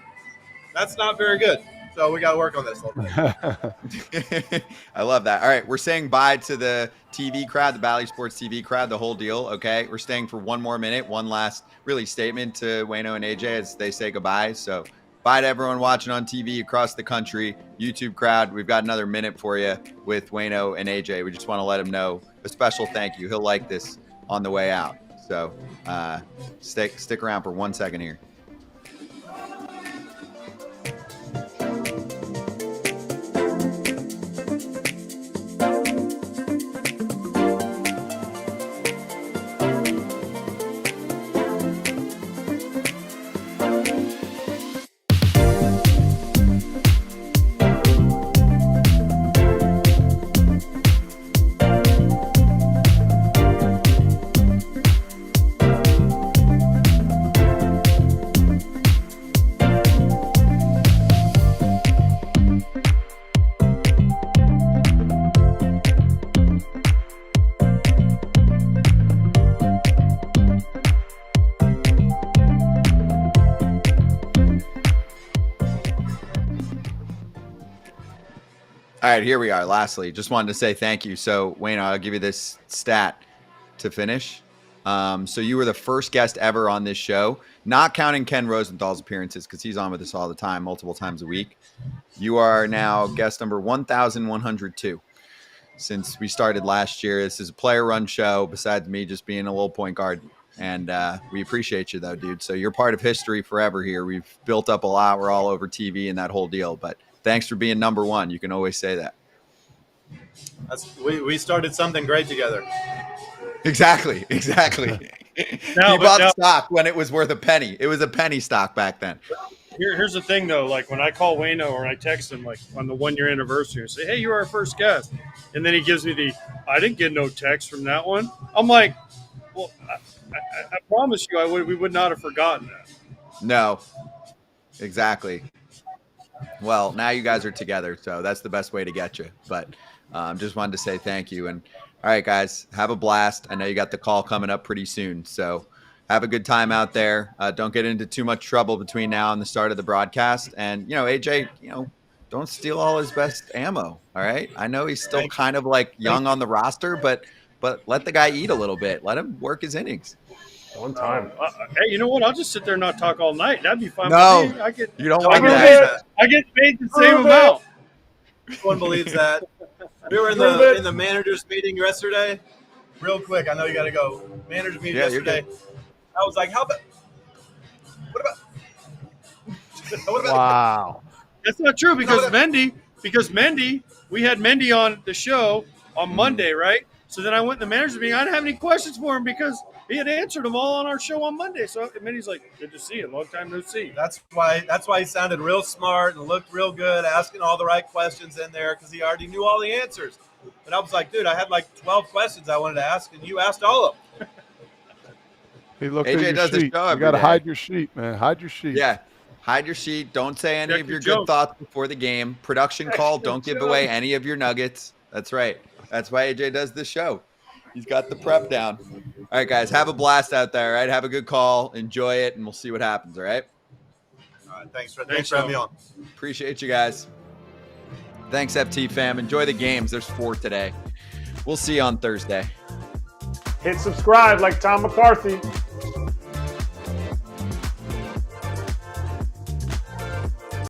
that's not very good. So we got to work on this a little bit. I love that. All right, we're saying bye to the TV crowd, the Bally Sports TV crowd, the whole deal. Okay, we're staying for one more minute, one last really statement to Waino and AJ as they say goodbye. So bye to everyone watching on TV across the country, YouTube crowd. We've got another minute for you with Waino and AJ. We just want to let him know a special thank you. He'll like this on the way out. So stick around for 1 second here. All right, here we are. Lastly, just wanted to say thank you. So, Wayne, I'll give you this stat to finish. So you were the first guest ever on this show, not counting Ken Rosenthal's appearances because he's on with us all the time, multiple times a week. You are now guest number 1,102 since we started last year. This is a player-run show besides me just being a little point guard. And we appreciate you, though, dude. So you're part of history forever here. We've built up a lot. We're all over TV and that whole deal. But thanks for being number one. You can always say that. We started something great together. Exactly. Now, you bought stock when it was worth a penny. It was a penny stock back then. Here's the thing, though. Like, when I call Waino or I text him, like, on the 1 year anniversary and say, hey, you're our first guest. And then he gives me I didn't get no text from that one. I'm like, well, I promise you we would not have forgotten that. No, exactly. Well, now you guys are together, so that's the best way to get you. But just wanted to say thank you. And all right, guys, have a blast. I know you got the call coming up pretty soon, so have a good time out there. Don't get into too much trouble between now and the start of the broadcast. And, AJ, don't steal all his best ammo, all right? I know he's still kind of like young on the roster, but let the guy eat a little bit. Let him work his innings. One time. Hey, you know what? I'll just sit there and not talk all night. That'd be fine No, with me. you don't want that. I get paid the same amount. No one believes that. We were in the managers meeting yesterday. Real quick, I know you got to go. Managers meeting yesterday. I was like, what about? Wow. That's not true because Mendy, we had Mendy on the show on Monday, right? So then I went in the manager's meeting. I didn't have any questions for him because he had answered them all on our show on Monday. So Minnie's like, good to see you. Long time no see. That's why he sounded real smart and looked real good, asking all the right questions in there because he already knew all the answers. But I was like, dude, I had like 12 questions I wanted to ask, and you asked all of them. He looked AJ at your does the sheet. show You every got to day. hide your sheet, man. Hide your sheet. Yeah. Hide your sheet. Don't say any Check of your your good joke. thoughts before the game. Production call. Don't give away any of your nuggets. That's right. That's why AJ does this show. He's got the prep down. All right, guys. Have a blast out there, all right? Have a good call. Enjoy it, and we'll see what happens, all right? All right, thanks for having me on. Appreciate you guys. Thanks, FT fam. Enjoy the games. There's 4 today. We'll see you on Thursday. Hit subscribe like Tom McCarthy.